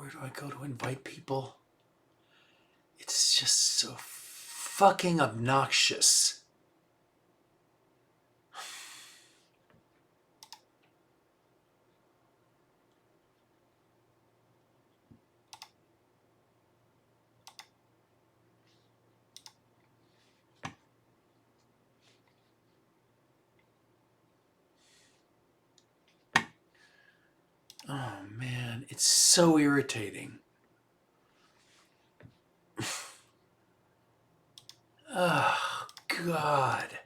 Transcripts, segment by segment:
Where do I go to invite people? It's just so fucking obnoxious. Oh man, it's so irritating. Oh God.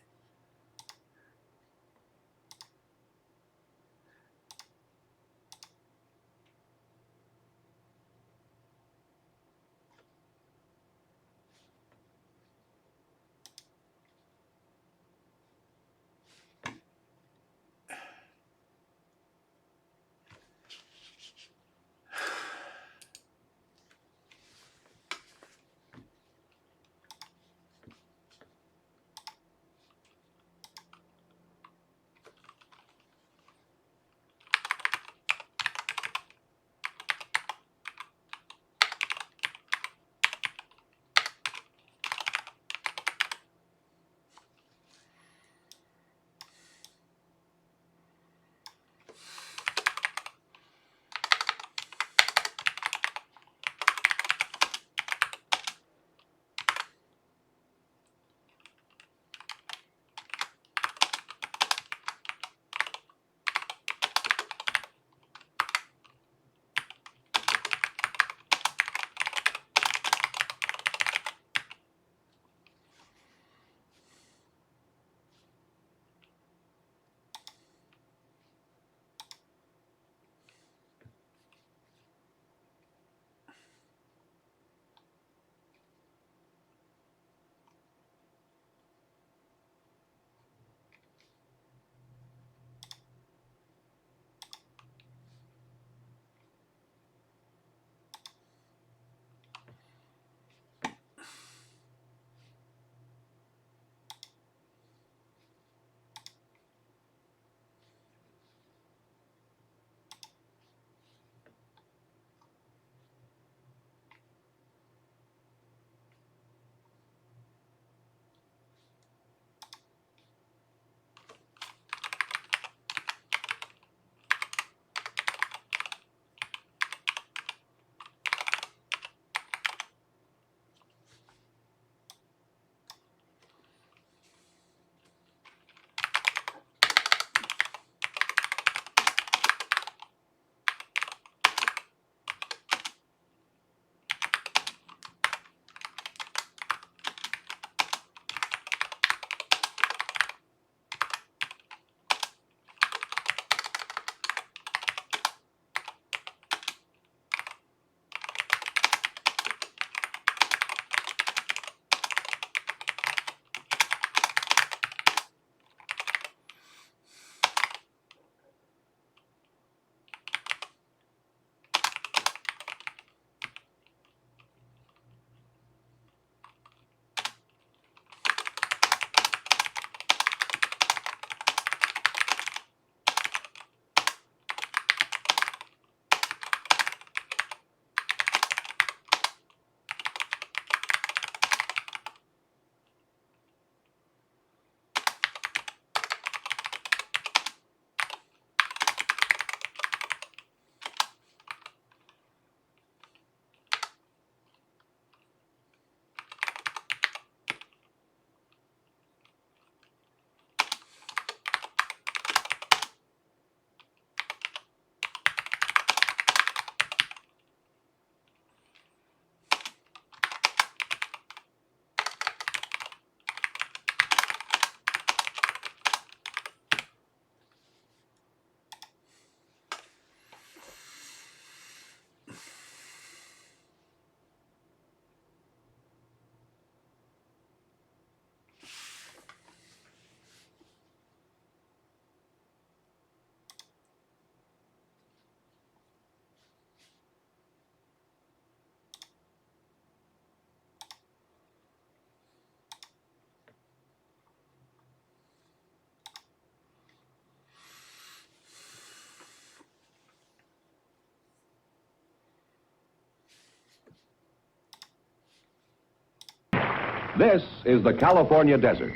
This is the California desert,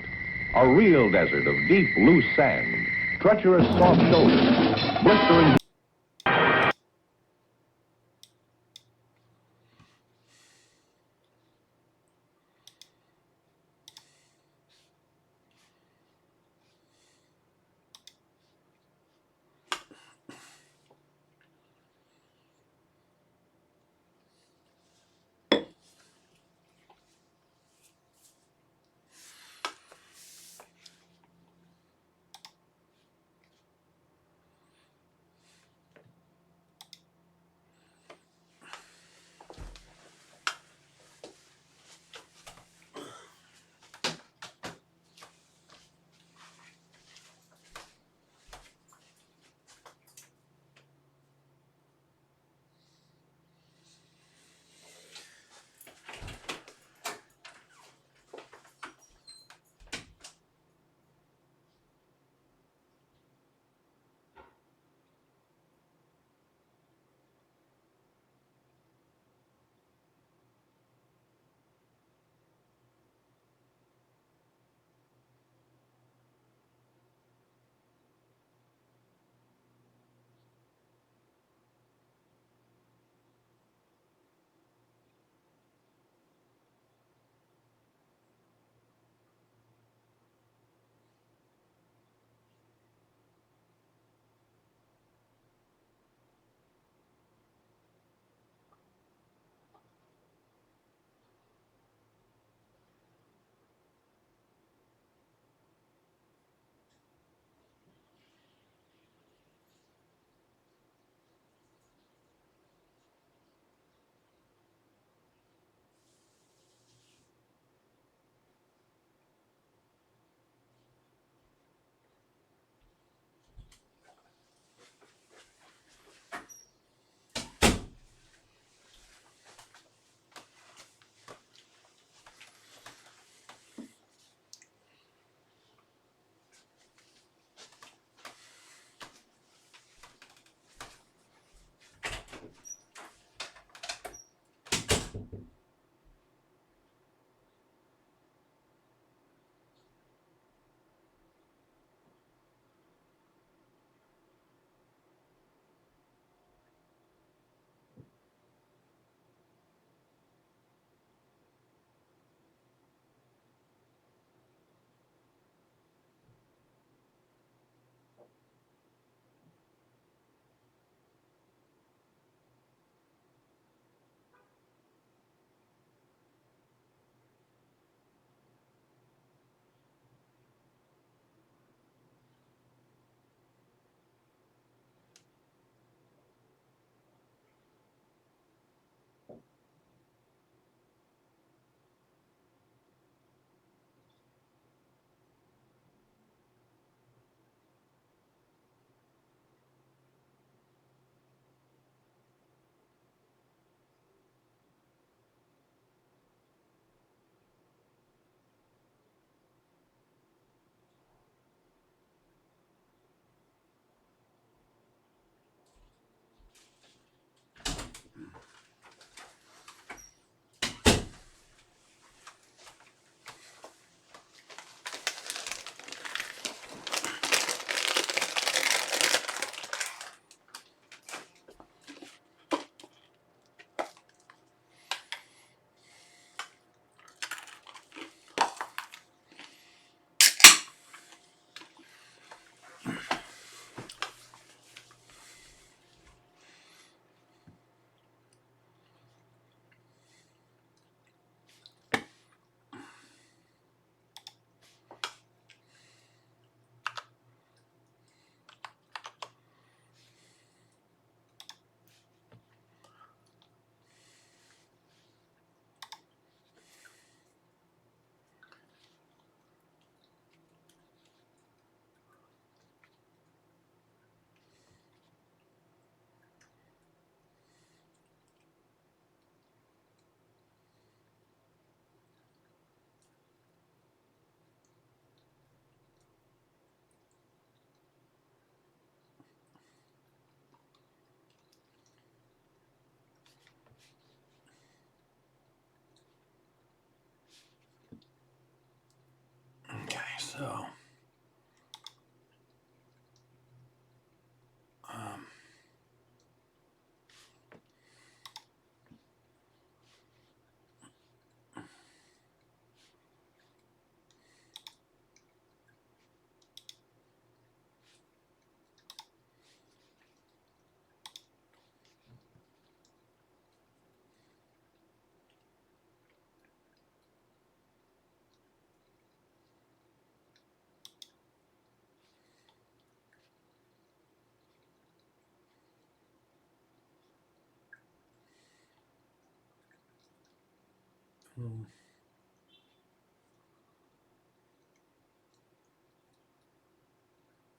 a real desert of deep, loose sand, treacherous soft shoulders, blistering...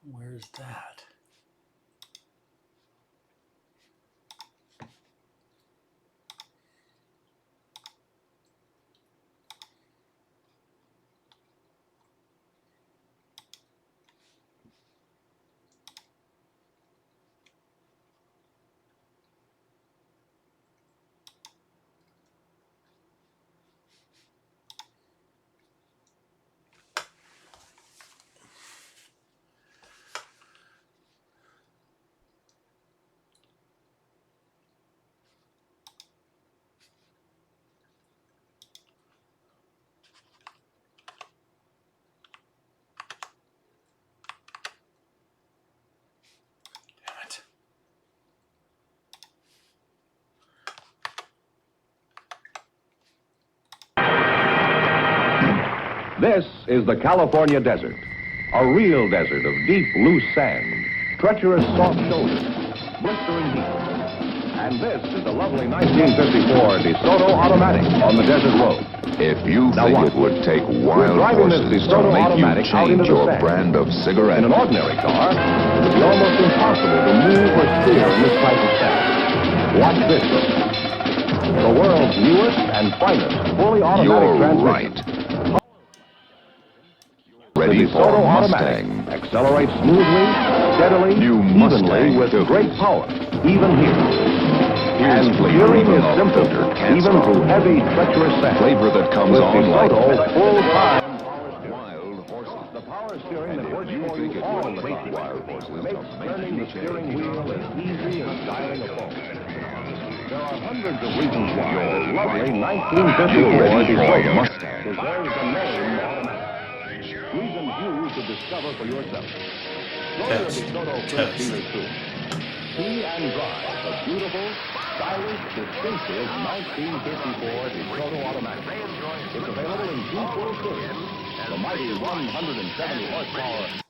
Where's that? Damn it. This is the California desert, a real desert of deep, loose sand, treacherous, soft shoulders, blistering heat. And this is the lovely 1954 DeSoto Automatic on the desert road. If you Now think what? it would take We're wild driving this horses to DeSoto make you Automatic out into change the your sand. brand of cigarette, In an ordinary car, it would be almost impossible to move or steer in this type of sand. Watch this. The world's newest and finest fully automatic you're transmission. right. Ready The for DeSoto Automatic Mustang. accelerates smoothly, steadily, New evenly, Mustang with filters. great power, even here. Here's And flavor steering even is though simple, filter can't even stop. through heavy, treacherous sand. Flavor that comes With on like DeSoto full-time wild horses. the power steering And that if works you for think you it all would the take time. wild horses Makes to make turning you the steering wheel as easy as dialing a phone. There are hundreds of reasons why You're this lovely right. 1954 You're ready for DeSoto Mustang. deserves the name automatic. Reasons you should discover for yourself. Go to your Test. DeSoto Test. Fleet dealer soon. See and drive the beautiful, stylish, distinctive 1954 DeSoto Automatic. It's available in two full series. The mighty 170 horsepower.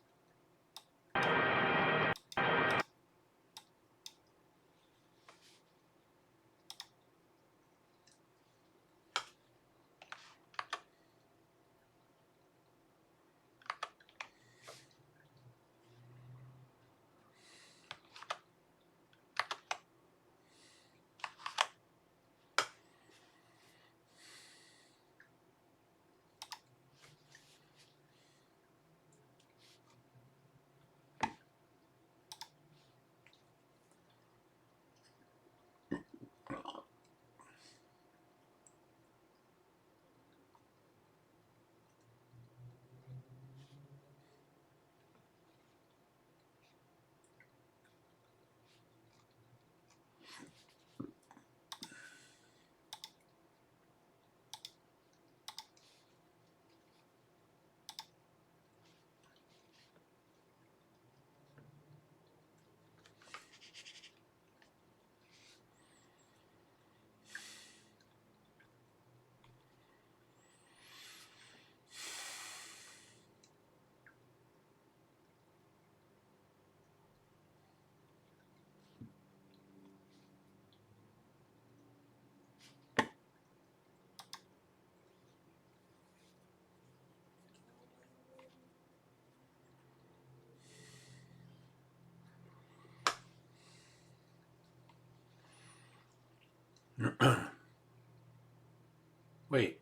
Wait.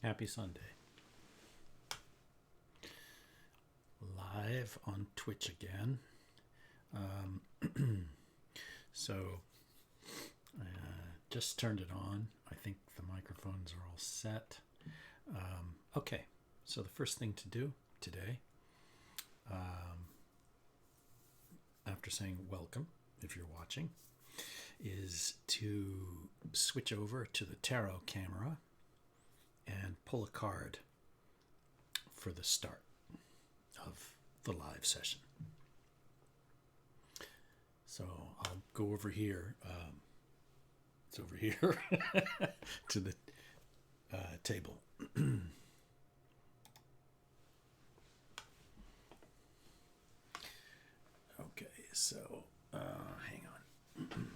Happy Sunday. Live on Twitch again. So, just turned it on. I think the microphones are all set. Okay, so the first thing to do today, after saying welcome, if you're watching, is to switch over to the tarot camera and pull a card for the start of the live session. So I'll go over here. It's over here to the table. Okay, so hang on.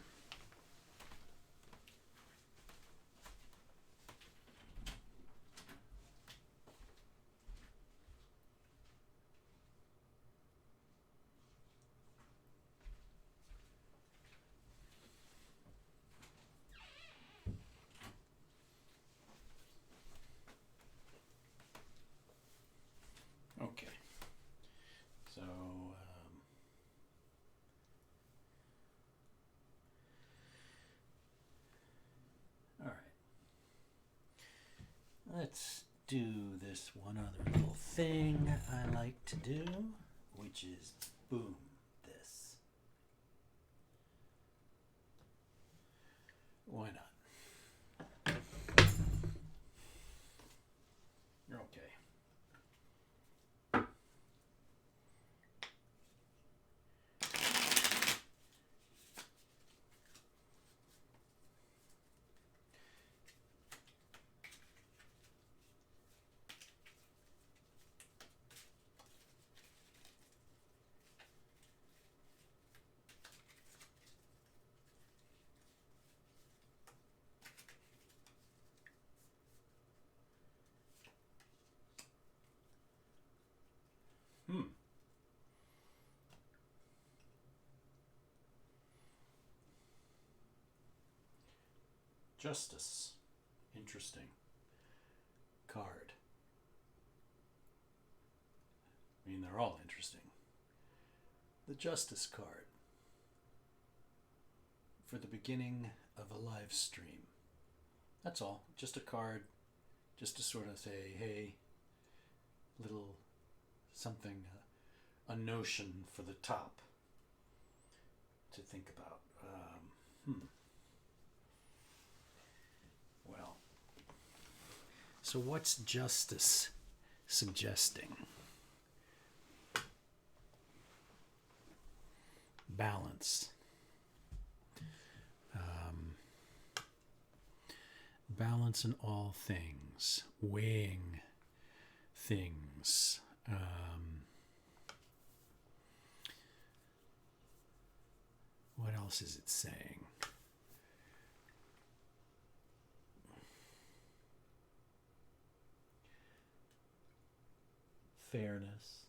Okay, so all right, let's do this one other little thing I like to do, which is boom this. Why not? Okay. Justice. Interesting. Card. I mean, they're all interesting. The Justice card. For the beginning of a live stream. That's all. Just a card. Just to sort of say, hey, little something, a notion for the top to think about. Well, so what's justice suggesting? Balance. Balance in all things. Weighing things. What else is it saying? Fairness.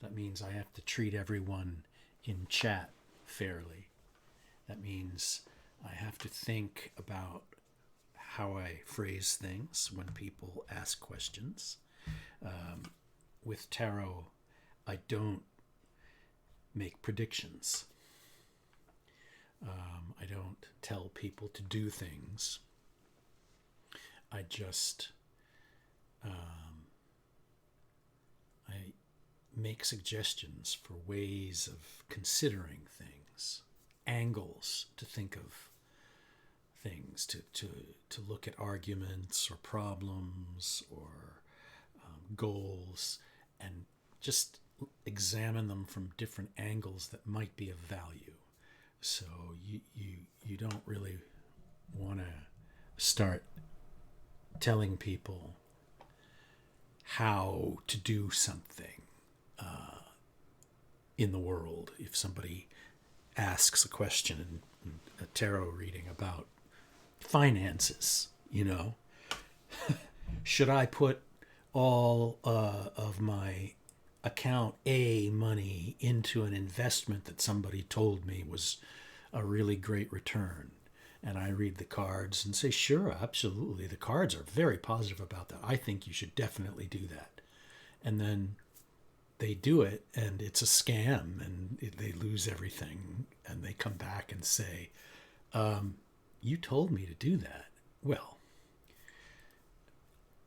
That means I have to treat everyone in chat fairly. That means I have to think about how I phrase things when people ask questions. With tarot, I don't make predictions. I don't tell people to do things. I just I make suggestions for ways of considering things, angles to think of things, to look at arguments or problems or goals, and just examine them from different angles that might be of value. So you don't really want to start telling people how to do something in the world. If somebody asks a question in a tarot reading about finances, should I put all of my account A money into an investment that somebody told me was a really great return? and I read the cards and say, sure, absolutely, the cards are very positive about that. I think you should definitely do that. And then they do it, and it's a scam, and they lose everything, and they come back and say, you told me to do that. Well,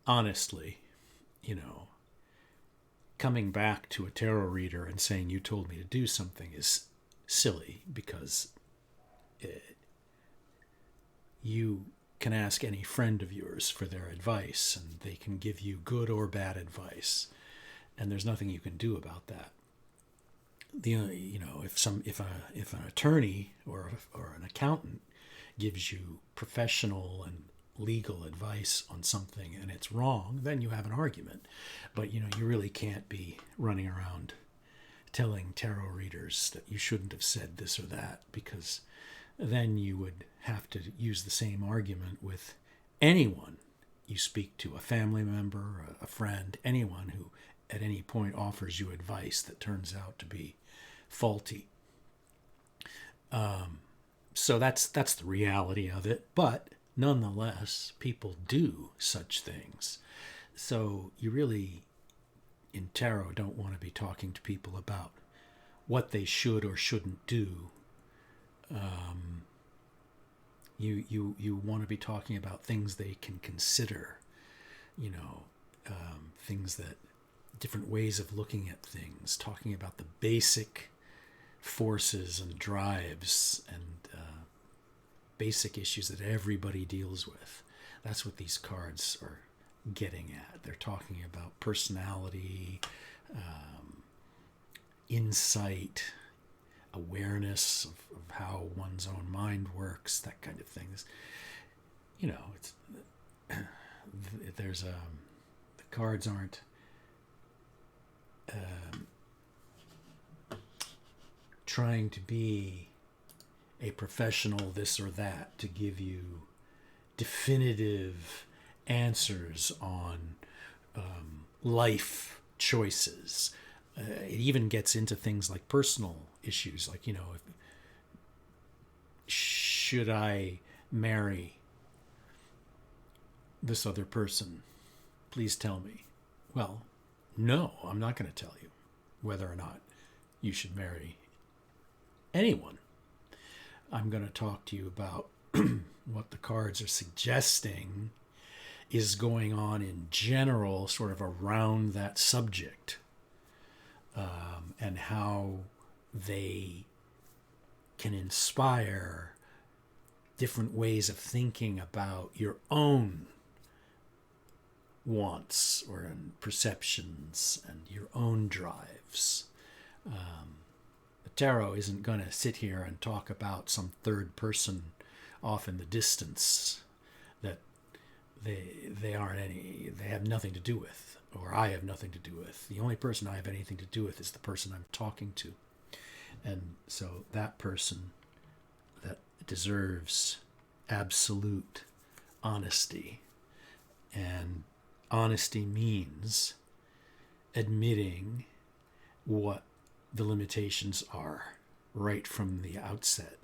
honestly, coming back to a tarot reader and saying you told me to do something is silly, because you can ask any friend of yours for their advice, and they can give you good or bad advice, and there's nothing you can do about that. If an attorney or an accountant gives you professional and legal advice on something and it's wrong, then you have an argument. But you really can't be running around telling tarot readers that you shouldn't have said this or that, because then you would have to use the same argument with anyone you speak to, a family member, a friend, anyone who at any point offers you advice that turns out to be faulty. So that's the reality of it. But nonetheless, people do such things. So you really, in tarot, don't want to be talking to people about what they should or shouldn't do. You want to be talking about things they can consider, things that, different ways of looking at things, talking about the basic forces and drives and basic issues that everybody deals with. That's what these cards are getting at. They're talking about personality, insight, awareness of how one's own mind works, that kind of thing. The cards aren't trying to be a professional this or that to give you definitive answers on life choices. It even gets into things like personal issues, like, should I marry this other person? Please tell me. Well, no, I'm not going to tell you whether or not you should marry anyone. I'm going to talk to you about what the cards are suggesting is going on in general, sort of around that subject, and how they can inspire different ways of thinking about your own wants or perceptions and your own drives. The tarot isn't going to sit here and talk about some third person off in the distance that they have nothing to do with, or I have nothing to do with. The only person I have anything to do with is the person I'm talking to. And so that person that deserves absolute honesty, and honesty means admitting what the limitations are right from the outset.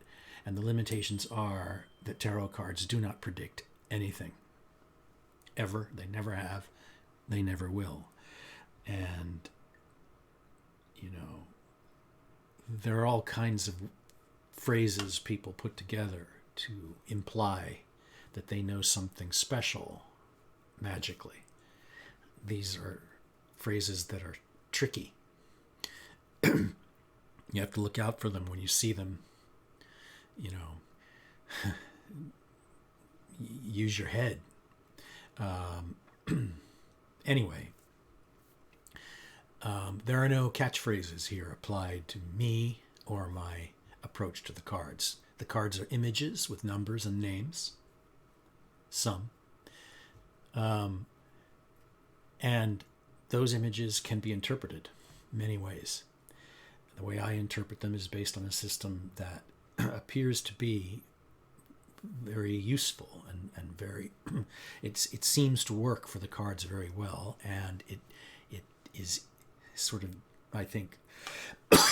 And the limitations are that tarot cards do not predict anything. Ever. They never have. They never will. And, there are all kinds of phrases people put together to imply that they know something special magically. These are phrases that are tricky. You have to look out for them when you see them. Use your head. Anyway, there are no catchphrases here applied to me or my approach to the cards. The cards are images with numbers and names. Some. And those images can be interpreted many ways. The way I interpret them is based on a system that appears to be very useful and very it seems to work for the cards very well, and it is sort of, I think,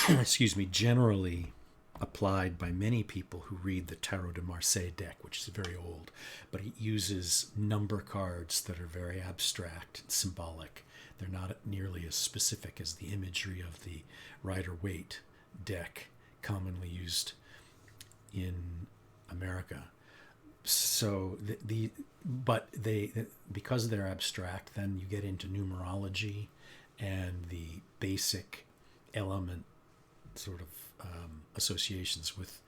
excuse me, generally applied by many people who read the Tarot de Marseille deck, which is very old, but it uses number cards that are very abstract and symbolic. They're not nearly as specific as the imagery of the Rider-Waite deck commonly used in America. So because they're abstract, then you get into numerology and the basic element sort of associations with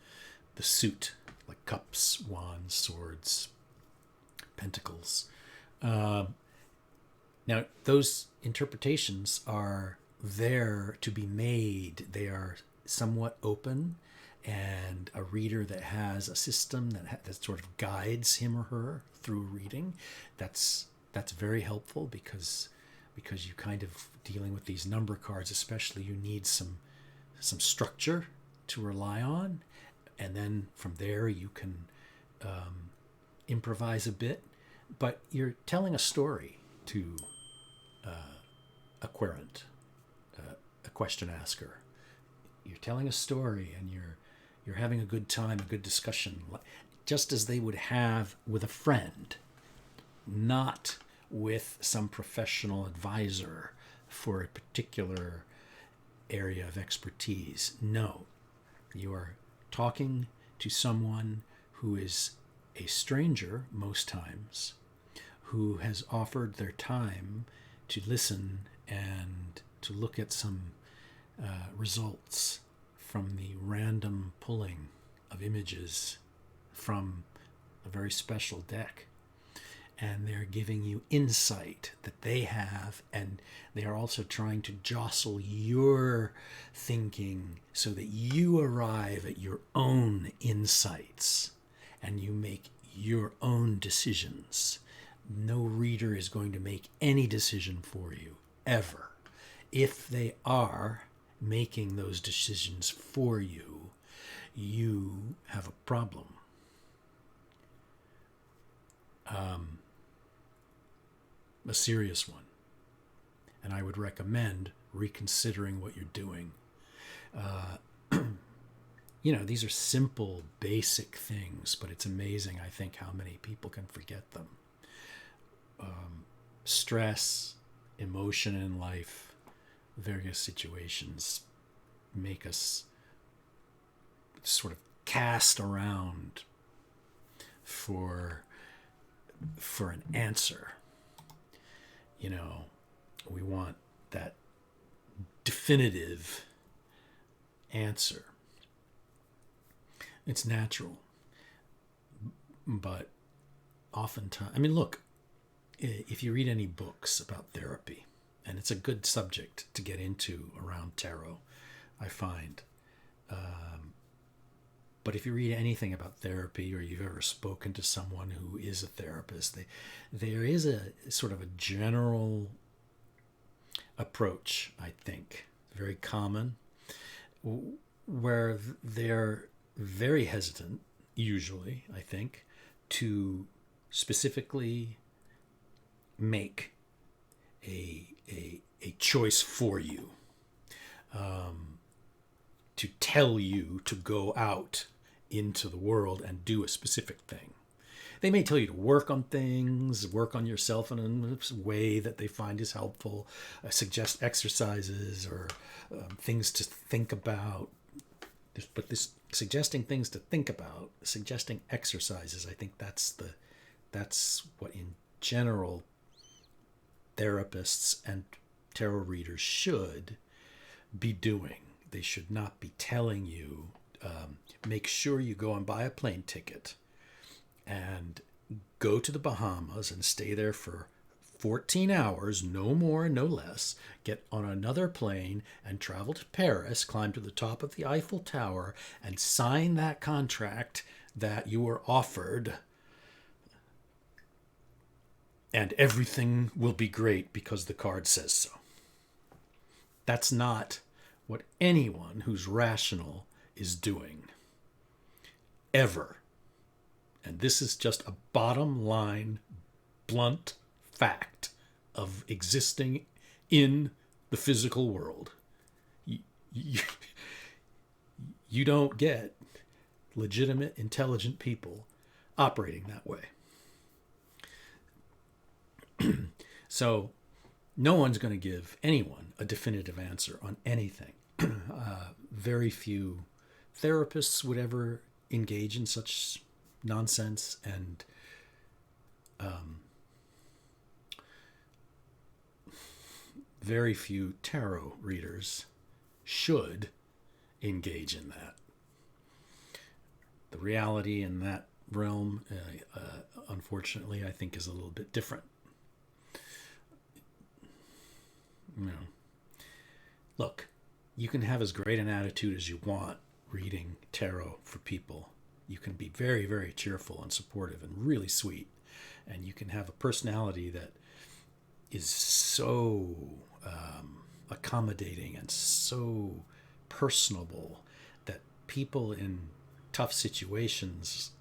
the suit, like cups, wands, swords, pentacles. Now, those interpretations are there to be made. They are somewhat open, and a reader that has a system that sort of guides him or her through reading, that's very helpful because you kind of dealing with these number cards, especially, you need some structure to rely on, and then from there you can improvise a bit, but you're telling a story to a querent, a question asker. You're telling a story, and you're having a good time, a good discussion, just as they would have with a friend, not with some professional advisor for a particular area of expertise. No, you are talking to someone who is a stranger most times, who has offered their time to listen and to look at some results from the random pulling of images from a very special deck. And they're giving you insight that they have, and they are also trying to jostle your thinking so that you arrive at your own insights and you make your own decisions. No reader is going to make any decision for you, ever. If they are making those decisions for you, you have a problem. A serious one. And I would recommend reconsidering what you're doing. These are simple, basic things, but it's amazing, I think, how many people can forget them. Stress, emotion in life, various situations make us sort of cast around for an answer. We want that definitive answer. It's natural. But oftentimes, look, if you read any books about therapy, and it's a good subject to get into around tarot, I find. But if you read anything about therapy, or you've ever spoken to someone who is a therapist, there is a sort of a general approach, I think, very common, where they're very hesitant, usually, I think, to specifically make a choice for you, to tell you to go out into the world and do a specific thing. They may tell you to work on things, work on yourself in a way that they find is helpful, suggest exercises or things to think about. But this suggesting things to think about, suggesting exercises, I think that's what in general therapists and tarot readers should be doing. They should not be telling you, make sure you go and buy a plane ticket and go to the Bahamas and stay there for 14 hours, no more, no less, get on another plane and travel to Paris, climb to the top of the Eiffel Tower and sign that contract that you were offered, and everything will be great because the card says so. That's not what anyone who's rational is doing, ever. And this is just a bottom line, blunt fact of existing in the physical world. You don't get legitimate, intelligent people operating that way. So no one's going to give anyone a definitive answer on anything. Very few therapists would ever engage in such nonsense, and very few tarot readers should engage in that. The reality in that realm, unfortunately, I think is a little bit different. You know, look, you can have as great an attitude as you want reading tarot for people. You can be very, very cheerful and supportive and really sweet. And you can have a personality that is so accommodating and so personable that people in tough situations,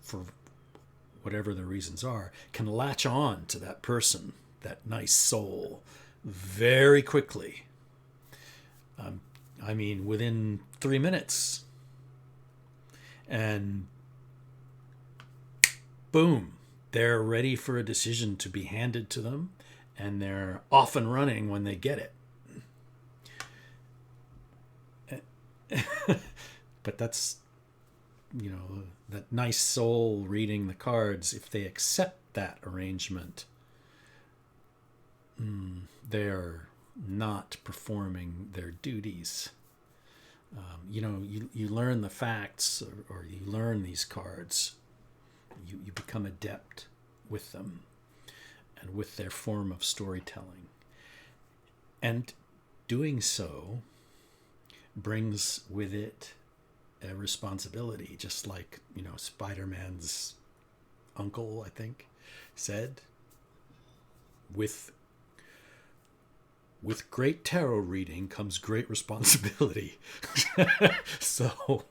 for whatever the reasons are, can latch on to that person, that nice soul, very quickly. I mean, within 3 minutes. And boom, they're ready for a decision to be handed to them, and they're off and running when they get it. But that's, you know, that nice soul reading the cards, if they accept that arrangement, they're not performing their duties. You know, you learn the facts, or you learn these cards. You become adept with them and with their form of storytelling. And doing so brings with it a responsibility, just like, you know, Spider-Man's uncle, I think, said, with great tarot reading comes great responsibility. So,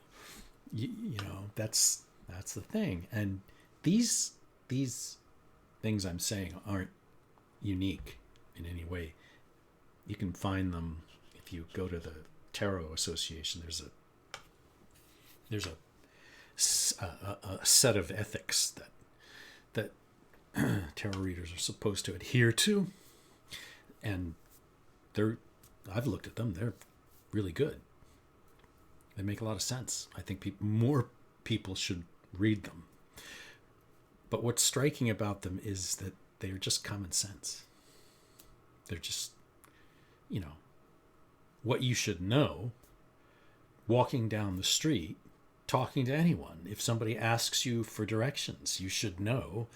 you know, that's the thing. And these things I'm saying aren't unique in any way. You can find them if you go to the Tarot Association. There's a set of ethics that tarot readers are supposed to adhere to, and I've looked at them. They're really good. They make a lot of sense. I think more people should read them. But what's striking about them is that they're just common sense. They're just, you know, what you should know walking down the street, talking to anyone. If somebody asks you for directions, you should know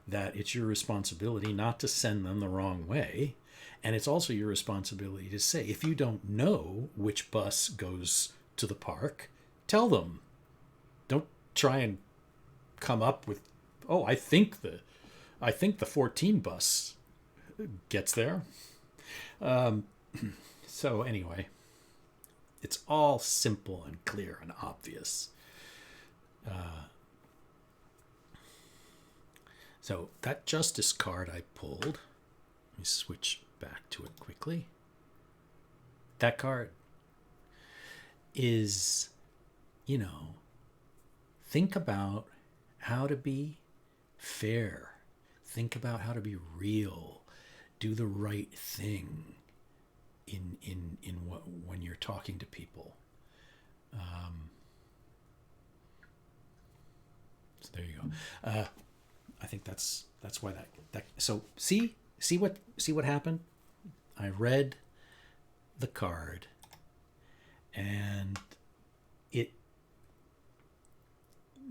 that it's your responsibility not to send them the wrong way. And it's also your responsibility to say, if you don't know which bus goes to the park, tell them. Don't try and come up with, oh, I think the 14 bus gets there. So anyway, it's all simple and clear and obvious. So that Justice card I pulled, let me switch back to it quickly. That card is, you know, think about how to be fair. Think about how to be real. Do the right thing when you're talking to people. So there you go. I think that's why that. So see what happened. I read the card, and it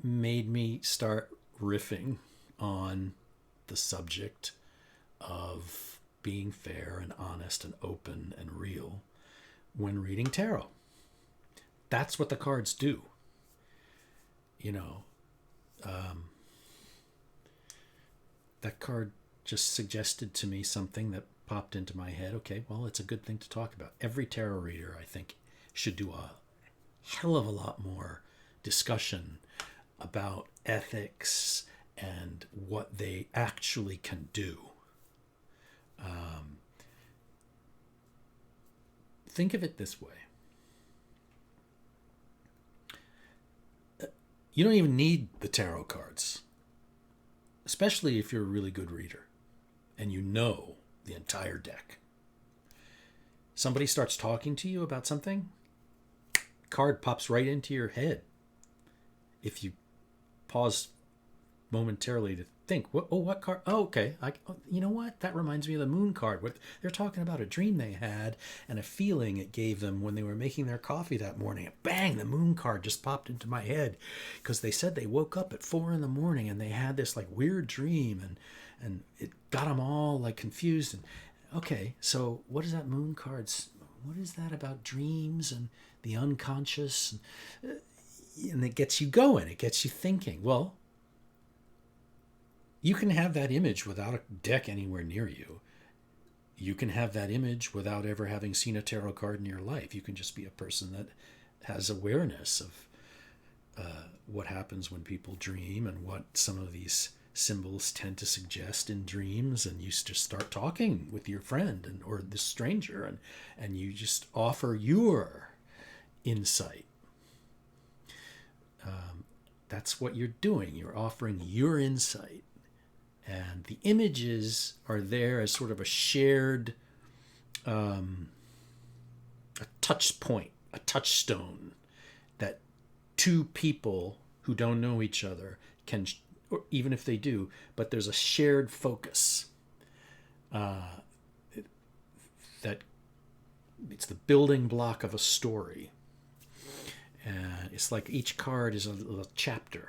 made me start riffing on the subject of being fair and honest and open and real when reading tarot. That's what the cards do. You know, that card just suggested to me something that popped into my head. Okay, well, it's a good thing to talk about. Every tarot reader, I think, should do a hell of a lot more discussion about ethics and what they actually can do. Think of it this way. You don't even need the tarot cards, especially if you're a really good reader and you know the entire deck. Somebody starts talking to you about something, card pops right into your head. If you pause momentarily to think, what card? Oh, okay. You know what? That reminds me of the moon card. They're talking about a dream they had and a feeling it gave them when they were making their coffee that morning. And bang, the moon card just popped into my head because they said they woke up at 4 a.m. and they had this like weird dream and it got them all like confused. And okay, so what is that moon card's? What is that about dreams and the unconscious? And it gets you going. It gets you thinking. Well, you can have that image without a deck anywhere near you. You can have that image without ever having seen a tarot card in your life. You can just be a person that has awareness of what happens when people dream and what some of these symbols tend to suggest in dreams, and you just start talking with your friend or the stranger, and you just offer your insight. That's what you're doing. You're offering your insight. And the images are there as sort of a shared a touch point, a touchstone that two people who don't know each other can, or even if they do, but there's a shared focus that it's the building block of a story. And it's like each card is a little chapter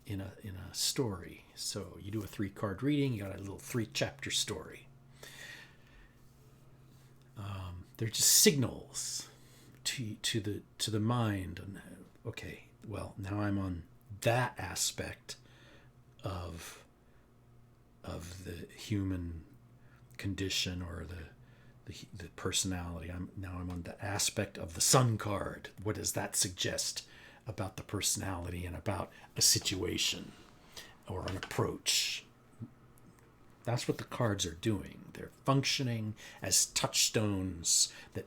in a story. So you do a 3-card reading, you got a little 3-chapter story. They're just signals to the mind. And okay, well, now I'm on that aspect of the human condition or the personality. I'm on the aspect of the Sun card. What does that suggest about the personality and about a situation or an approach? That's what the cards are doing. They're functioning as touchstones that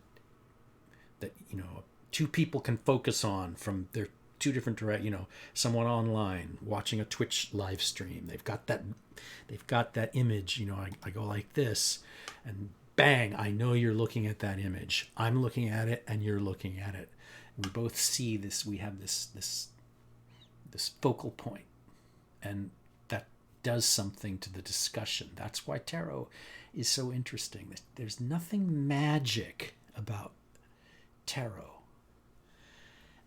two people can focus on from their two different direct. Someone online watching a Twitch live stream. They've got that image. I go like this, and bang, I know you're looking at that image. I'm looking at it, and you're looking at it. We both see this. We have this focal point, and that does something to the discussion. That's why tarot is so interesting. There's nothing magic about tarot,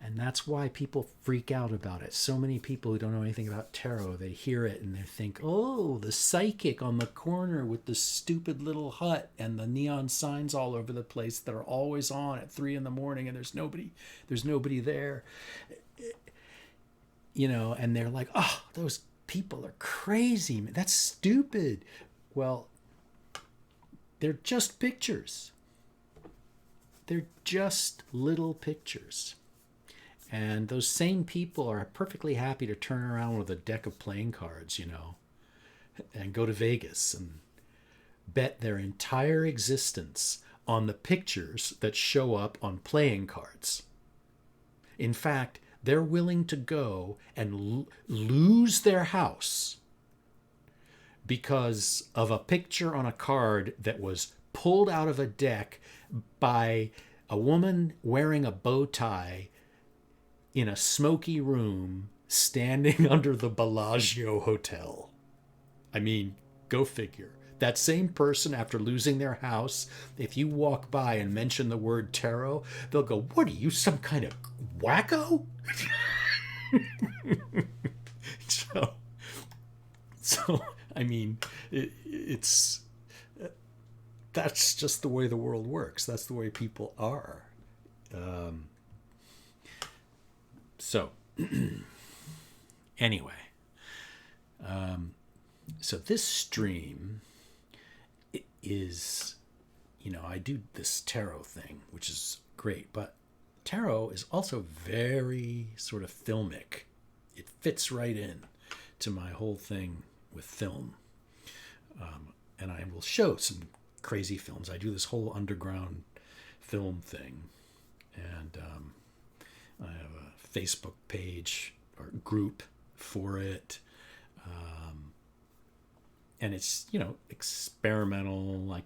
and that's why people freak out about it. So many people who don't know anything about tarot, they hear it and they think, oh, the psychic on the corner with the stupid little hut and the neon signs all over the place that are always on at 3 a.m. and there's nobody there. And they're like, oh, those people are crazy. That's stupid. Well, they're just pictures. They're just little pictures. And those same people are perfectly happy to turn around with a deck of playing cards, and go to Vegas and bet their entire existence on the pictures that show up on playing cards. In fact, they're willing to go and lose their house because of a picture on a card that was pulled out of a deck by a woman wearing a bow tie in a smoky room standing under the Bellagio Hotel. I mean, go figure. That same person, after losing their house, if you walk by and mention the word tarot, they'll go, what are you, some kind of wacko? So I mean, it's that's just the way the world works. That's the way people are. So anyway, so this stream is, I do this tarot thing, which is great, but tarot is also very sort of filmic. It fits right in to my whole thing with film. And I will show some crazy films. I do this whole underground film thing. And I have a Facebook page or group for it. And it's, experimental, like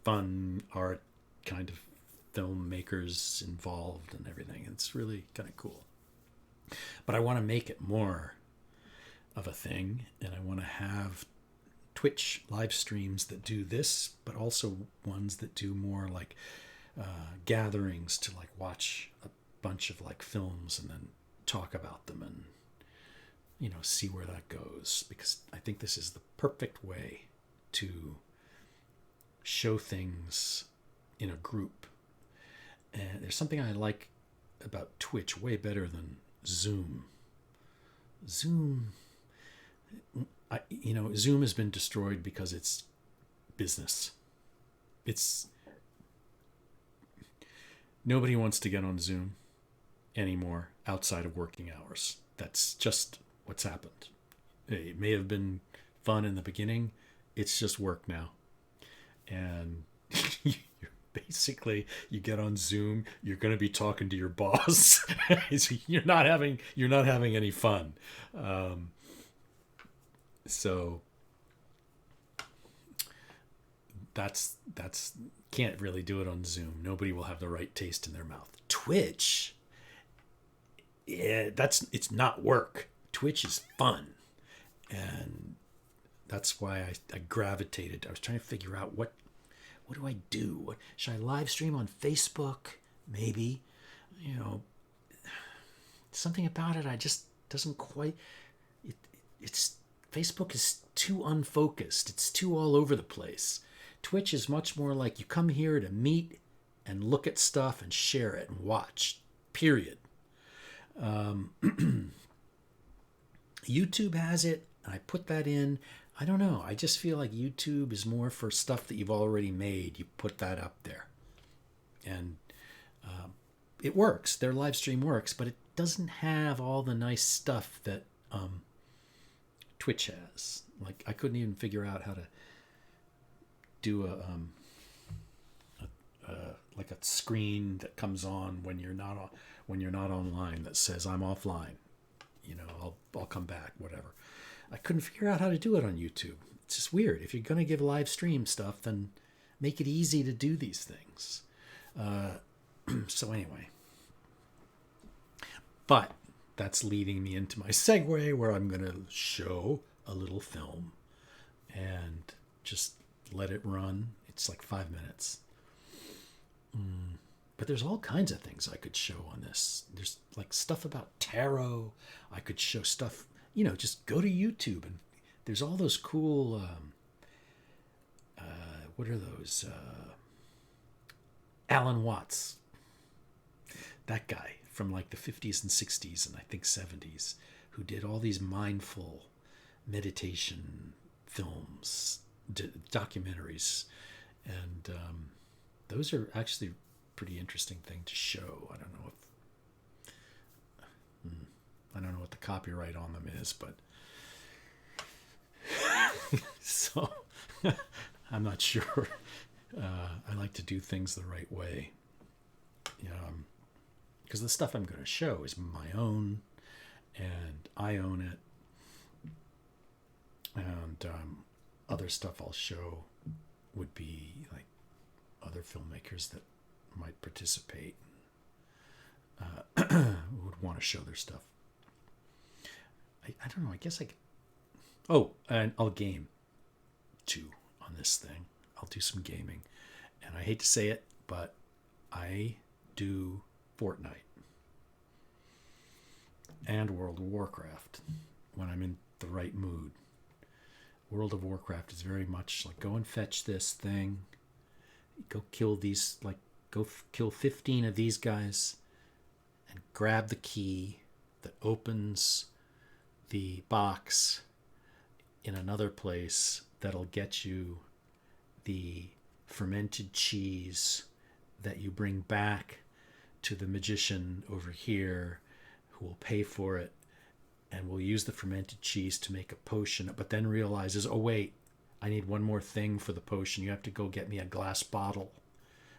fun art kind of filmmakers involved and everything. It's really kind of cool. But I want to make it more of a thing, and I want to have Twitch live streams that do this, but also ones that do more like gatherings to like watch a bunch of like films and then talk about them and see where that goes, because I think this is the perfect way to show things in a group. And there's something I like about Twitch way better than Zoom. Zoom has been destroyed because it's business. Nobody wants to get on Zoom anymore outside of working hours. That's just what's happened. It may have been fun in the beginning. It's just work now. And basically, you get on Zoom, you're going to be talking to your boss. You're not having any fun. So that's can't really do it on Zoom. Nobody will have the right taste in their mouth. Twitch, it's not work. Twitch is fun, and that's why I gravitated. I was trying to figure out what do I do? Should I live stream on Facebook? Maybe, something about it. I just doesn't quite. It's Facebook is too unfocused. It's too all over the place. Twitch is much more like you come here to meet and look at stuff and share it and watch. Period. YouTube has it. I put that in. I don't know. I just feel like YouTube is more for stuff that you've already made. You put that up there. And it works. Their live stream works, but it doesn't have all the nice stuff that Twitch has. Like, I couldn't even figure out how to do a screen that comes on when you're not online that says I'm offline. I'll come back, whatever. I couldn't figure out how to do it on YouTube. It's just weird. If you're going to give live stream stuff, then make it easy to do these things. So anyway. But that's leading me into my segue where I'm going to show a little film and just let it run. It's like 5 minutes. But there's all kinds of things I could show on this. There's like stuff about tarot. I could show stuff, just go to YouTube and there's all those cool, what are those? Alan Watts. That guy from like the 50s and 60s and I think 70s who did all these mindful meditation films, documentaries. And those are actually pretty interesting thing to show. I don't know what the copyright on them is, but so I'm not sure. I like to do things the right way, because the stuff I'm going to show is my own, and I own it, and other stuff I'll show would be like other filmmakers that might participate, who would want to show their stuff. I don't know. I guess I could. Oh, and I'll game too on this thing. I'll do some gaming, and I hate to say it, but I do Fortnite and World of Warcraft when I'm in the right mood. World of Warcraft is very much like go and fetch this thing, go kill these, like go kill 15 of these guys, and grab the key that opens the box in another place that'll get you the fermented cheese that you bring back to the magician over here, who will pay for it and will use the fermented cheese to make a potion, but then realizes, oh wait, I need one more thing for the potion. You have to go get me a glass bottle.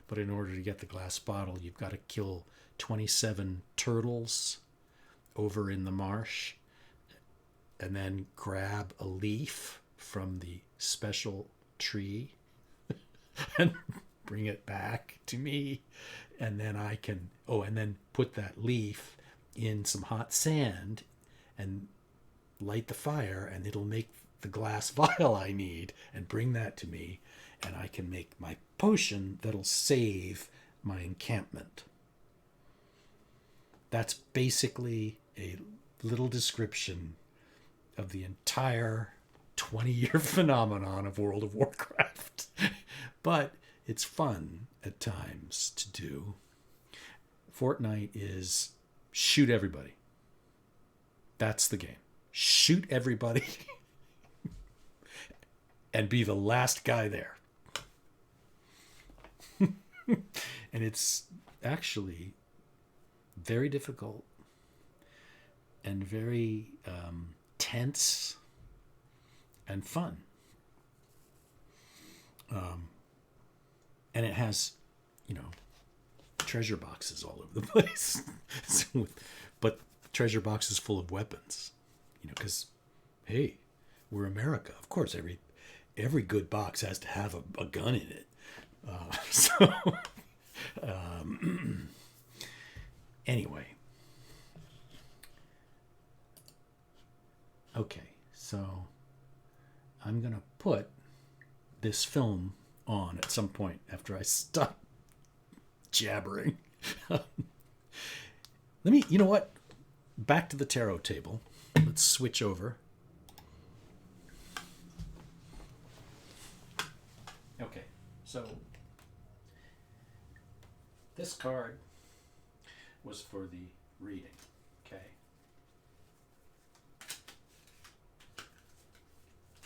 But in order to get the glass bottle, you've got to kill 27 turtles over in the marsh and then grab a leaf from the special tree and bring it back to me. And then I can, and then put that leaf in some hot sand and light the fire, and it'll make the glass vial I need and bring that to me. And I can make my potion that'll save my encampment. That's basically a little description of the entire 20-year phenomenon of World of Warcraft. But it's fun at times to do. Fortnite is shoot everybody. That's the game. Shoot everybody and be the last guy there. And it's actually very difficult and very tense and fun. And it has, treasure boxes all over the place. But treasure boxes full of weapons. Because, hey, we're America. Of course, every good box has to have a gun in it. Anyway. Okay, so I'm going to put this film on at some point after I stop jabbering. You know what? Back to the tarot table. Let's switch over. Okay, so this card was for the reading, okay?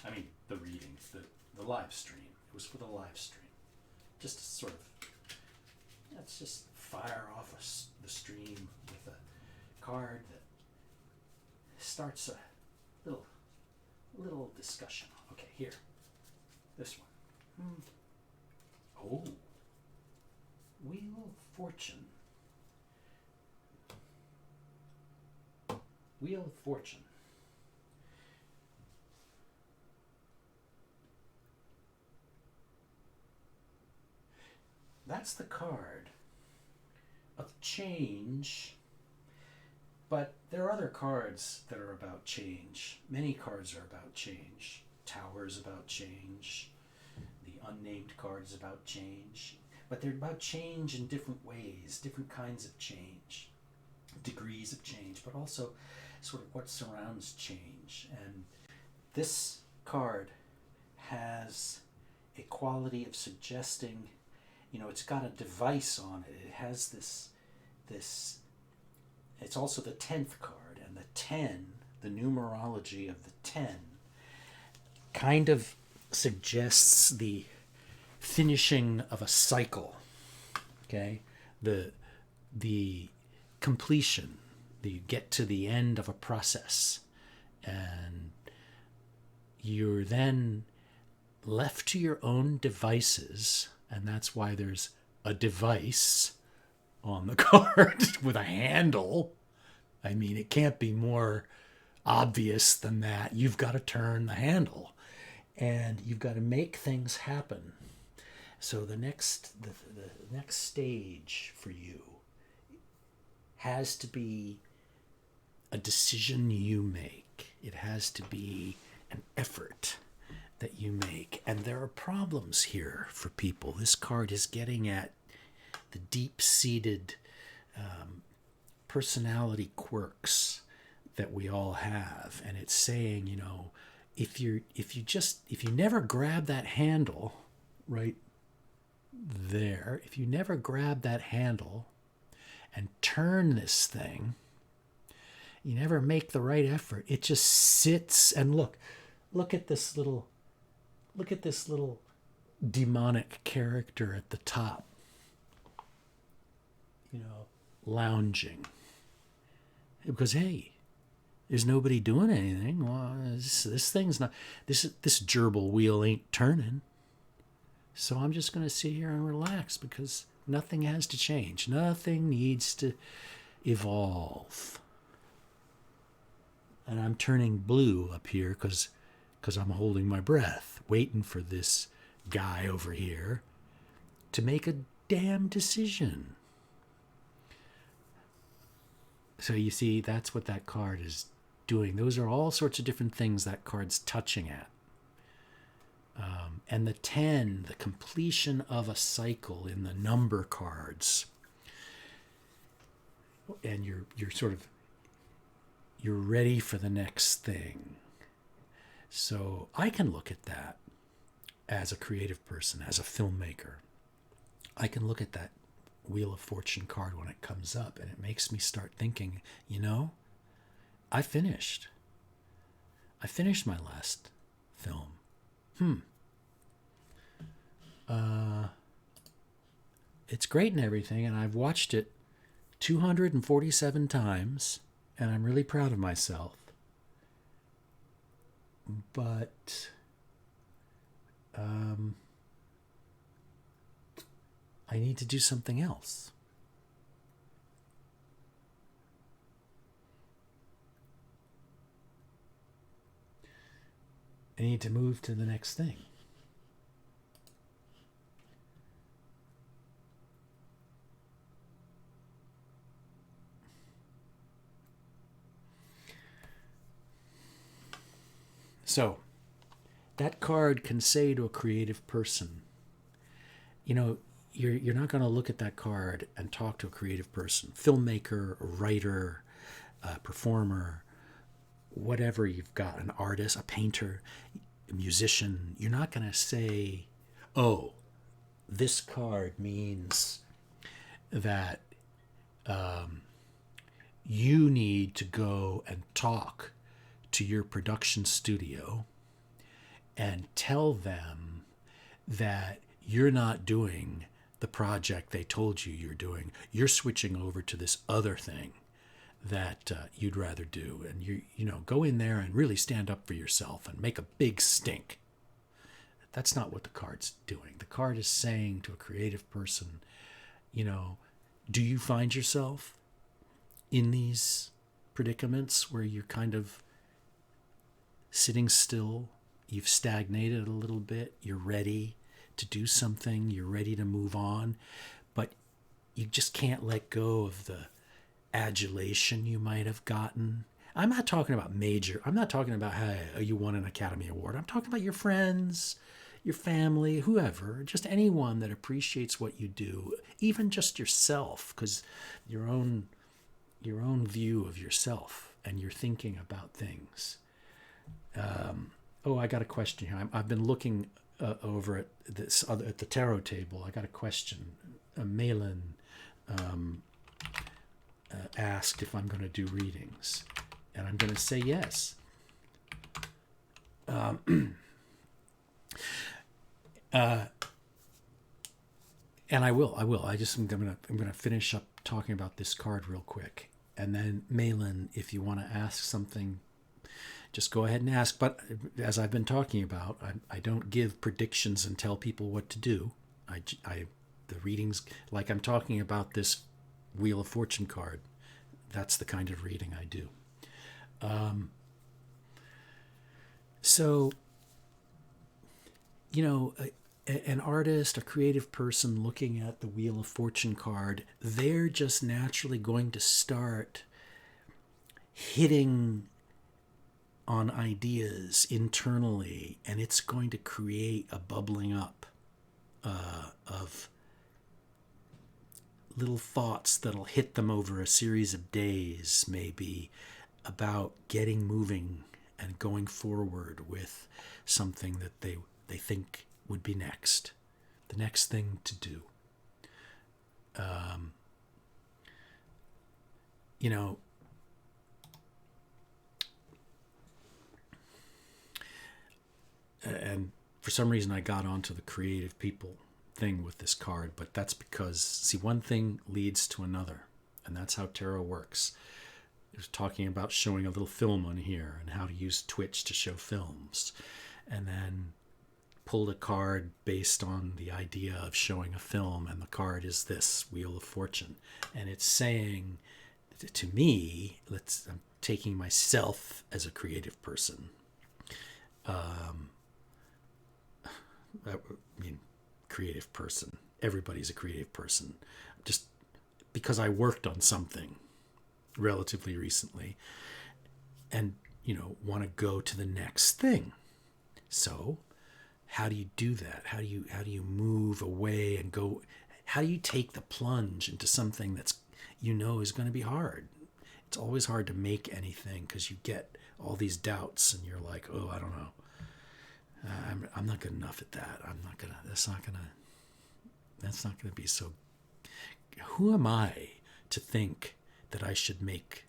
I mean, the reading, the live stream. It was for the live stream. Just to sort of, let's just fire off the stream with a card that starts a little discussion. Okay, here. This one. Oh. Wheel of Fortune. Wheel of Fortune. That's the card of change, but there are other cards that are about change. Many cards are about change. Tower is about change. The unnamed card is about change. But they're about change in different ways, different kinds of change, degrees of change, but also sort of what surrounds change. And this card has a quality of suggesting, it's got a device on it. It has this, it's also the 10th card, and the 10, the numerology of the 10, kind of suggests the finishing of a cycle, okay? The completion, you get to the end of a process, and you're then left to your own devices, and that's why there's a device on the card with a handle. I mean, it can't be more obvious than that. You've got to turn the handle, and you've got to make things happen. So the next stage for you has to be a decision you make. It has to be an effort that you make. And there are problems here for people. This card is getting at the deep-seated personality quirks that we all have. And it's saying, if you never grab that handle right there, if you never grab that handle and turn this thing, you never make the right effort. It just sits, and look at this little demonic character at the top, lounging. Because, hey, there's nobody doing anything. Well, this thing's not, this gerbil wheel ain't turning. So I'm just going to sit here and relax because nothing has to change. Nothing needs to evolve. And I'm turning blue up here because I'm holding my breath, waiting for this guy over here to make a damn decision. So you see, that's what that card is doing. Those are all sorts of different things that card's touching at. And the 10, the completion of a cycle in the number cards. And you're ready for the next thing. So I can look at that as a creative person, as a filmmaker. I can look at that Wheel of Fortune card when it comes up, and it makes me start thinking, I finished my last film. It's great and everything, and I've watched it 247 times, and I'm really proud of myself. But I need to do something else. I need to move to the next thing. So, that card can say to a creative person, you're not going to look at that card and talk to a creative person, filmmaker, a writer, a performer, whatever you've got, an artist, a painter, a musician. You're not going to say, oh, this card means that you need to go and talk to your production studio and tell them that you're not doing the project they told you you're doing. You're switching over to this other thing that you'd rather do. And you go in there and really stand up for yourself and make a big stink. That's not what the card's doing. The card is saying to a creative person, do you find yourself in these predicaments where you're kind of sitting still, you've stagnated a little bit, you're ready to do something, you're ready to move on, but you just can't let go of the adulation you might have gotten. I'm not talking about I'm not talking about, hey, you won an Academy Award. I'm talking about your friends, your family, whoever, just anyone that appreciates what you do, even just yourself, because your own view of yourself and your thinking about things. I got a question here. I've been looking over at at the tarot table. I got a question. Malin asked if I'm going to do readings, and I'm going to say yes. And I will. I'm going to finish up talking about this card real quick, and then Malin, if you want to ask something, just go ahead and ask. But as I've been talking about, I don't give predictions and tell people what to do. The readings, like I'm talking about this Wheel of Fortune card, that's the kind of reading I do. So, an artist, a creative person looking at the Wheel of Fortune card, they're just naturally going to start hitting on ideas internally, and it's going to create a bubbling up of little thoughts that'll hit them over a series of days, maybe, about getting moving and going forward with something that they think would be next, the next thing to do. And for some reason I got onto the creative people thing with this card, but that's because, see, one thing leads to another, and that's how tarot works. It was talking about showing a little film on here and how to use Twitch to show films, and then pulled a card based on the idea of showing a film, and the card is this Wheel of Fortune, and it's saying to me, I'm taking myself as a creative person. I mean, creative person. Everybody's a creative person. Just because I worked on something relatively recently and, want to go to the next thing. So how do you do that? How do you move away and go? How do you take the plunge into something that's, is going to be hard? It's always hard to make anything because you get all these doubts and you're like, oh, I don't know. I'm not good enough at that. That's not gonna be so. Who am I to think that I should make,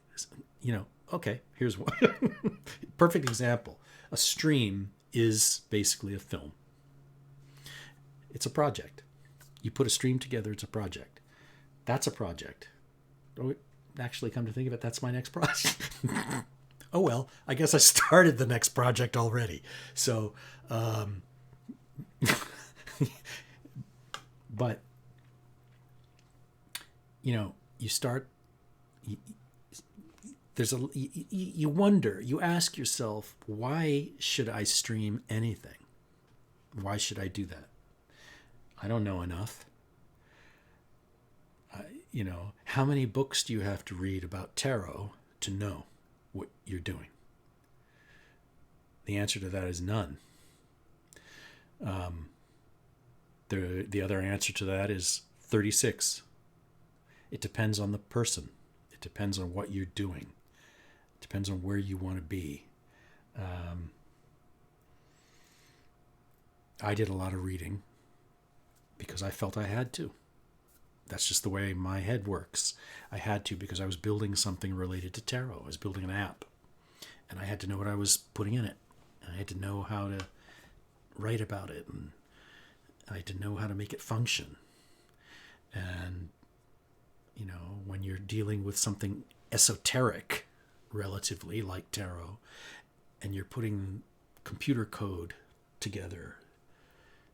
okay, here's one. Perfect example. A stream is basically a film. It's a project. You put a stream together, it's a project. That's a project. Oh, actually, come to think of it, that's my next project. Oh, well, I guess I started the next project already. So, but, you start, you wonder, you ask yourself, why should I stream anything? Why should I do that? I don't know enough. How many books do you have to read about tarot to know what you're doing? The answer to that is none. The other answer to that is 36. It depends on the person. It depends on what you're doing. It depends on where you want to be. I did a lot of reading because I felt I had to. That's just the way my head works. I had to because I was building something related to tarot. I was building an app. And I had to know what I was putting in it. I had to know how to write about it. And I had to know how to make it function. And, when you're dealing with something esoteric, relatively, like tarot, and you're putting computer code together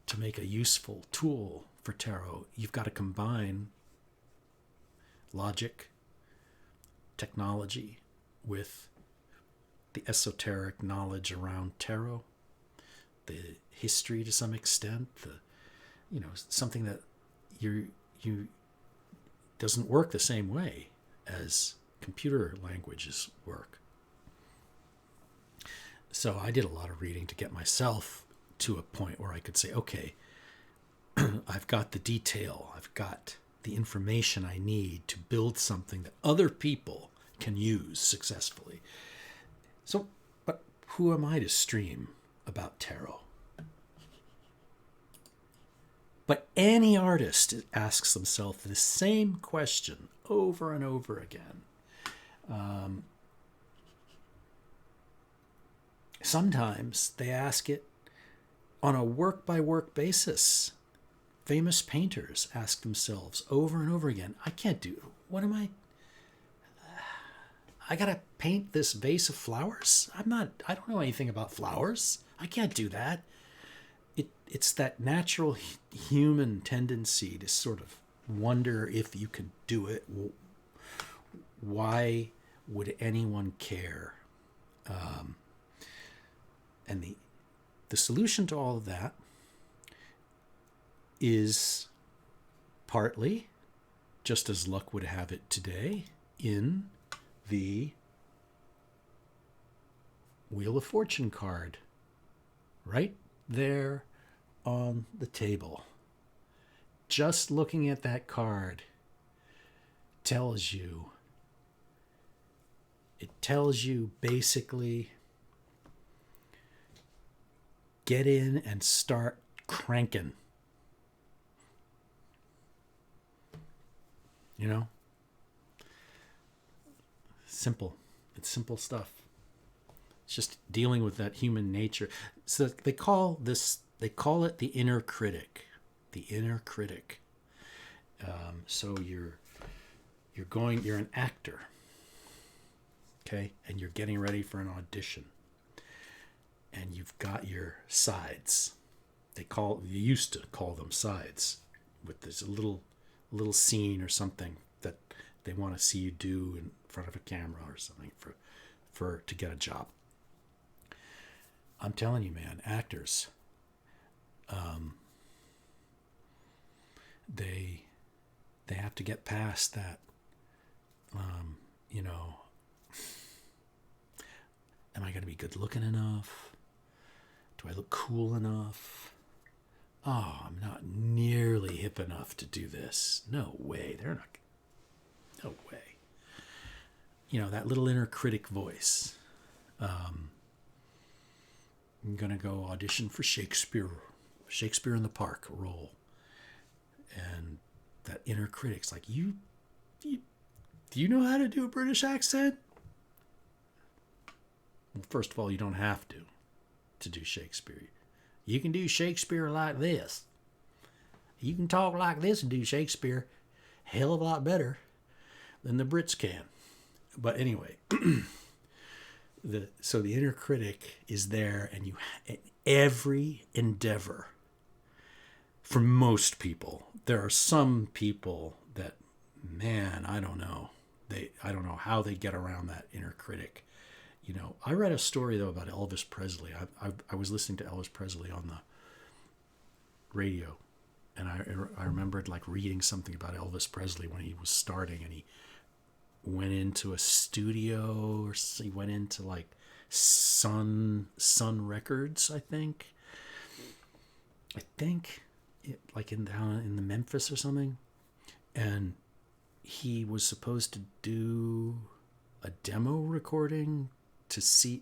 to make a useful tool for tarot, you've got to combine logic, technology, with the esoteric knowledge around tarot, the history to some extent, something that you doesn't work the same way as computer languages work. So I did a lot of reading to get myself to a point where I could say, okay, I've got the detail, I've got the information I need to build something that other people can use successfully. So, but who am I to stream about tarot? But any artist asks themselves the same question over and over again. Sometimes they ask it on a work-by-work basis. Famous painters ask themselves over and over again, I gotta paint this vase of flowers? I don't know anything about flowers. I can't do that. It's that natural human tendency to sort of wonder if you can do it. Why would anyone care? And the solution to all of that is partly, just as luck would have it today, in the Wheel of Fortune card. Right there on the table. Just looking at that card tells you basically, get in and start cranking. Simple. It's simple stuff. It's just dealing with that human nature. So they call it the inner critic. The inner critic. So you're an actor. Okay? And you're getting ready for an audition. And you've got your sides. They used to call them sides, with this little scene or something that they want to see you do in front of a camera or something to get a job. I'm telling you, man, actors, they have to get past that, am I going to be good looking enough? Do I look cool enough? Oh, I'm not nearly hip enough to do this. No way. They're not. No way. That little inner critic voice. I'm going to go audition for Shakespeare in the Park role. And that inner critic's like, do you know how to do a British accent? Well, first of all, you don't have to do Shakespeare. You can do Shakespeare like this. You can talk like this and do Shakespeare hell of a lot better than the Brits can. But anyway, so the inner critic is there, and every endeavor, for most people, there are some people that, man, I don't know. I don't know how they get around that inner critic. I read a story, though, about Elvis Presley. I was listening to Elvis Presley on the radio, and I remembered reading something about Elvis Presley when he was starting, and he went into a studio, or he went into Sun Records, I think down in the Memphis or something, and he was supposed to do a demo recording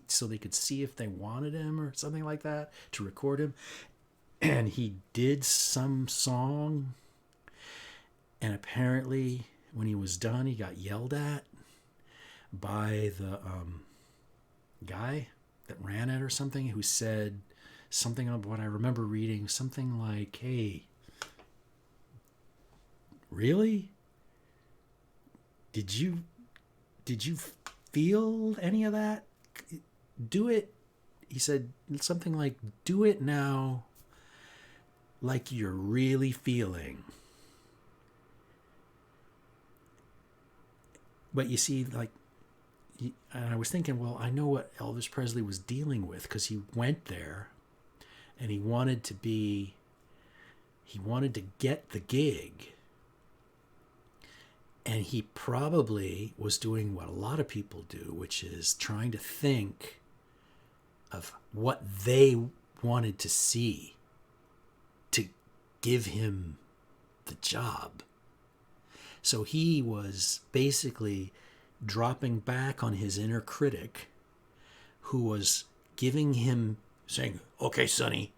so they could see if they wanted him or something like that, to record him. And he did some song, and apparently when he was done, he got yelled at by the guy that ran it or something, who said something of what I remember reading, something like, hey, really? Did you feel any of that? Do it. He said something like, do it now like you're really feeling. But you see, and I was thinking, well, I know what Elvis Presley was dealing with, because he went there and he wanted to get the gig. And he probably was doing what a lot of people do, which is trying to think of what they wanted to see to give him the job. So he was basically dropping back on his inner critic, who was giving him, saying, okay, Sonny,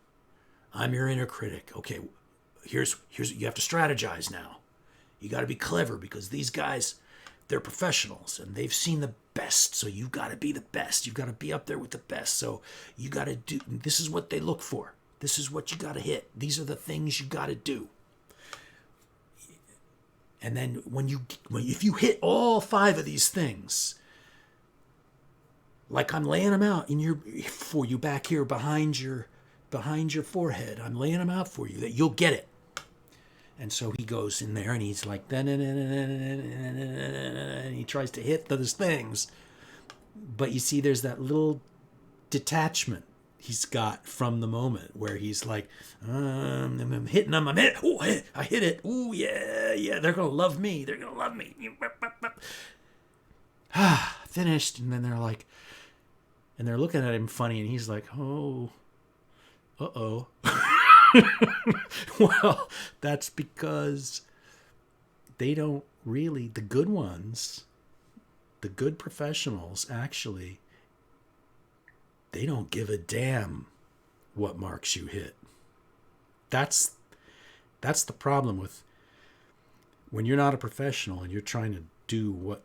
I'm your inner critic. Okay, here's you have to strategize now. You got to be clever, because these guys, they're professionals and they've seen the best. So you've got to be the best. You've got to be up there with the best. So you got to do, this is what they look for. This is what you got to hit. These are the things you got to do. And then if you hit all 5 of these things, like I'm laying them out for you back here behind your forehead, I'm laying them out for you, that you'll get it. And so he goes in there and he's like, and he tries to hit those things. But you see, there's that little detachment he's got from the moment where he's like, I'm hitting them. I hit it. Oh, yeah. They're going to love me. They're going to love me. Finished. And then they're like, and they're looking at him funny. And he's like, oh, uh-oh. Well, that's because they don't really, the good ones, the good professionals, actually, they don't give a damn what marks you hit. That's the problem with when you're not a professional and you're trying to do what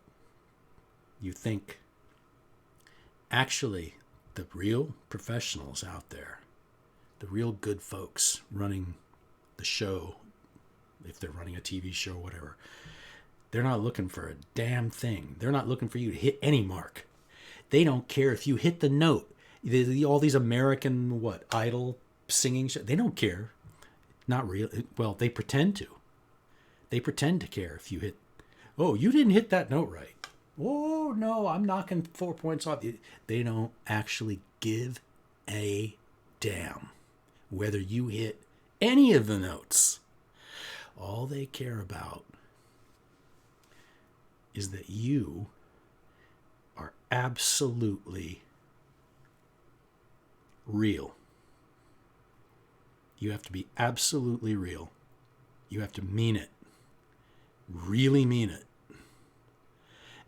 you think. Actually, the real professionals out there, the real good folks running the show, if they're running a TV show or whatever, they're not looking for a damn thing. They're not looking for you to hit any mark. They don't care if you hit the note. All these American, Idol singing shows, they don't care. Not real. Well, they pretend to. They pretend to care if you hit. Oh, you didn't hit that note right. Oh, no, I'm knocking 4 points off. They don't actually give a damn whether you hit any of the notes. All they care about is that you are absolutely real. You have to be absolutely real. You have to mean it. Really mean it.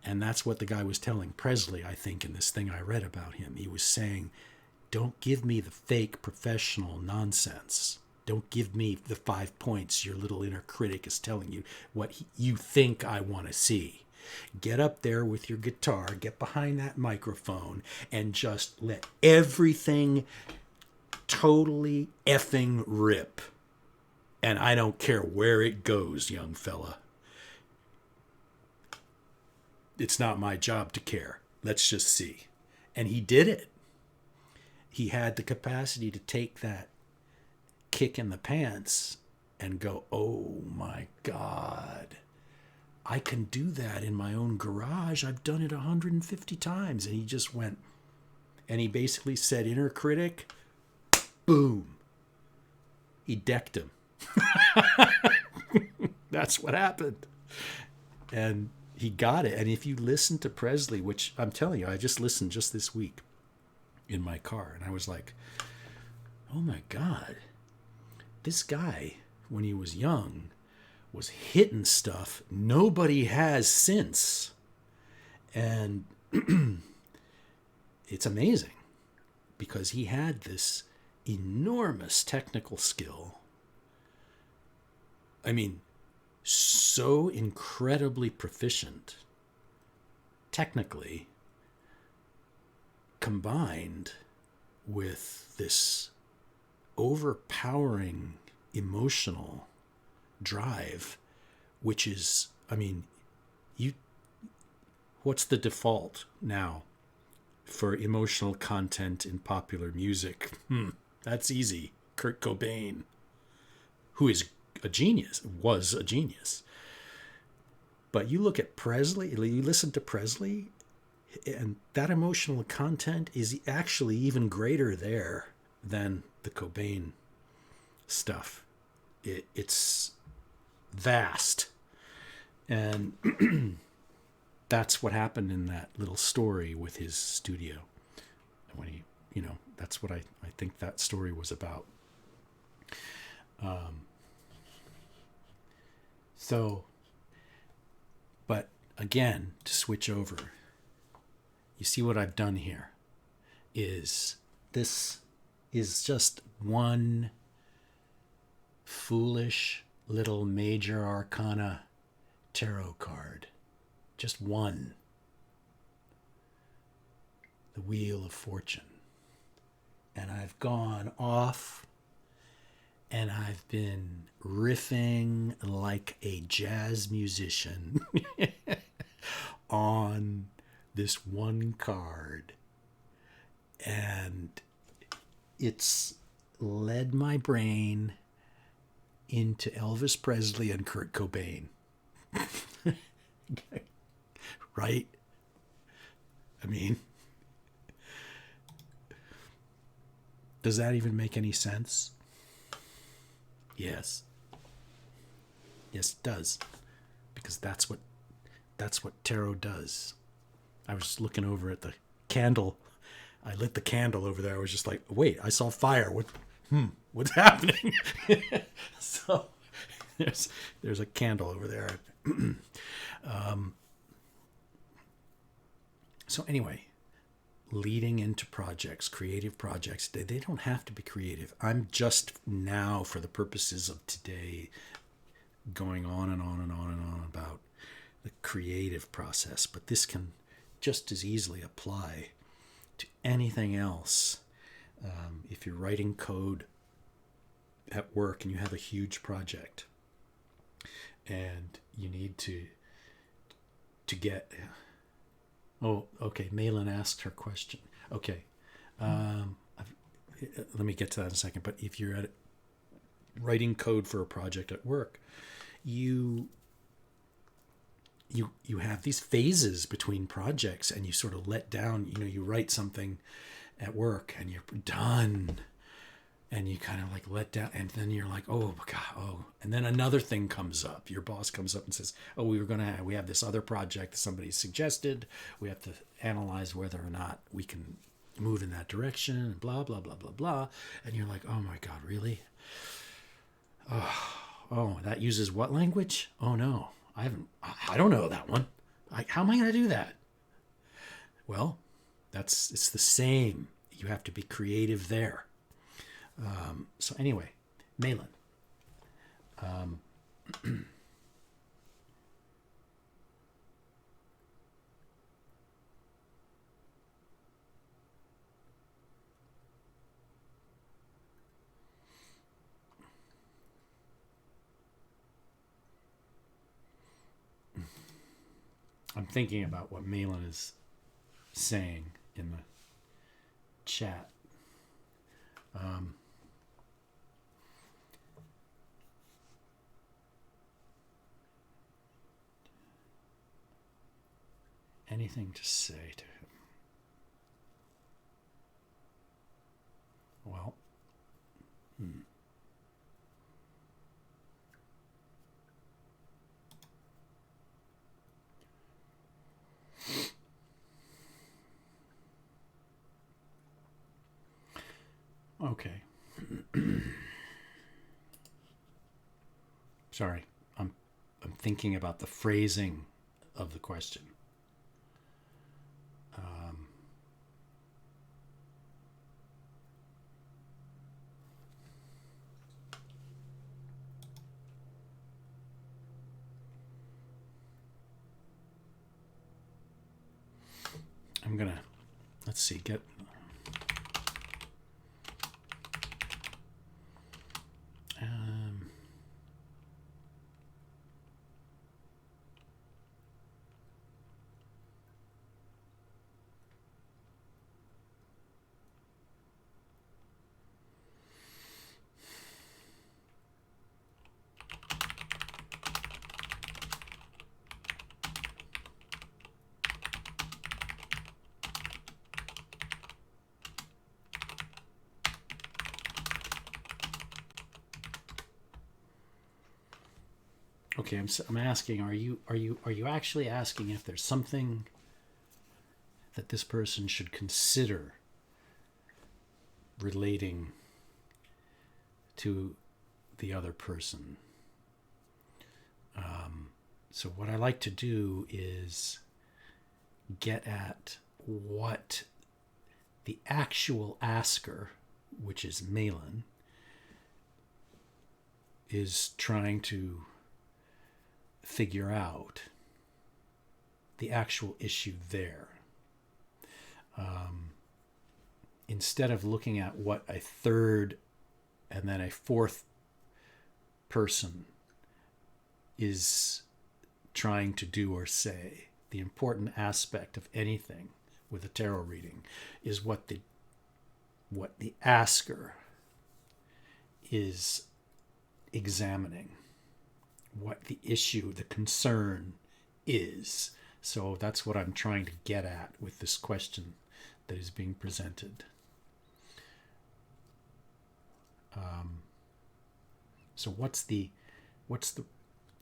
And that's what the guy was telling Presley, I think, in this thing I read about him. He was saying, don't give me the fake professional nonsense. Don't give me the 5 points your little inner critic is telling you what you think I want to see. Get up there with your guitar, get behind that microphone, and just let everything totally effing rip. And I don't care where it goes, young fella. It's not my job to care. Let's just see. And he did it. He had the capacity to take that kick in the pants and go, oh my God, I can do that in my own garage. I've done it 150 times. And he just went, and he basically said, inner critic, boom. He decked him. That's what happened. And he got it. And if you listen to Presley, which I'm telling you, I just listened just this week in my car, and I was like, oh my God, this guy, when he was young, was hitting stuff nobody has since. And it's amazing because he had this enormous technical skill. I mean, so incredibly proficient technically, combined with this overpowering emotional drive, which is, I mean, what's the default now for emotional content in popular music? That's easy. Kurt Cobain, who is a genius, was a genius. But you look at Presley, you listen to Presley, and that emotional content is actually even greater there than the Cobain stuff. It's vast. And that's what happened in that little story with his studio. When he, that's what I think that story was about. But again, to switch over, you see what I've done here is this is just one foolish little major arcana tarot card. Just one. The Wheel of Fortune. And I've gone off and I've been riffing like a jazz musician on this one card. And it's led my brain into Elvis Presley and Kurt Cobain. Right? I mean, does that even make any sense? Yes. Yes, it does. Because that's what tarot does. I was looking over at the candle. I lit the candle over there. I was just like, wait, I saw fire. What's happening? So there's a candle over there. So anyway, leading into projects, creative projects, they don't have to be creative. I'm just now, for the purposes of today, going on and on and on and on about the creative process, but this can just as easily apply to anything else. If you're writing code at work and you have a huge project and you need to get... Oh, okay. Malin asked her question. Okay. Let me get to that in a second. But if you're writing code for a project at work, you you have these phases between projects, and you sort of let down. You write something at work and you're done, and you kind of like let down, and then you're like, oh my god, and then another thing comes up. Your boss comes up and says, oh, we have this other project that somebody suggested. We have to analyze whether or not we can move in that direction, and blah blah blah blah blah. And you're like, oh my god, really? Oh, that uses what language? Oh no, I don't know that one. How am I going to do that? Well, it's the same. You have to be creative there. So anyway, Malin. I'm thinking about what Malin is saying in the chat. Anything to say to him? Well, okay. Sorry, I'm thinking about the phrasing of the question. I'm gonna, let's see, okay, I'm asking, are you actually asking if there's something that this person should consider relating to the other person? So what I like to do is get at what the actual asker, which is Malin, is trying to figure out, the actual issue there. Instead of looking at what a third and then a fourth person is trying to do or say, the important aspect of anything with a tarot reading is what the asker is examining, what the issue, the concern is. So that's what I'm trying to get at with this question that is being presented. So what's the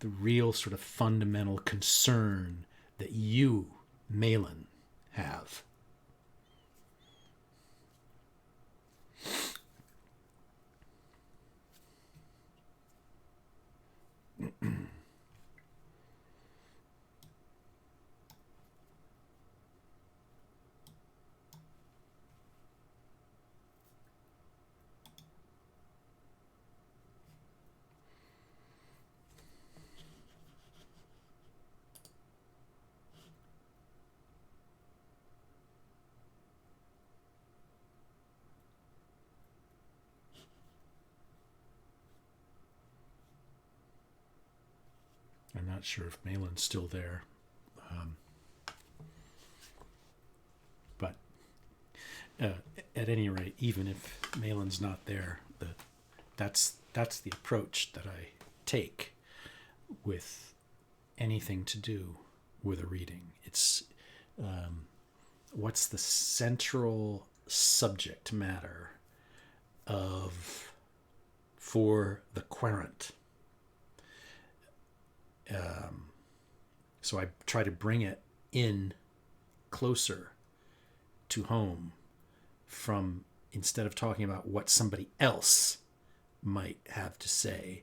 real sort of fundamental concern that you, Malin, have? I'm not sure if Malin's still there. But at any rate, even if Malin's not there, that's the approach that I take with anything to do with a reading. It's what's the central subject matter for the querent. So I try to bring it in closer to home, from instead of talking about what somebody else might have to say,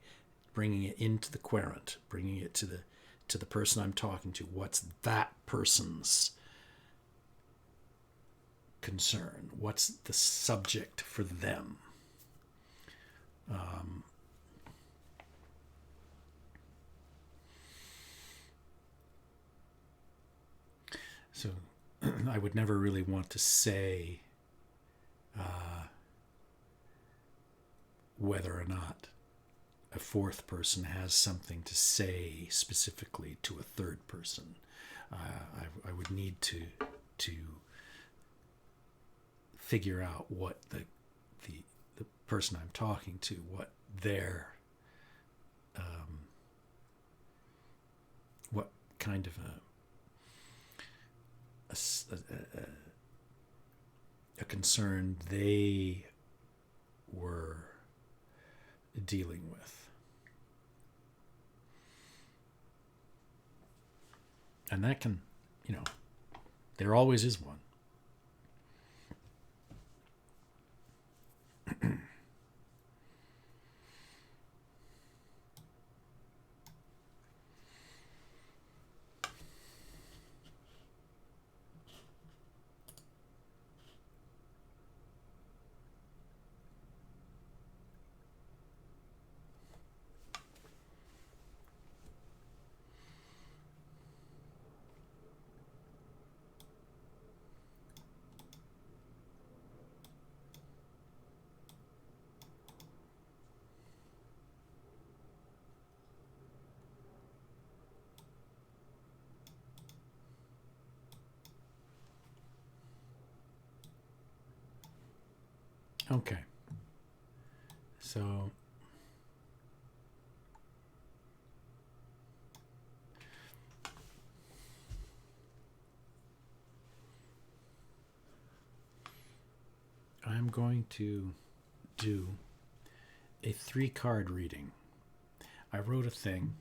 bringing it into the querent, bringing it to the person I'm talking to. What's that person's concern? What's the subject for them? So I would never really want to say whether or not a fourth person has something to say specifically to a third person. I would need to figure out what the person I'm talking to, what their what kind of a concern they were dealing with. And that can, there always is one. Okay. So I'm going to do a 3-card reading. I wrote a thing.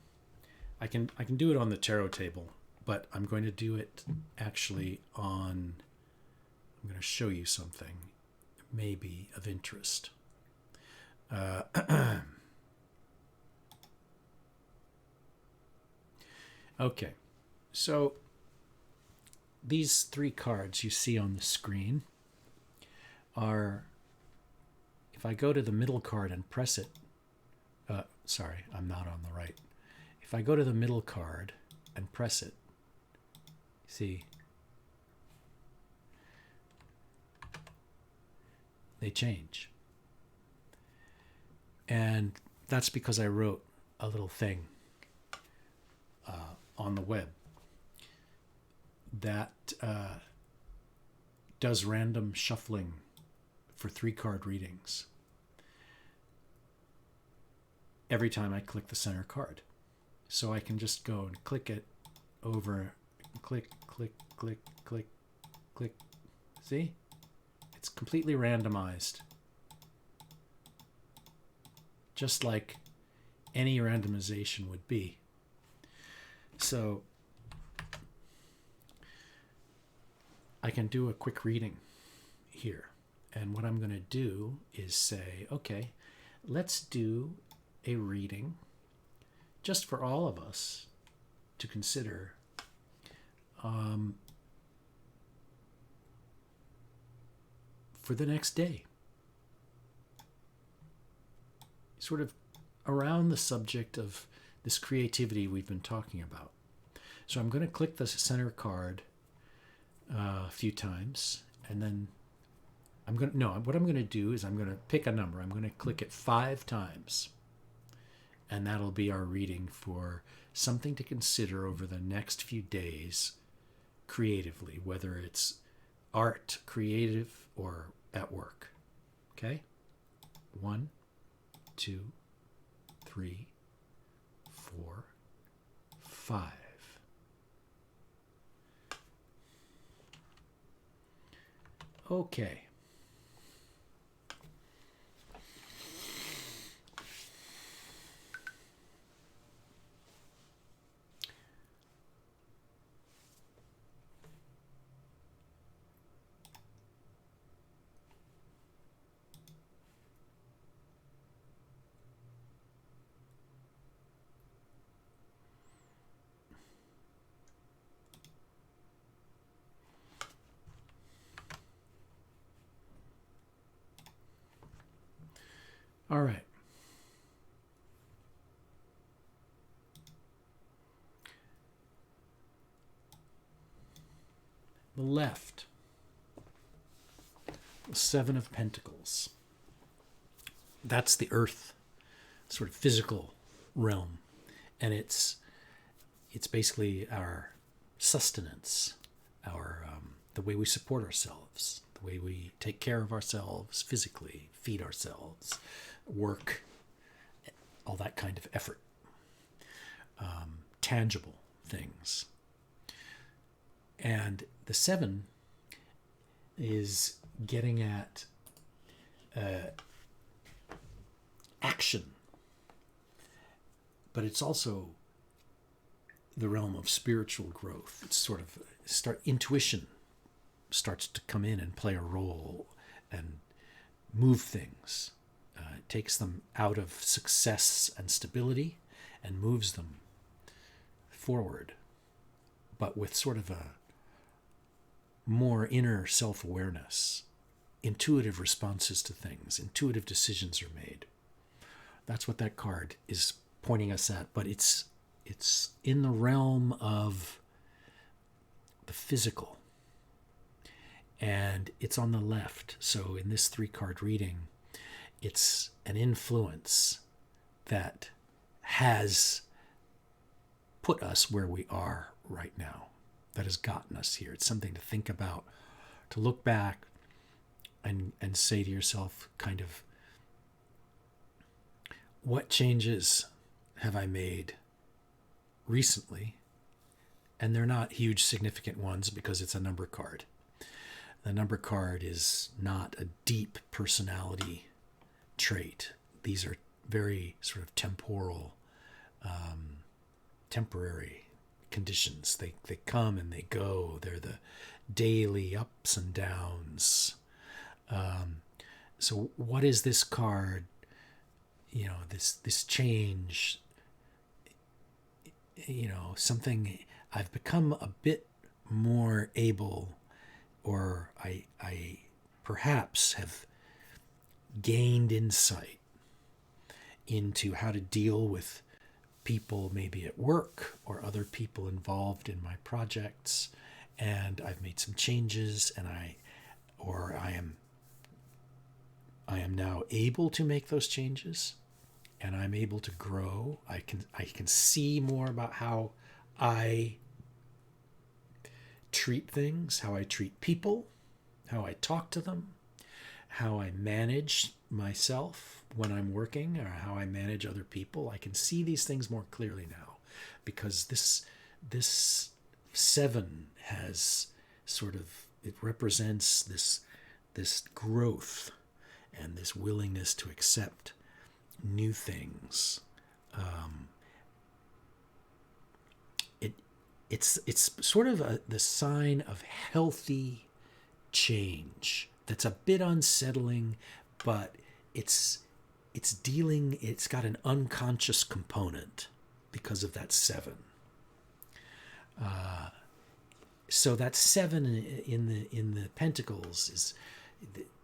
I can do it on the tarot table, but I'm going to do it actually I'm going to show you something maybe of interest. Okay, so these 3 cards you see on the screen are, if I go to the middle card and press it, sorry, I'm not on the right. If I go to the middle card and press it, see, they change. And that's because I wrote a little thing on the web that does random shuffling for 3-card readings every time I click the center card. So I can just go and click it over, click, click, click, click, click. See? It's completely randomized. Just like any randomization would be. So I can do a quick reading here. And what I'm going to do is say, okay, let's do a reading just for all of us to consider for the next day. Sort of around the subject of this creativity we've been talking about. So I'm going to click the center card a few times, and then what I'm going to do is I'm going to pick a number. I'm going to click it 5 times, and that'll be our reading for something to consider over the next few days creatively, whether it's art, creative, or at work. Okay? 1, 2, 3, 4, 5. Okay. All right. The left, the Seven of Pentacles. That's the earth, sort of physical realm. And it's basically our sustenance, our the way we support ourselves, the way we take care of ourselves physically, feed ourselves, work, all that kind of effort, tangible things. And the seven is getting at action, but it's also the realm of spiritual growth. It's sort of intuition starts to come in and play a role and move things. It takes them out of success and stability and moves them forward, but with sort of a more inner self-awareness, intuitive responses to things, intuitive decisions are made. That's what that card is pointing us at, but it's in the realm of the physical, and it's on the left. So in this 3-card reading, it's an influence that has put us where we are right now, that has gotten us here. It's something to think about, to look back and say to yourself, kind of, what changes have I made recently? And they're not huge significant ones because it's a number card. The number card is not a deep personality trait. These are very sort of temporal, temporary conditions. They come and they go. They're the daily ups and downs. So what is this card? You know, this change, you know, something I've become a bit more able, or I perhaps have gained insight into how to deal with people maybe at work or other people involved in my projects, and I've made some changes, and I am now able to make those changes, and I'm able to grow. I can see more about how I treat things, how I treat people, how I talk to them, how I manage myself when I'm working, or how I manage other people. I can see these things more clearly now, because this 7 has sort of, it represents this growth and this willingness to accept new things. It's sort of the sign of healthy change that's a bit unsettling, but it's got an unconscious component because of that 7. So that 7 in the Pentacles is,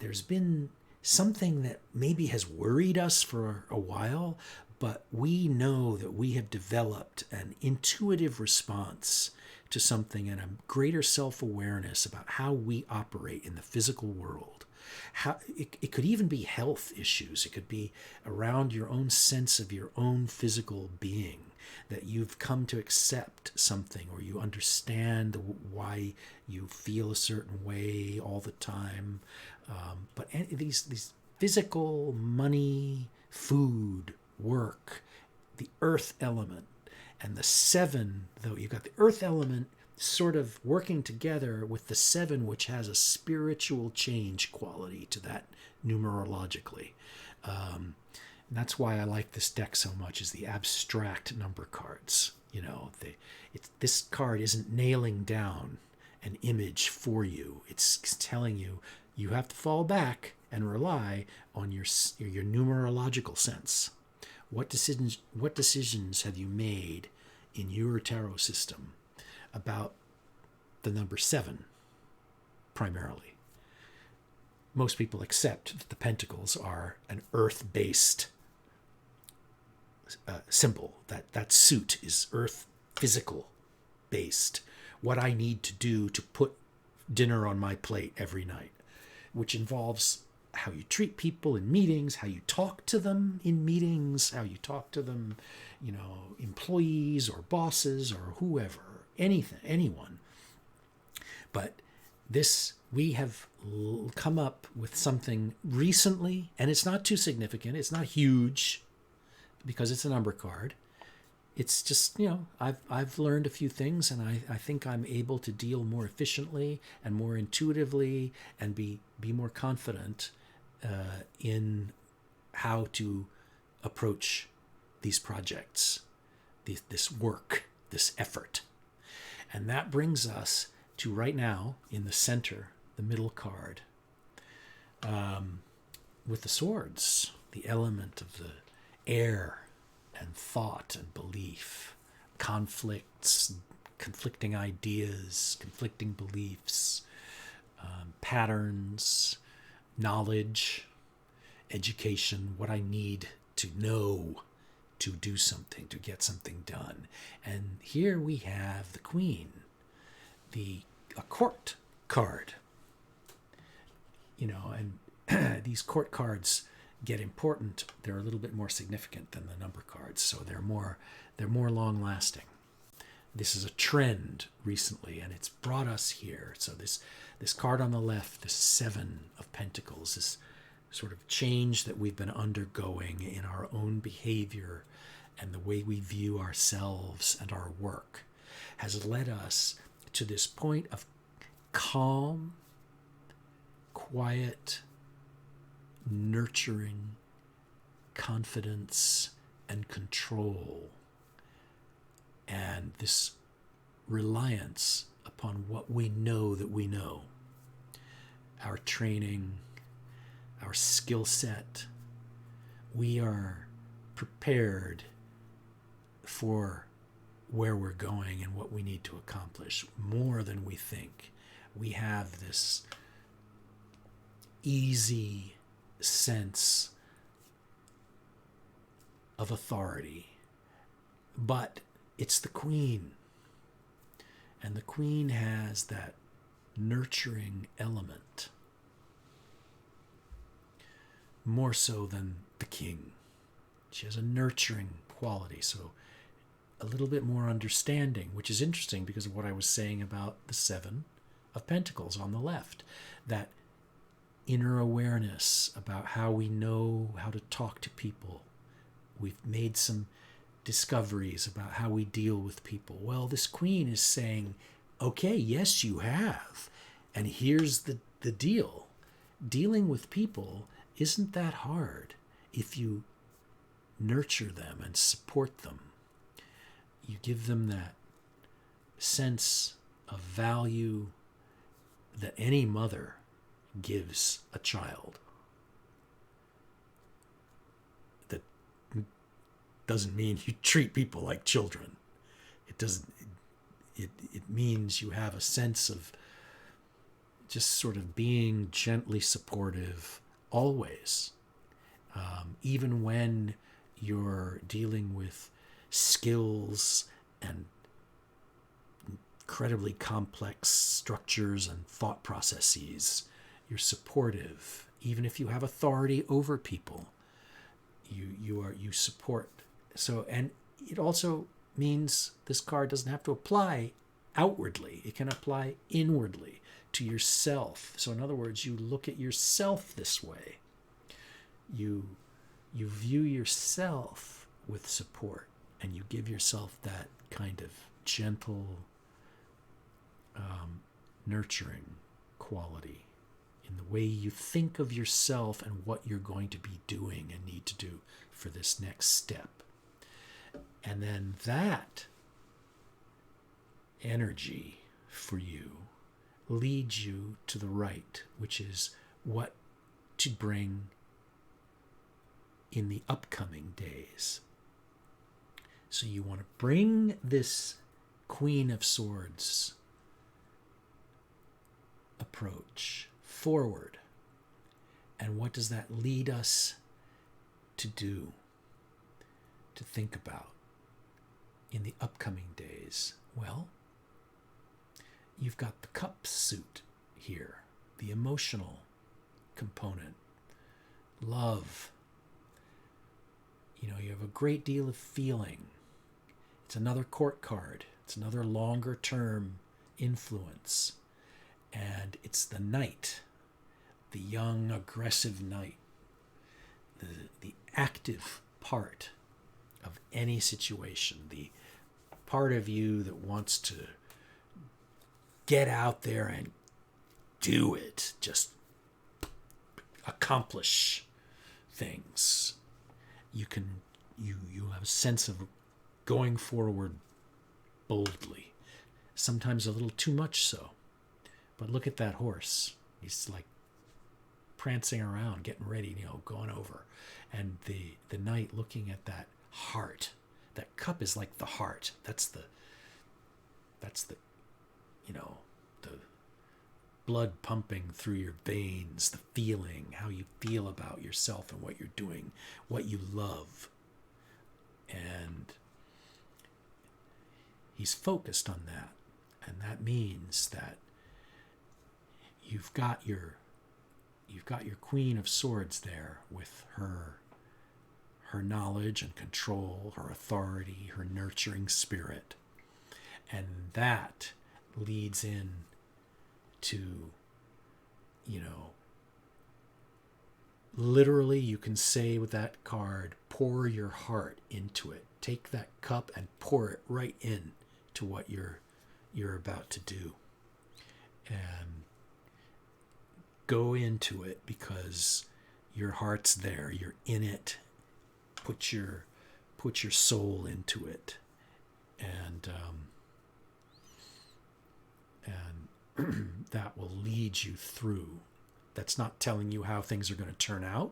there's been something that maybe has worried us for a while, but we know that we have developed an intuitive response to something and a greater self-awareness about how we operate in the physical world. How it could even be health issues. It could be around your own sense of your own physical being, that you've come to accept something, or you understand why you feel a certain way all the time. But these physical, money, food, work, the earth element, and the 7, though you've got the earth element sort of working together with the 7, which has a spiritual change quality to that numerologically. And that's why I like this deck so much, is the abstract number cards. This card isn't nailing down an image for you. It's telling you you have to fall back and rely on your numerological sense. What decisions have you made in your tarot system about the number 7 primarily? Most people accept that the pentacles are an earth-based symbol. That suit is earth physical based. What I need to do to put dinner on my plate every night, which involves how you treat people in meetings, how you talk to them in meetings, how you talk to them, employees or bosses or whoever, anyone. But we have come up with something recently, and it's not too significant. It's not huge because it's a number card. It's just, I've learned a few things, and I think I'm able to deal more efficiently and more intuitively and be more confident in how to approach these projects, this work, this effort. And that brings us to right now in the center, the middle card, with the swords, the element of the air and thought and belief, conflicts, conflicting ideas, conflicting beliefs, patterns, knowledge, education, what I need to know to do something, to get something done. And here we have the Queen, a court card. And these court cards get important. They're a little bit more significant than the number cards, so they're more long lasting. This is a trend recently, and it's brought us here. So this card on the left, this 7 of Pentacles, this sort of change that we've been undergoing in our own behavior and the way we view ourselves and our work, has led us to this point of calm, quiet, nurturing confidence and control, and this reliance upon what we know that we know, our training, our skill set. We are prepared for where we're going and what we need to accomplish more than we think. We have this easy sense of authority, but it's the Queen, and the Queen has that nurturing element more so than the King. She has a nurturing quality, so a little bit more understanding, which is interesting because of what I was saying about the 7 of Pentacles on the left, that inner awareness about how we know how to talk to people. We've made some discoveries about how we deal with people. Well, this Queen is saying, okay, yes, you have. And here's the deal. Dealing with people isn't that hard if you nurture them and support them. You give them that sense of value that any mother gives a child. That doesn't mean you treat people like children. It means you have a sense of just sort of being gently supportive always, even when you're dealing with skills and incredibly complex structures and thought processes. You're supportive, even if you have authority over people. You support. So, and it also means this card doesn't have to apply outwardly. It can apply inwardly to yourself. So, in other words, you look at yourself this way. You view yourself with support, and you give yourself that kind of gentle nurturing quality in the way you think of yourself and what you're going to be doing and need to do for this next step. And then that energy for you leads you to the right, which is what to bring in the upcoming days. So you want to bring this Queen of Swords approach forward. And what does that lead us to do, to think about in the upcoming days? Well, you've got the cup suit here, the emotional component, love. You know, you have a great deal of feeling. It's another court card. It's another longer term influence. And it's the knight, the young, aggressive knight, the active part of any situation, the part of you that wants to get out there and do it, just accomplish things. You have a sense of going forward boldly, sometimes a little too much so. But look at that horse. He's like prancing around, getting ready, going over. And the knight looking at that heart. That cup is like the heart. That's the the blood pumping through your veins, the feeling, how you feel about yourself and what you're doing, what you love. And he's focused on that. And that means that you've got your Queen of Swords there with her knowledge and control, her authority, her nurturing spirit. And that leads in to, literally you can say with that card, pour your heart into it. Take that cup and pour it right in to what you're about to do. And go into it because your heart's there. You're in it. Put your soul into it, and that will lead you through. That's not telling you how things are going to turn out.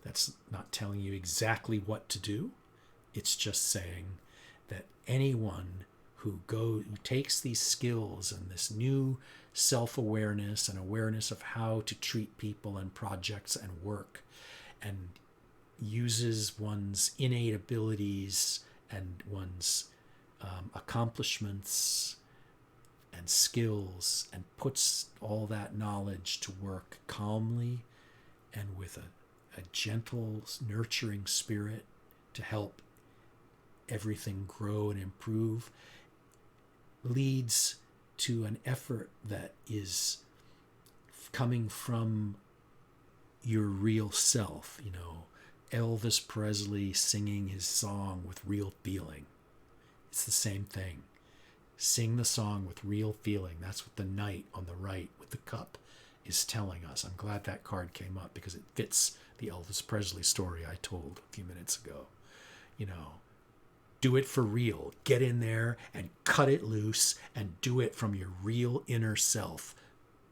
That's not telling you exactly what to do. It's just saying that anyone who takes these skills and this new self-awareness and awareness of how to treat people and projects and work, and uses one's innate abilities and one's accomplishments and skills and puts all that knowledge to work calmly and with a gentle, nurturing spirit to help everything grow and improve, leads to an effort that is coming from your real self. Elvis Presley singing his song with real feeling. It's the same thing. Sing the song with real feeling. That's what the knight on the right with the cup is telling us. I'm glad that card came up because it fits the Elvis Presley story I told a few minutes ago. Do it for real. Get in there and cut it loose and do it from your real inner self,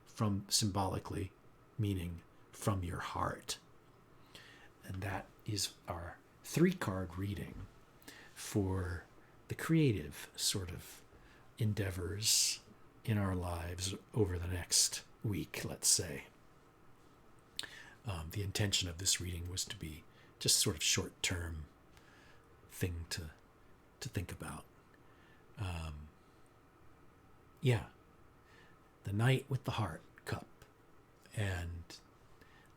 from symbolically, meaning from your heart. And that is our 3-card reading for the creative sort of endeavors in our lives over the next week, let's say. The intention of this reading was to be just sort of short-term thing to think about. The knight with the heart cup. And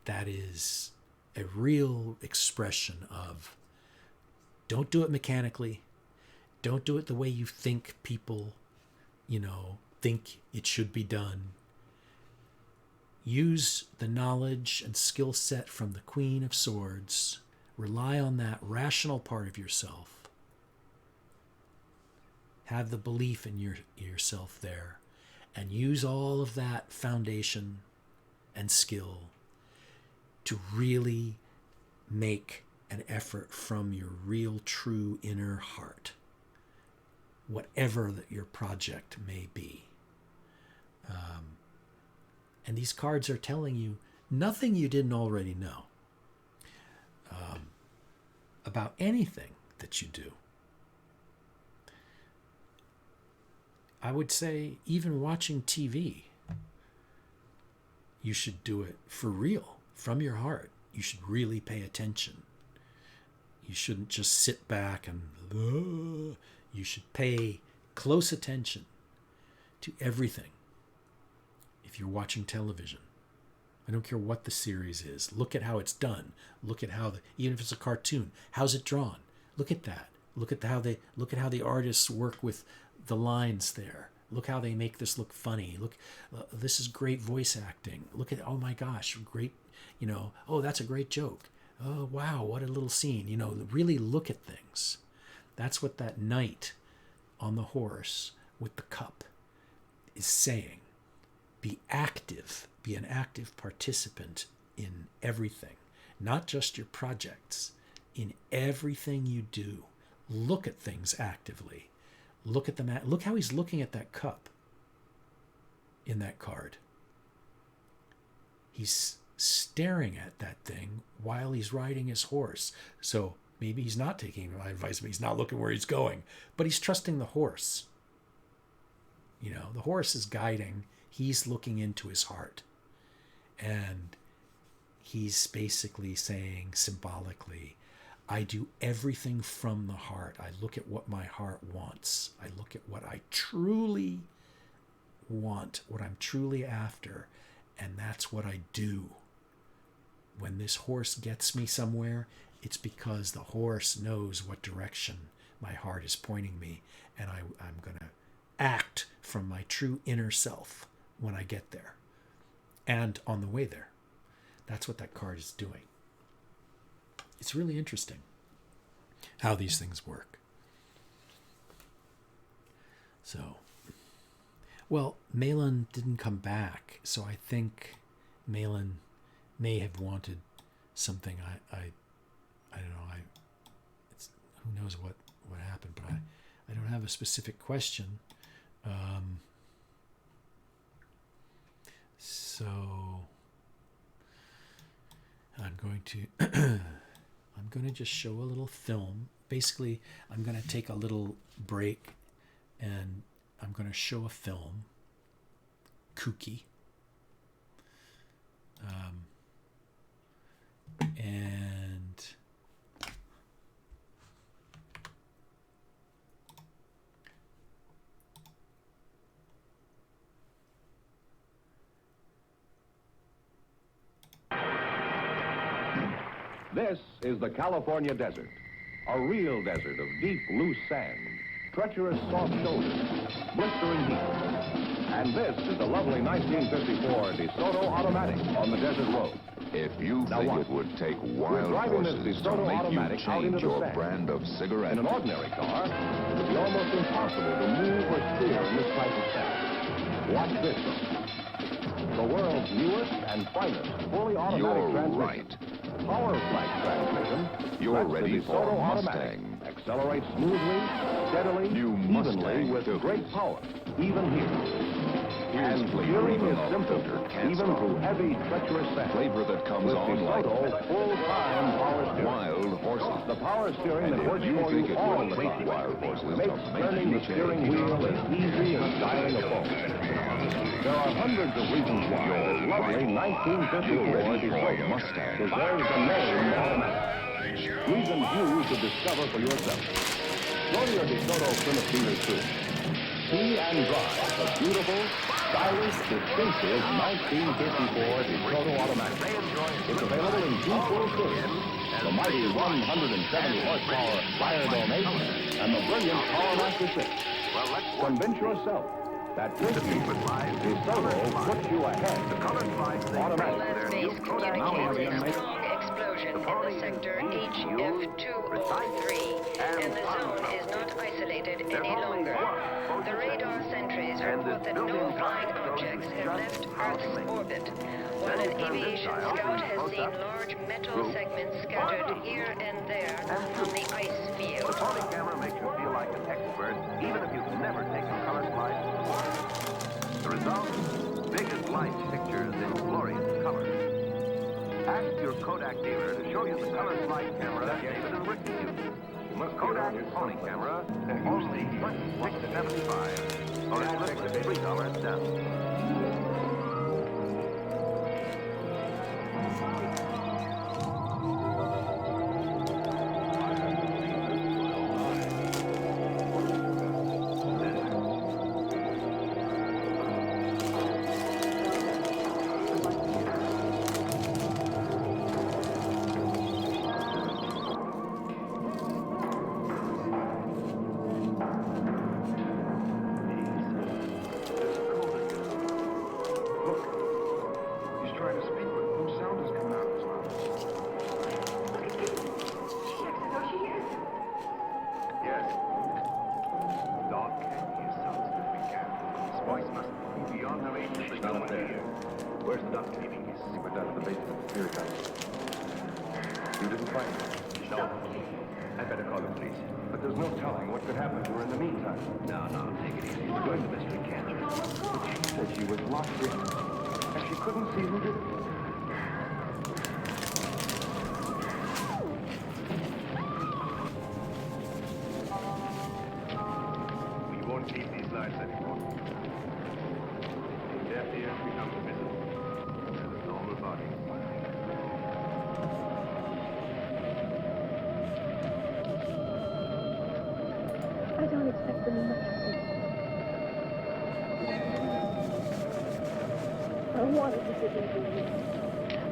that is a real expression of, don't do it mechanically. Don't do it the way you think people, think it should be done. Use the knowledge and skill set from the Queen of Swords. Rely on that rational part of yourself. have the belief in yourself there, and use all of that foundation and skill to really make an effort from your real, true inner heart, whatever that your project may be. And these cards are telling you nothing you didn't already know about anything that you do. I would say even watching TV, you should do it for real, from your heart. You should really pay attention. You shouldn't just sit back and... You should pay close attention to everything. If you're watching television, I don't care what the series is. Look at how it's done. Look at how even if it's a cartoon, how's it drawn? Look at that. Look at how the artists work with the lines there. Look how they make this look funny. Look, this is great voice acting. Look at, oh my gosh, great, oh, that's a great joke. Oh, wow, what a little scene. Really look at things. That's what that knight on the horse with the cup is saying. Be active. Be an active participant in everything, not just your projects, in everything you do. Look at things actively. Look at them. Look how he's looking at that cup in that card. He's staring at that thing while he's riding his horse. So maybe he's not taking my advice, but he's not looking where he's going, but he's trusting the horse. The horse is guiding. He's looking into his heart. And he's basically saying symbolically, I do everything from the heart. I look at what my heart wants. I look at what I truly want, what I'm truly after, and that's what I do. When this horse gets me somewhere, it's because the horse knows what direction my heart is pointing me, and I'm going to act from my true inner self when I get there and on the way there. That's what that card is doing. It's really interesting how these things work. So, well, Malin didn't come back, so I think Malin may have wanted something. I don't know. Who knows what happened, but I don't have a specific question. So I'm going to just show a little film. Basically, I'm going to take a little break and I'm going to show a film, kooky. And this is the California desert, a real desert of deep, loose sand, treacherous soft shoulders, blistering heat. And this is the lovely 1954 DeSoto Automatic on the desert road. If you Now think what? it would take We're wild driving this horses to DeSoto make you Automatic out into change the your sand. brand of cigarette, In an ordinary car, it would be almost impossible to move or steer in this type of sand. Watch this, though. The world's newest and finest fully automatic you're transmission. right. Power flight transmission. You're That's the ready for DeSoto a Automatic. Mustang. Accelerates smoothly, steadily, New evenly, Mustang with filters. great power, even here. Here's And flavor steering even is a simple, filter can't even stop. through heavy, treacherous sand. Flavor that comes With on like DeSoto full-time power steering. wild horses. The power steering And that if works you for think you it all would the take time wild horses to makes make turning you the steering change, wheel as easy as dialing a phone. There are hundreds of reasons why this lovely 1954 You're ready for a DeSoto Mustang. deserves the name Automatic. Reasons you should discover for yourself. Go to your DeSoto Plymouth dealer soon. See and drive the beautiful, stylish, distinctive 1954 DeSoto Automatic. It's available in two full series, the mighty 170 horsepower Firedome 8 and the brilliant PowerMaster 6. Convince yourself that with you, DeSoto puts you ahead. Automatic. Base communicates a strong explosion in the sector HF203. and the zone is not isolated any longer. The radar sentries report that no flying objects have left Earth's orbit, while an aviation scout has seen large metal segments scattered here and there on the ice The field. Pony camera makes you feel like an expert, even if you've never taken color slides before. The result? Big as life pictures in glorious color. Ask your Kodak dealer to show you the color slide camera David and Rick use. Kodak Pony camera, only $26.75, or as little as $3 down. He's trying to speak, but no sound is coming out of his mouth. Yes. Dog can't hear sounds that we can. His voice must be beyond the range of the human ear. Where's the doctor? He went down to the basement. Here he comes. You didn't find him? No. I better call the police. But there's no telling what could happen to her in the meantime. No, take it easy. We're doing the best we can. She said she was locked in, and she couldn't see who did it. We won't keep these lights anymore. Deaf ears become visible. And a normal body. I don't expect very much of you. I wanted to believe in you.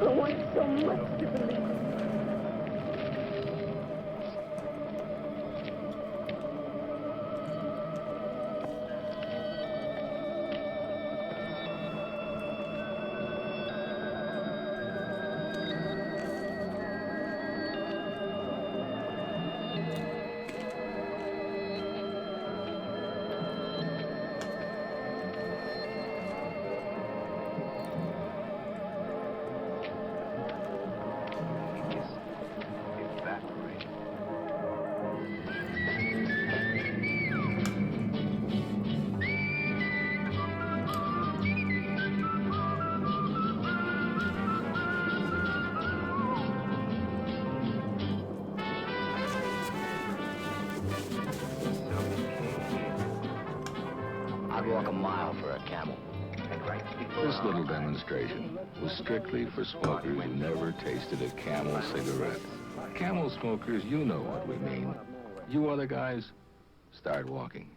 I wanted so much to believe in you. Evaporate. I'd walk a mile for a camel. This little demonstration was strictly for smokers who never tasted a Camel cigarette. Camel smokers, you know what we mean. You other guys, start walking.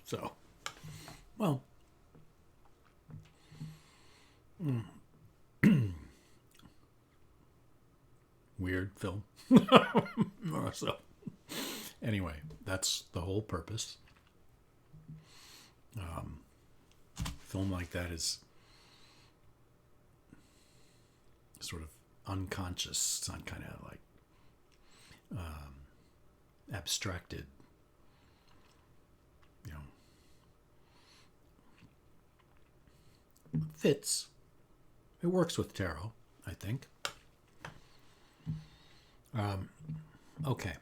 So, well, weird film. So, anyway, that's the whole purpose. Film like that is sort of unconscious. It's not kind of like abstracted, you know. Fits. It works with tarot, I think. Okay.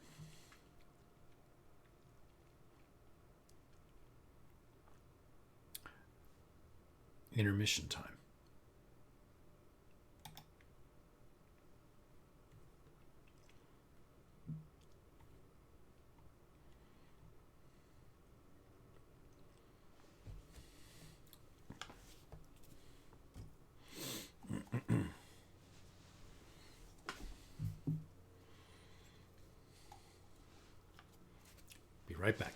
Intermission time. Be right back.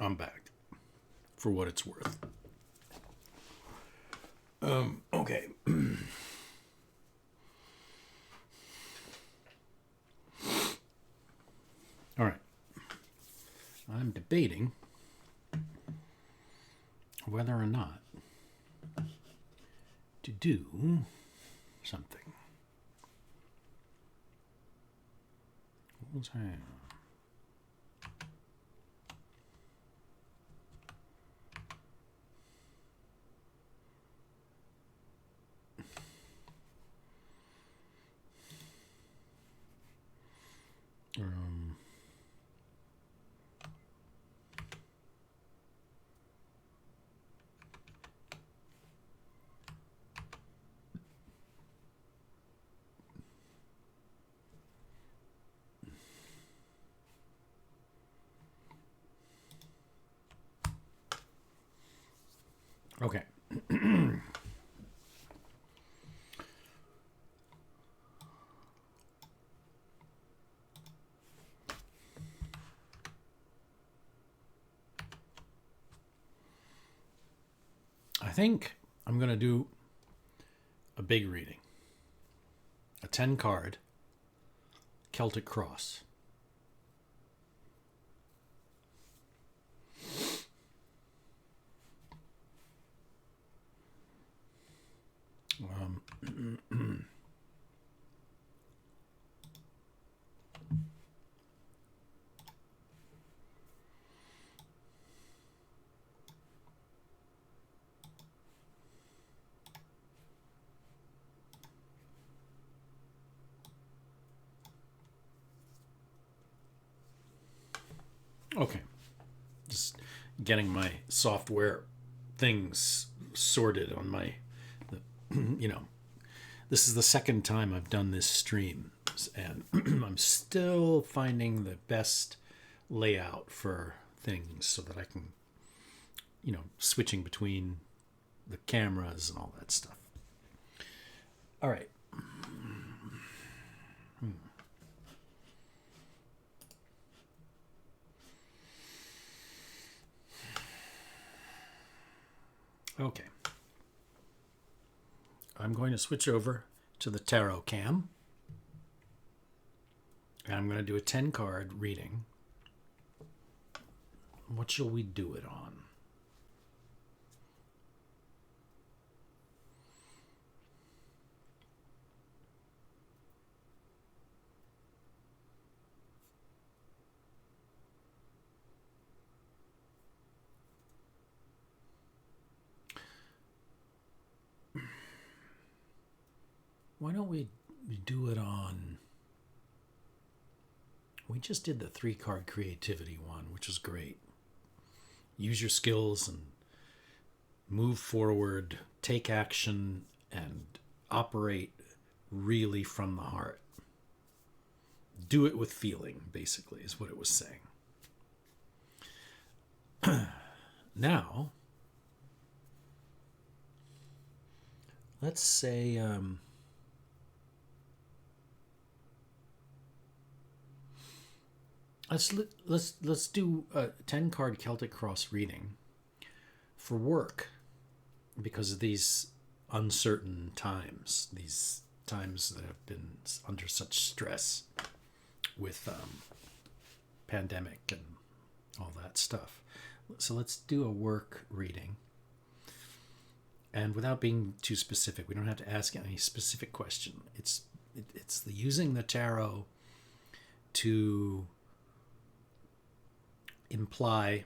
I'm back for what it's worth. Okay. All right. I'm debating whether or not to do something. What was I? Okay. I think I'm going to do a big reading. A 10 card Celtic Cross. Okay. Just getting my software things sorted on my, this is the second time I've done this stream, and I'm still finding the best layout for things so that I can, switching between the cameras and all that stuff. All right. Okay. I'm going to switch over to the tarot cam. And I'm going to do a 10 card reading. What shall we do it on? Why don't we do it on... We just did the 3 card creativity one, which was great. Use your skills and move forward, take action, and operate really from the heart. Do it with feeling, basically, is what it was saying. Now, let's say... Let's do a 10 card Celtic Cross reading for work, because of these uncertain times, these times that have been under such stress with pandemic and all that stuff. So let's do a work reading, and without being too specific, we don't have to ask any specific question. It's using the tarot to imply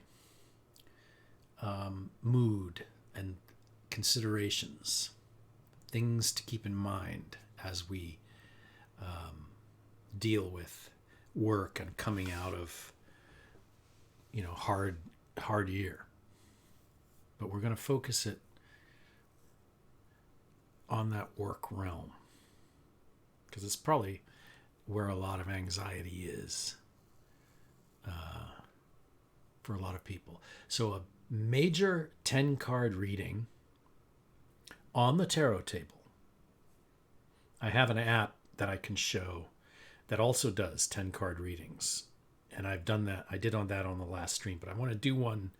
mood and considerations, things to keep in mind as we deal with work and coming out of hard year. But we're going to focus it on that work realm, because it's probably where a lot of anxiety is for a lot of people. So a major 10 card reading on the tarot table. I have an app that I can show that also does 10 card readings, and I've done that. I did on that on the last stream, but I want to do one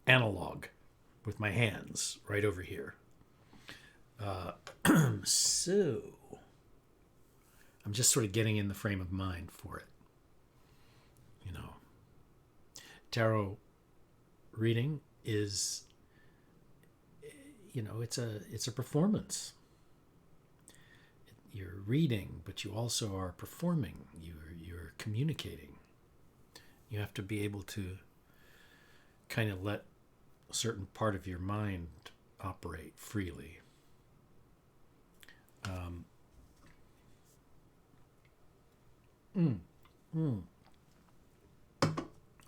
analog with my hands right over here. So I'm just sort of getting in the frame of mind for it. You know, tarot reading is, you know, it's a performance. You're reading, but you also are performing. You're communicating. You have to be able to kind of let a certain part of your mind operate freely.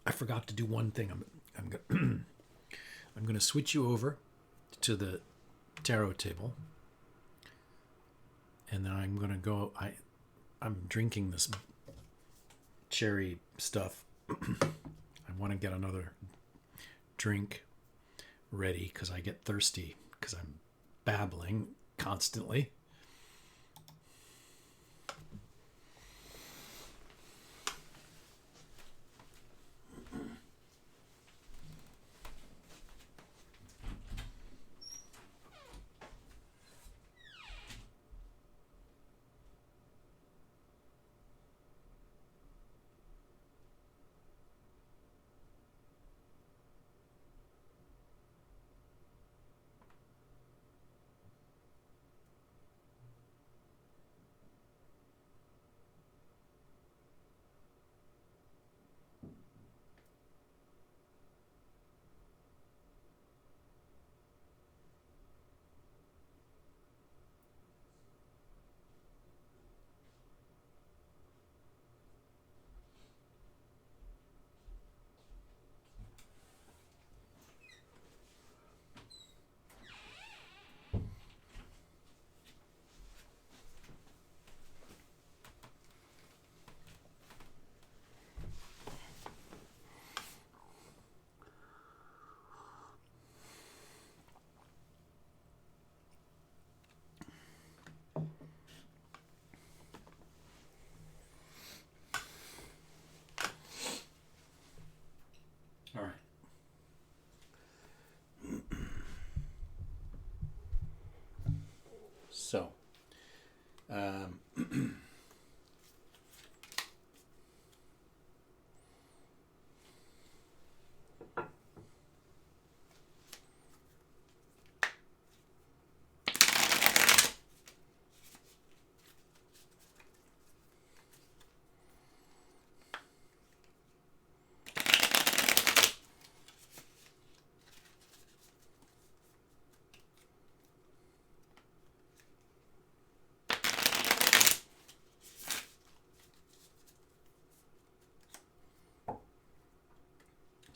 I forgot to do one thing. I'm going to switch you over to the tarot table, and then I'm going to go. I'm drinking this cherry stuff. I want to get another drink ready because I get thirsty because I'm babbling constantly. All right. So,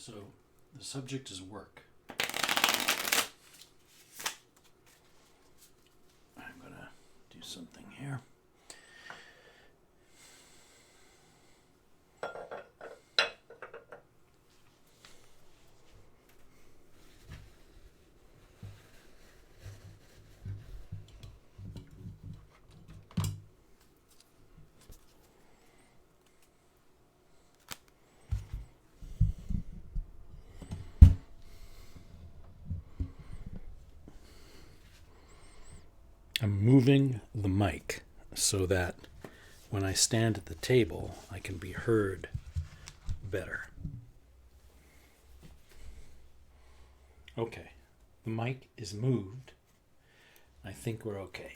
So the subject is work. I'm going to do something here. I'm moving the mic so that when I stand at the table, I can be heard better. Okay, the mic is moved. I think we're okay.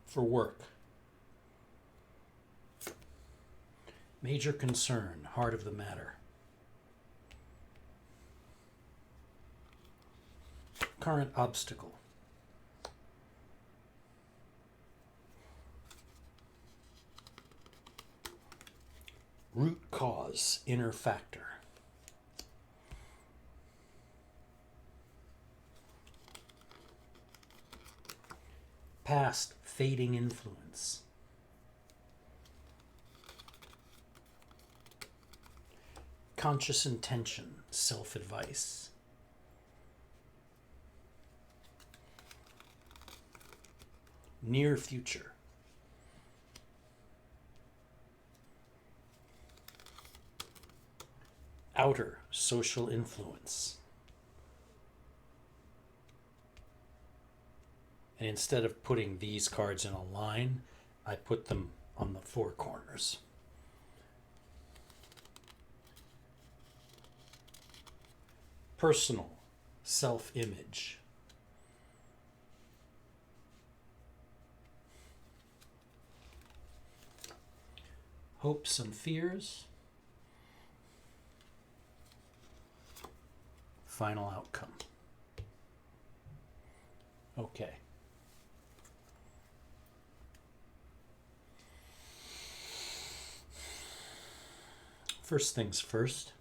For work. Major concern, heart of the matter. Current obstacle. Root cause, inner factor. Past, fading influence. Conscious intention, self-advice. Near future. Outer, social influence. And instead of putting these cards in a line, I put them on the four corners. Personal, self-image. Hopes and fears. Final outcome. Okay. First things first.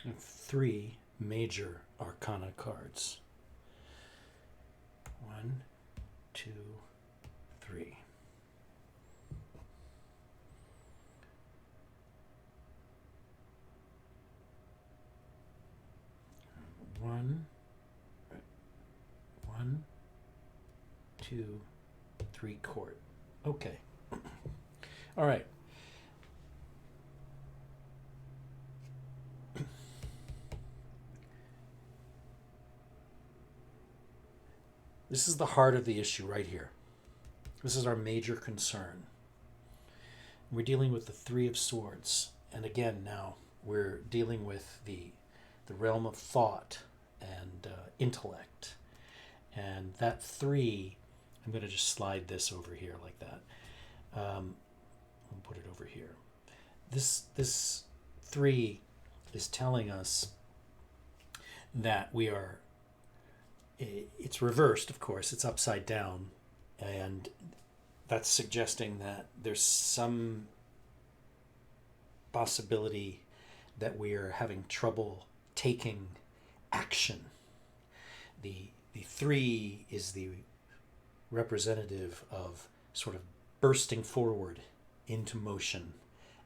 I have 3 major arcana cards. 1, 2, 3. One, 2, 3 court. Okay. All right. This is the heart of the issue right here. This is our major concern. We're dealing with the 3 of Swords. And again, now we're dealing with the realm of thought and intellect. And that 3, I'm going to just slide this over here like that. I'll put it over here. This 3 is telling us that we are, it's reversed, of course, it's upside down, and that's suggesting that there's some possibility that we are having trouble taking action. The 3 is the representative of sort of bursting forward into motion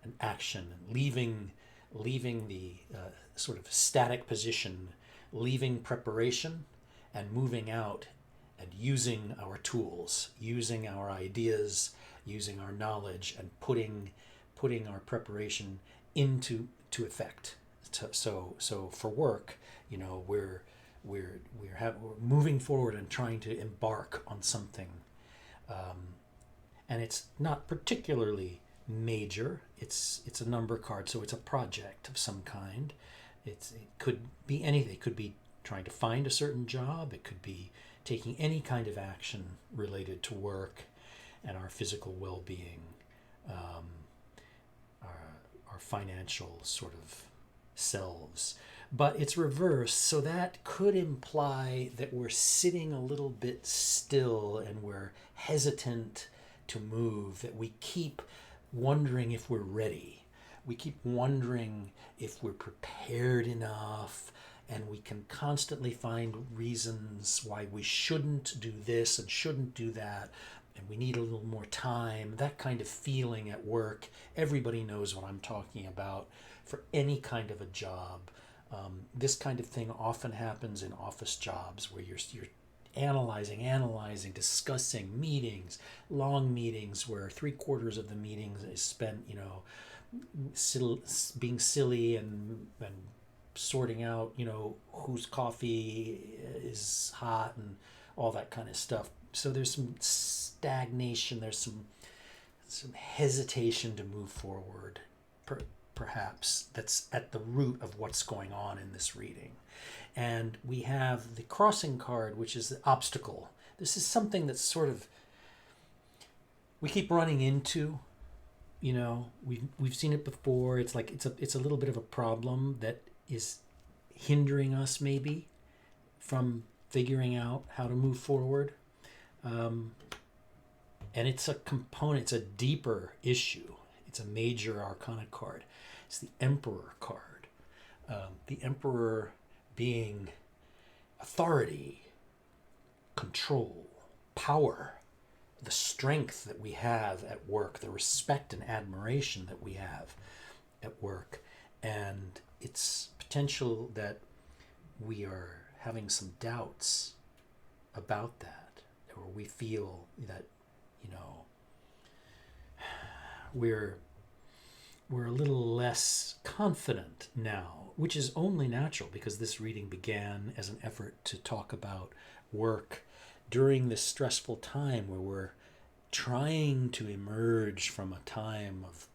and action, and leaving the sort of static position, leaving preparation and moving out and using our tools, using our ideas, using our knowledge, and putting our preparation into effect. So for work, you know, we're moving forward and trying to embark on something, and it's not particularly major. It's a number card, so it's a project of some kind. It could be anything. It could be trying to find a certain job. It could be taking any kind of action related to work and our physical well-being, our financial sort of selves. But it's reversed, so that could imply that we're sitting a little bit still and we're hesitant to move, that we keep wondering if we're ready. We keep wondering if we're prepared enough, and we can constantly find reasons why we shouldn't do this and shouldn't do that, and we need a little more time. That kind of feeling at work, everybody knows what I'm talking about for any kind of a job. This kind of thing often happens in office jobs where you're analyzing, discussing meetings, long meetings where 3/4 of the meetings is spent, you know, being silly and sorting out, you know, whose coffee is hot and all that kind of stuff. So there's some stagnation, there's some hesitation to move forward, perhaps, that's at the root of what's going on in this reading. And we have the crossing card, which is the obstacle. This is something that's sort of, we keep running into, you know, we've seen it before. It's like it's a little bit of a problem that is hindering us maybe from figuring out how to move forward. And it's a component, it's a deeper issue. It's a major arcana card. It's the Emperor card. The Emperor being authority, control, power, the strength that we have at work, the respect and admiration that we have at work. And it's potential that we are having some doubts about that, or we feel that, you know, we're a little less confident now, which is only natural because this reading began as an effort to talk about work during this stressful time where we're trying to emerge from a time of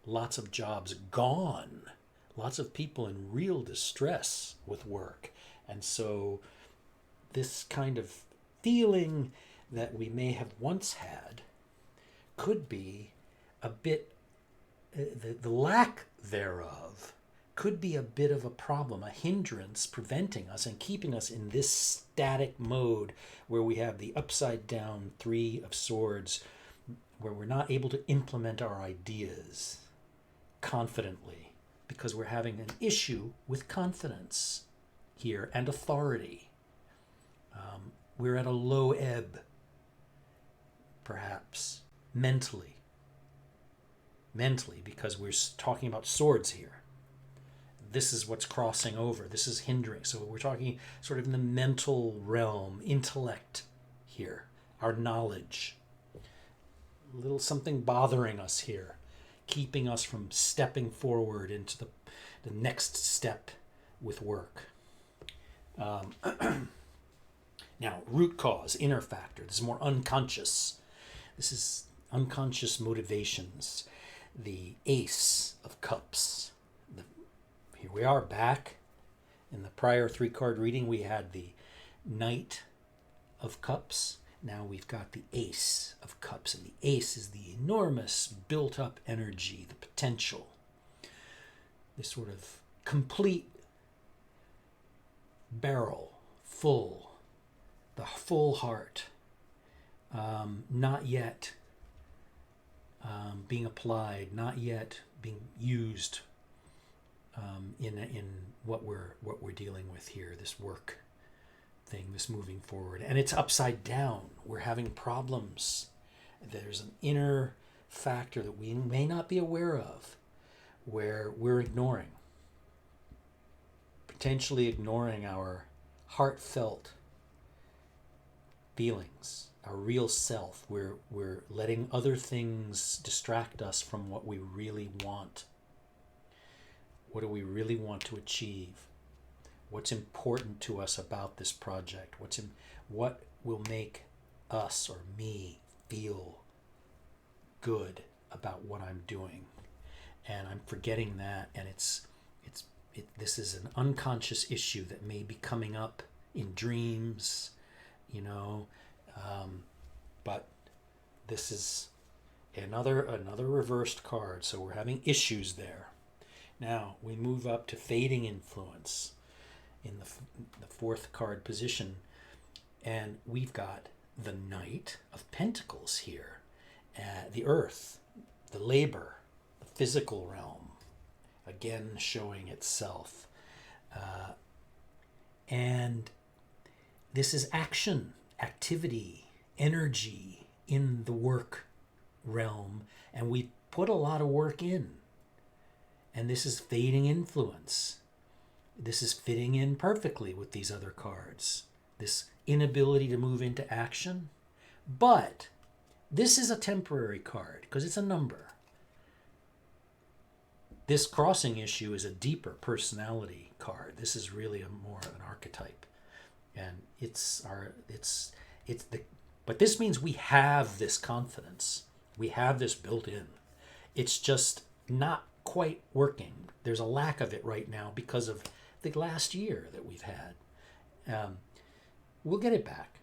lots of jobs gone, lots of people in real distress with work. And so this kind of feeling that we may have once had could be a bit, the lack thereof could be a bit of a problem, a hindrance preventing us and keeping us in this static mode where we have the upside down Three of Swords, where we're not able to implement our ideas confidently because we're having an issue with confidence here and authority. We're at a low ebb, perhaps, mentally, because we're talking about swords here. This is what's crossing over. This is hindering. So we're talking sort of in the mental realm, intellect here, our knowledge. A little something bothering us here, keeping us from stepping forward into the next step with work. Now, root cause, inner factor. This is more unconscious. This is unconscious motivations. The Ace of Cups. Here we are back. In the prior 3-card reading, we had the Knight of Cups. Now we've got the Ace of Cups. And the Ace is the enormous built-up energy, the potential. This sort of complete barrel, full, the full heart, not yet being applied, not yet being used in what we're dealing with here, this work thing, this moving forward. And it's upside down. We're having problems. There's an inner factor that we may not be aware of, where we're potentially ignoring our heartfelt feelings, our real self. We're letting other things distract us from what we really want. What do we really want to achieve? What's important to us about this project? What will make us or me feel good about what I'm doing? And I'm forgetting that, and this is an unconscious issue that may be coming up in dreams, you know, but this is another reversed card, so we're having issues there. Now we move up to fading influence in the 4th card position, and we've got the Knight of Pentacles here, the Earth, the labor, the physical realm, again showing itself, and this is action, activity, energy in the work realm, and we put a lot of work in. And this is fading influence. This is fitting in perfectly with these other cards. This inability to move into action. But this is a temporary card because it's a number. This crossing issue is a deeper personality card. This is really more of an archetype. And but this means we have this confidence. We have this built in. It's just not quite working. There's a lack of it right now because of the last year that we've had. We'll get it back.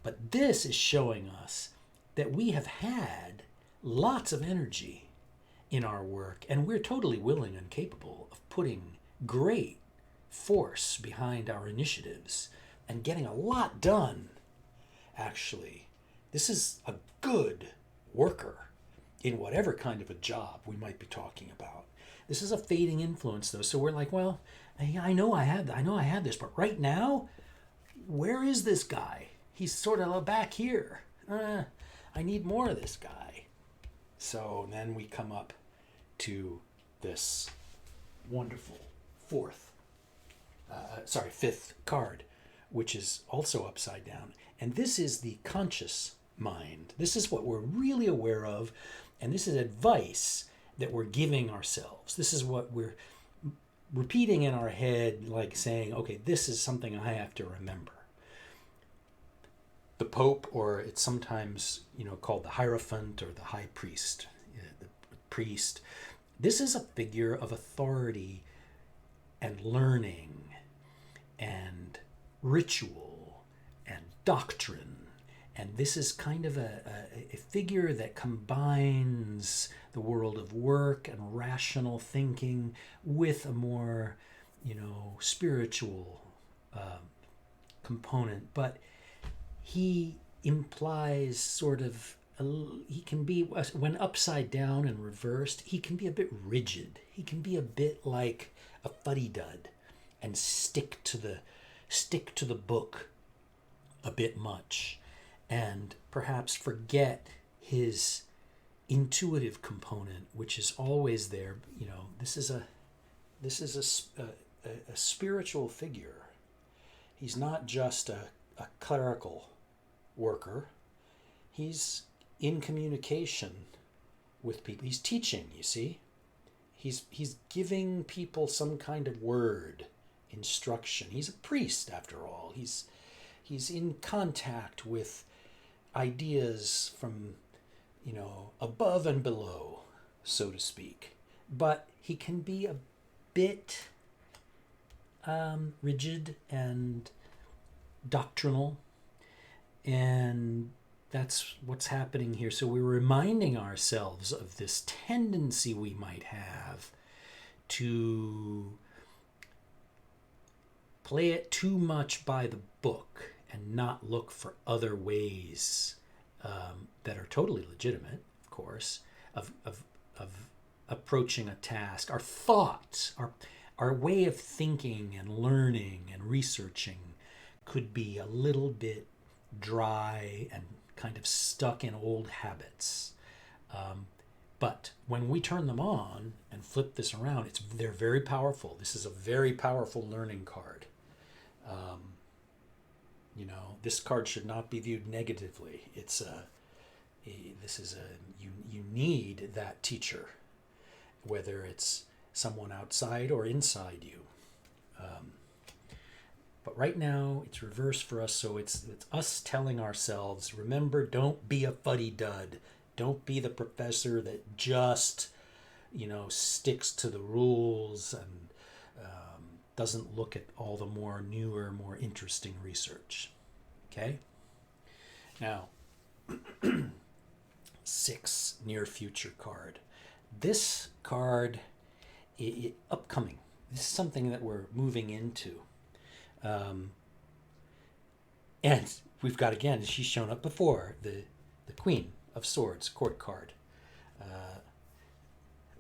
But this is showing us that we have had lots of energy in our work, and we're totally willing and capable of putting great force behind our initiatives and getting a lot done, actually. This is a good worker in whatever kind of a job we might be talking about. This is a fading influence, though, so we're like, well, I know I had this, but right now, where is this guy? He's sort of back here. I need more of this guy. So then we come up to this wonderful fifth card, which is also upside down. And this is the conscious mind. This is what we're really aware of, and this is advice that we're giving ourselves. This is what we're repeating in our head, like saying, okay, this is something I have to remember. The Pope, or it's sometimes called the Hierophant or the High Priest, the priest. This is a figure of authority and learning and ritual and doctrine. And this is kind of a figure that combines the world of work and rational thinking with a more, spiritual component. But he implies sort of, he can be, when upside down and reversed, he can be a bit rigid. He can be a bit like a fuddy-dud and stick to the book a bit much, and perhaps forget his intuitive component, which is always there. This is a spiritual figure. He's not just a clerical worker. He's in communication with people. He's teaching, you see. He's giving people some kind of word, instruction. He's a priest, after all. He's in contact with ideas from, above and below, so to speak. But he can be a bit rigid and doctrinal, and that's what's happening here. So we're reminding ourselves of this tendency we might have to play it too much by the book and not look for other ways that are totally legitimate, of course, of approaching a task. Our thoughts, our way of thinking and learning and researching could be a little bit dry and kind of stuck in old habits. But when we turn them on and flip this around, they're very powerful. This is a very powerful learning card. This card should not be viewed negatively. You need that teacher, whether it's someone outside or inside you. But right now it's reversed for us, so it's us telling ourselves, remember, don't be a fuddy-dud. Don't be the professor that just, sticks to the rules and doesn't look at all the more newer, more interesting research. Okay? Now, 6, near future card. This card, upcoming. This is something that we're moving into. And we've got, again, she's shown up before, the Queen of Swords, court card. A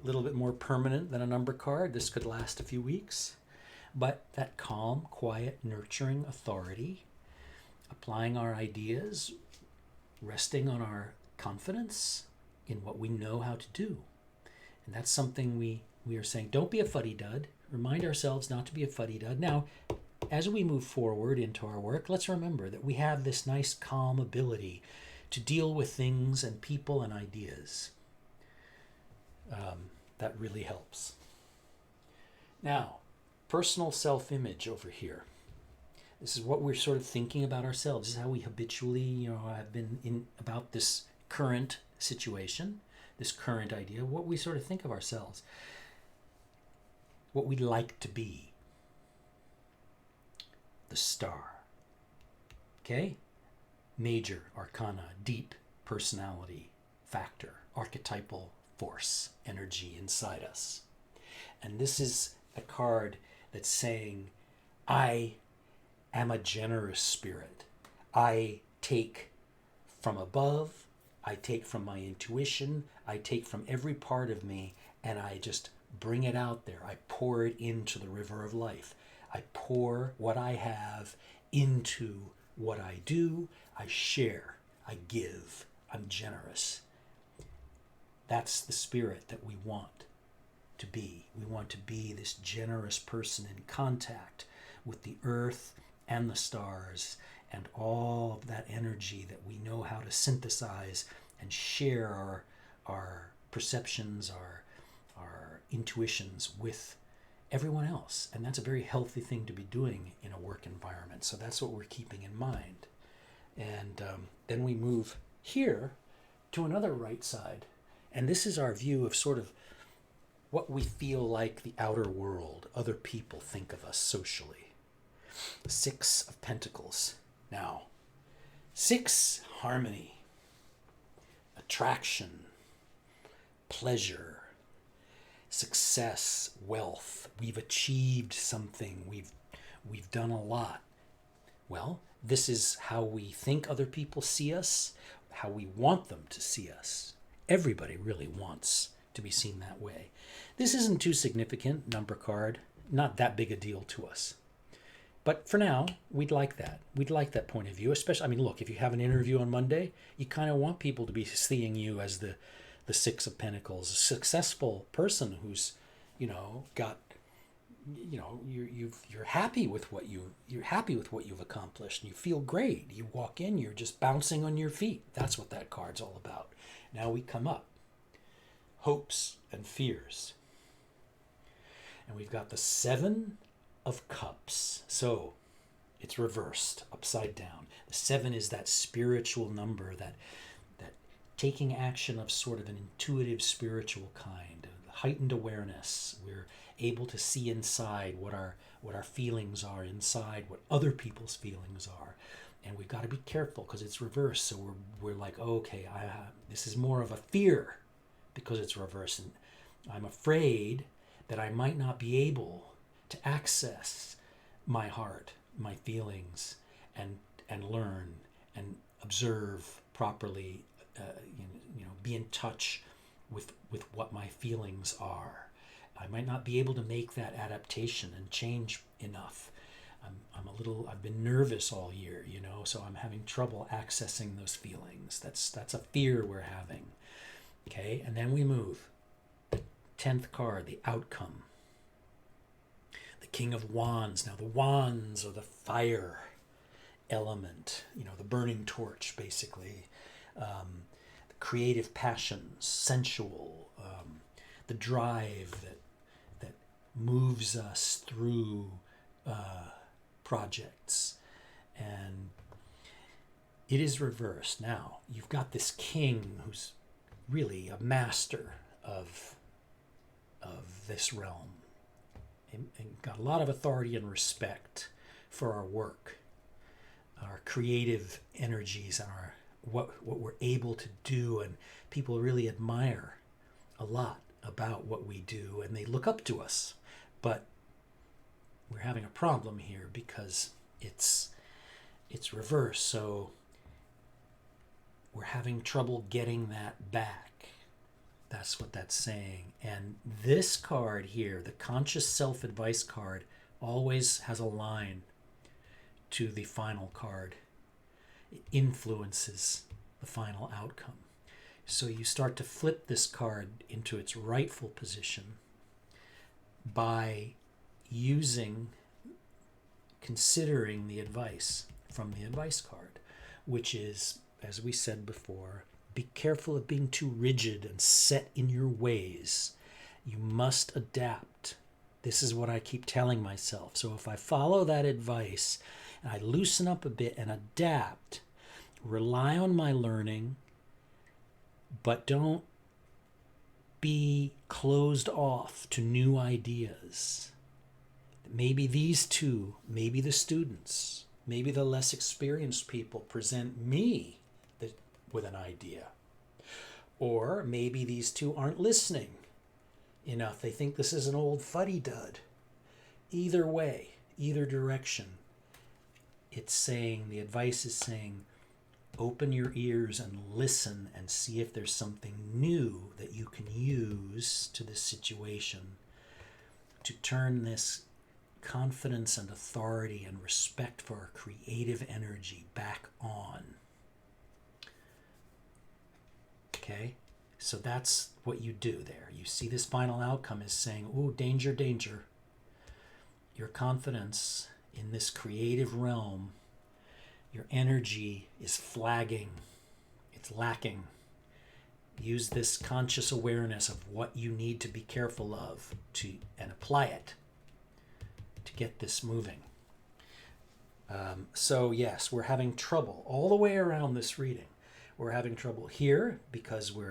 little bit more permanent than a number card. This could last a few weeks. But that calm, quiet, nurturing authority, applying our ideas, resting on our confidence in what we know how to do. And that's something we are saying, don't be a fuddy-dud. Remind ourselves not to be a fuddy-dud. Now, as we move forward into our work, let's remember that we have this nice, calm ability to deal with things and people and ideas. That really helps. Now, personal self-image over here. This is what we're sort of thinking about ourselves. This is how we habitually, have been in about this current situation, this current idea, what we sort of think of ourselves. what we'd like to be. The star. Okay? Major arcana, deep personality factor, archetypal force, energy inside us. And this is a card that's saying, I am a generous spirit. I take from above, I take from my intuition, I take from every part of me, and I just bring it out there. I pour it into the river of life. I pour what I have into what I do. I share. I give. I'm generous. That's the spirit that we want to be. We want to be this generous person in contact with the earth and the stars and all of that energy that we know how to synthesize and share our perceptions, our intuitions with everyone else. And that's a very healthy thing to be doing in a work environment. So that's what we're keeping in mind. And then we move here to another right side. And this is our view of sort of what we feel like the outer world, other people think of us socially. 6 of Pentacles. Now, 6, harmony, attraction, pleasure, success, wealth. We've achieved something. We've done a lot. Well, this is how we think other people see us, how we want them to see us. Everybody really wants to be seen that way. This isn't too significant, number card, not that big a deal to us. But for now, we'd like that. We'd like that point of view, especially, I mean, look, if you have an interview on Monday, you kind of want people to be seeing you as the 6 of Pentacles, a successful person who's, got, you're happy with what you're happy with what you've accomplished, and you feel great. You walk in, you're just bouncing on your feet. That's what that card's all about. Now we come up, hopes and fears, and we've got the 7 of Cups. So it's reversed, upside down. The 7 is that spiritual number, that taking action of sort of an intuitive spiritual kind, heightened awareness. We're able to see inside what our feelings are inside, what other people's feelings are. And we've got to be careful because it's reversed. So we're like, okay, this is more of a fear because it's reversed. And I'm afraid that I might not be able to access my heart, my feelings, and learn and observe properly, be in touch with what my feelings are. I might not be able to make that adaptation and change enough. I've been nervous all year, so I'm having trouble accessing those feelings. That's a fear we're having. Okay, and then we move. 10th card, the outcome. The King of Wands. Now the wands are the fire element, the burning torch, basically. The creative passions, sensual, the drive that moves us through projects. And it is reversed. Now, you've got this king who's really a master of this realm. And got a lot of authority and respect for our work, our creative energies, and our what we're able to do, and people really admire a lot about what we do, and they look up to us. But we're having a problem here because it's reversed, so we're having trouble getting that back. That's what that's saying. And this card here, the conscious self-advice card, always has a line to the final card. It influences the final outcome. So you start to flip this card into its rightful position by considering the advice from the advice card, which is, as we said before, be careful of being too rigid and set in your ways. You must adapt. This is what I keep telling myself. So if I follow that advice and I loosen up a bit and adapt, rely on my learning, but don't be closed off to new ideas. Maybe these two, maybe the students, maybe the less experienced people present me with an idea. Or maybe these two aren't listening enough. They think this is an old fuddy-dud. Either way, either direction, it's saying, the advice is saying, open your ears and listen and see if there's something new that you can use to this situation to turn this confidence and authority and respect for our creative energy back on. Okay? So that's what you do there. You see this final outcome is saying, ooh, danger, danger. Your confidence in this creative realm, your energy is flagging. It's lacking. Use this conscious awareness of what you need to be careful of and apply it to get this moving. So yes, we're having trouble all the way around this reading. We're having trouble here because we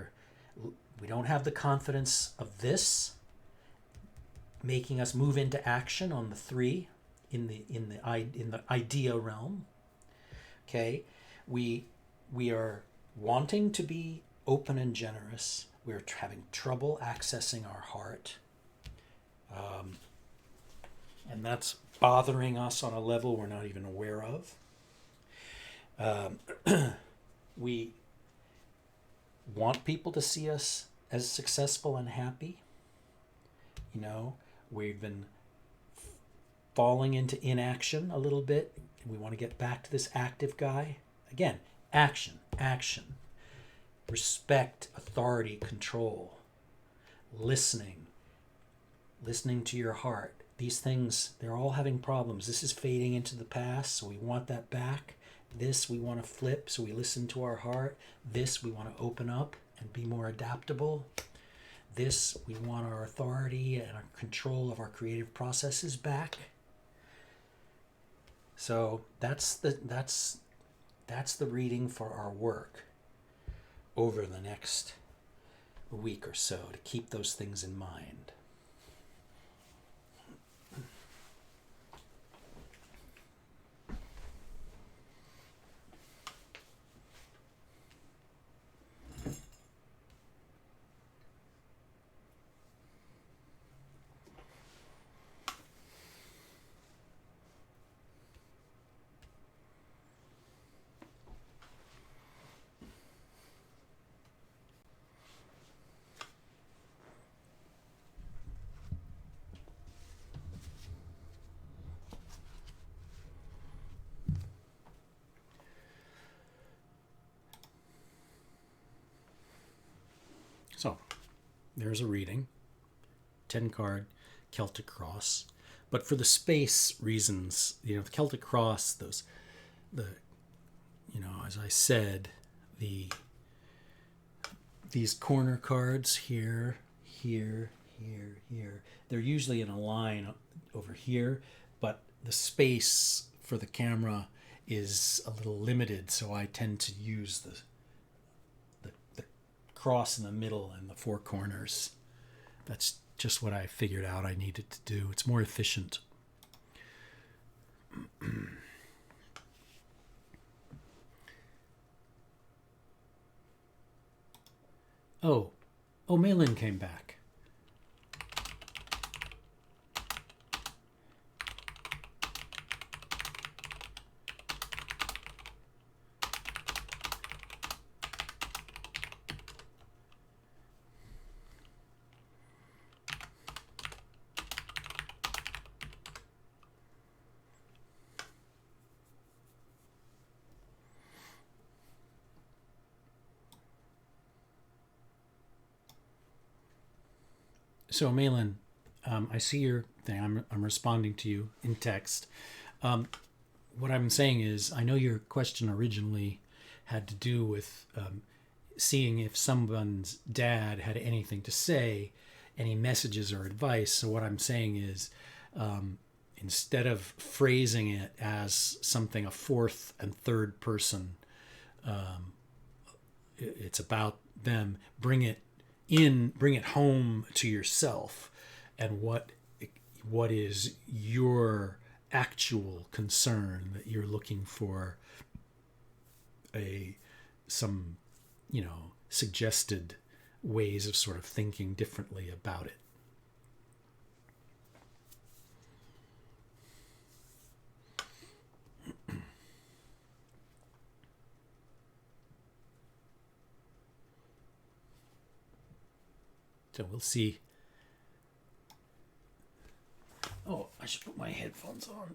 don't have the confidence of this making us move into action on the 3 in the idea realm. Okay, we are wanting to be open and generous. We're having trouble accessing our heart, and that's bothering us on a level we're not even aware of. We want people to see us as successful and happy. You know, we've been falling into inaction a little bit. We want to get back to this active guy. Again, action, action. Respect, authority, control. Listening to your heart. These things, they're all having problems. This is fading into the past, so we want that back. This we want to flip, so we listen to our heart. This we want to open up and be more adaptable. This we want our authority and our control of our creative processes back. So that's the reading for our work over the next week or so, to keep those things in mind. So, there's a reading, 10 card Celtic Cross, but for the space reasons, the Celtic Cross, as I said, these corner cards here, here, they're usually in a line over here, but the space for the camera is a little limited, so I tend to use the cross in the middle and the 4 corners. That's just what I figured out I needed to do. It's more efficient. Oh, Malin came back. So, Malin, I see your thing. I'm responding to you in text. What I'm saying is, I know your question originally had to do with seeing if someone's dad had anything to say, any messages or advice. So what I'm saying is, instead of phrasing it as something a 4th and 3rd person, it's about them, bring it bring it home to yourself, and what is your actual concern that you're looking for some suggested ways of sort of thinking differently about it. So we'll see. Oh, I should put my headphones on.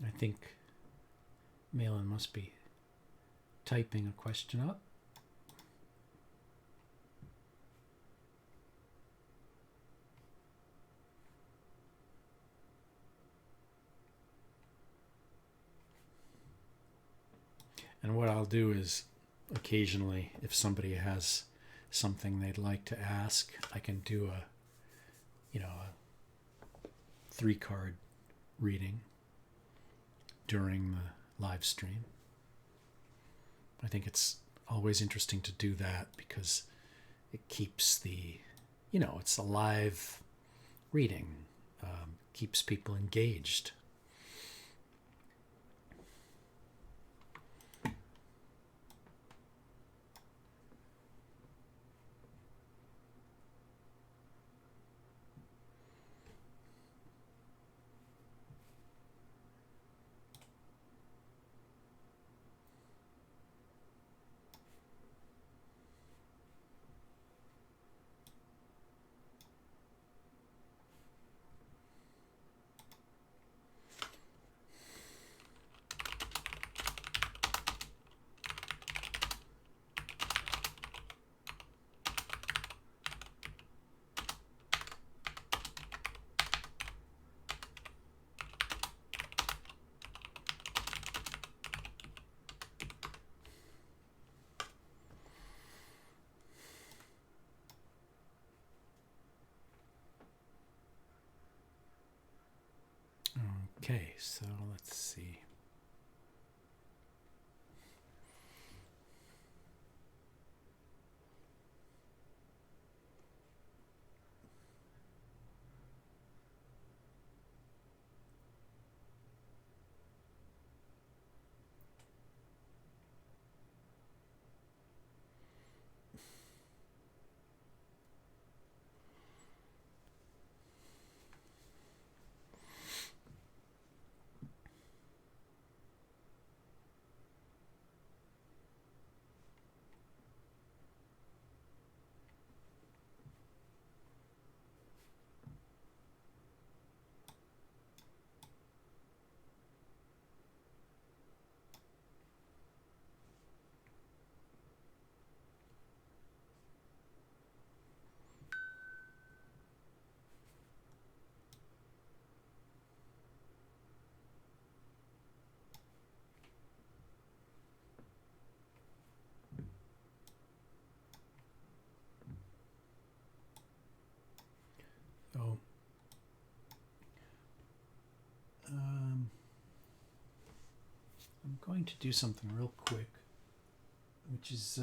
I think Malin must be typing a question up. And what I'll do is occasionally, if somebody has something they'd like to ask, I can do a 3-card reading during the live stream. I think it's always interesting to do that because it keeps it's a live reading, keeps people engaged. Okay, so let's see. So, I'm going to do something real quick, which is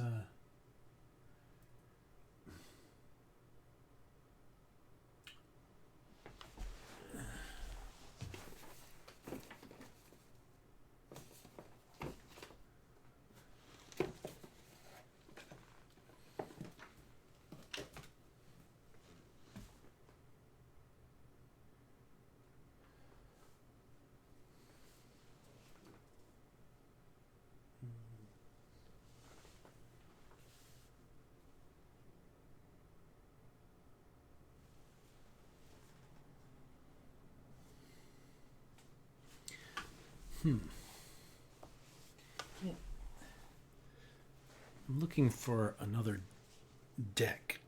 I'm looking for another deck.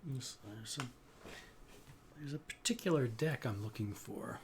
There's a particular deck I'm looking for.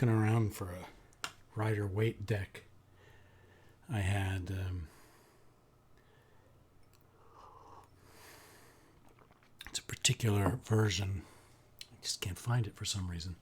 looking around for a Rider Waite deck. I had it's a particular version. I just can't find it for some reason.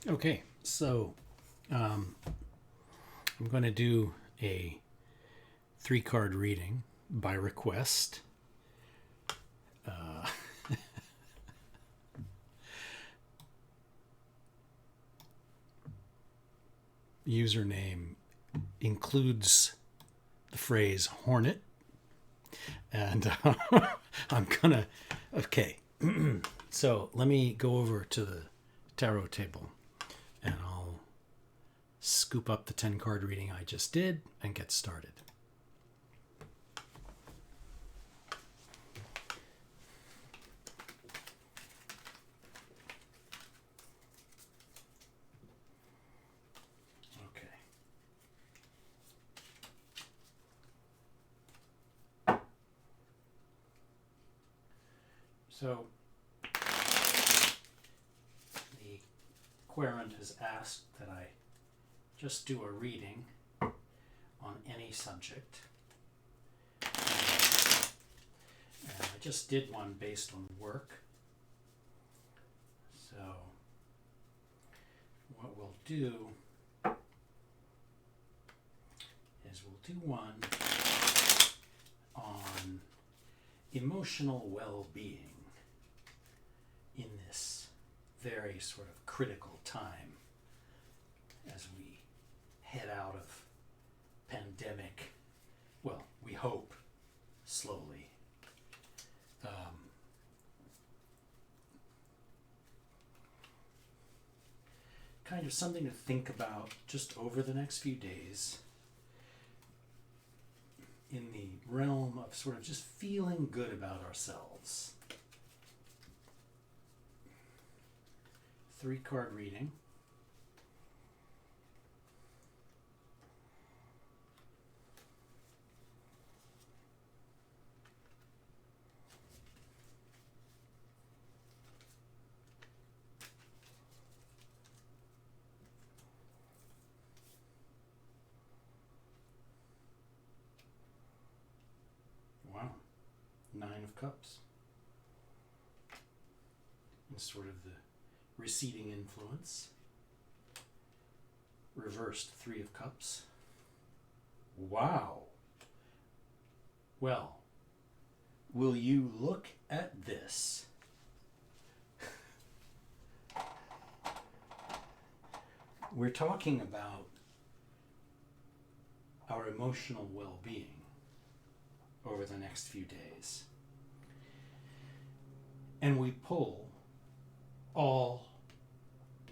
Okay, so I'm going to do a 3-card reading by request. Username includes the phrase hornet, and I'm gonna, okay, so let me go over to the tarot table and I'll scoop up the 10-card reading I just did and get started. So, the querent has asked that I just do a reading on any subject. And I just did one based on work. So, what we'll do is we'll do one on emotional well-being in this very sort of critical time as we head out of pandemic, well, we hope, slowly. Kind of something to think about just over the next few days in the realm of sort of just feeling good about ourselves. 3-card reading. Wow. 9 of Cups. And sort of the receding influence. Reversed 3 of Cups. Wow. Well, will you look at this? We're talking about our emotional well-being over the next few days. And we pull all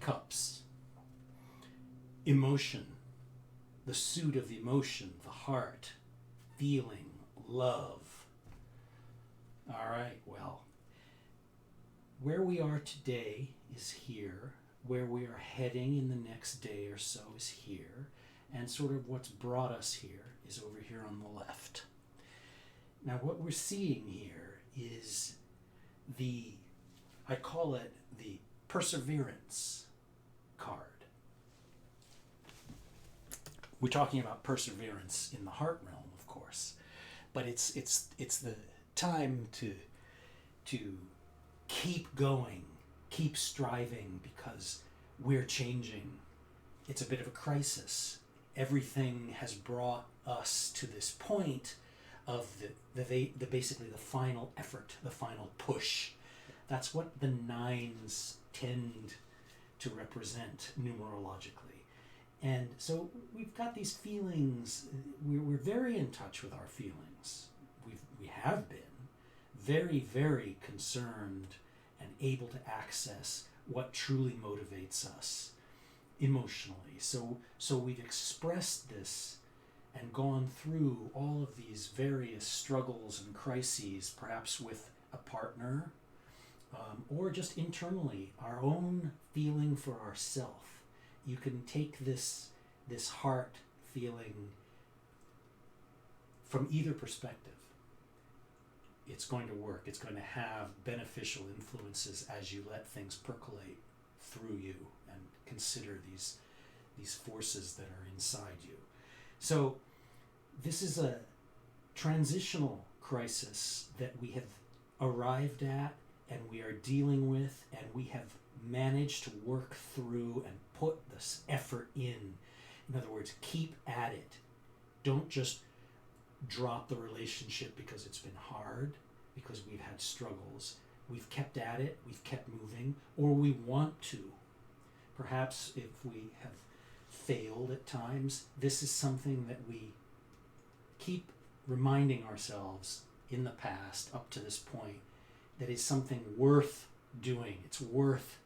cups. Emotion, the suit of emotion, the heart, feeling, love. All right, well, where we are today is here. Where we are heading in the next day or so is here. And sort of what's brought us here is over here on the left. Now, what we're seeing here is I call it the perseverance card. We're talking about perseverance in the heart realm, of course, but it's the time to keep going, keep striving, because we're changing. It's a bit of a crisis. Everything has brought us to this point of the basically the final effort, the final push. That's what the nines tend to represent numerologically. And so we've got these feelings. We're very in touch with our feelings. We have been very, very concerned and able to access what truly motivates us emotionally. So we've expressed this and gone through all of these various struggles and crises, perhaps with a partner, or just internally, our own feeling for ourself. You can take this heart feeling from either perspective. It's going to work. It's going to have beneficial influences as you let things percolate through you and consider these forces that are inside you. So this is a transitional crisis that we have arrived at and we are dealing with, and we have managed to work through and put this effort in. In other words, keep at it. Don't just drop the relationship because it's been hard, because we've had struggles. We've kept at it, we've kept moving, or we want to. Perhaps if we have failed at times, this is something that we keep reminding ourselves in the past up to this point that is something worth doing. It's worth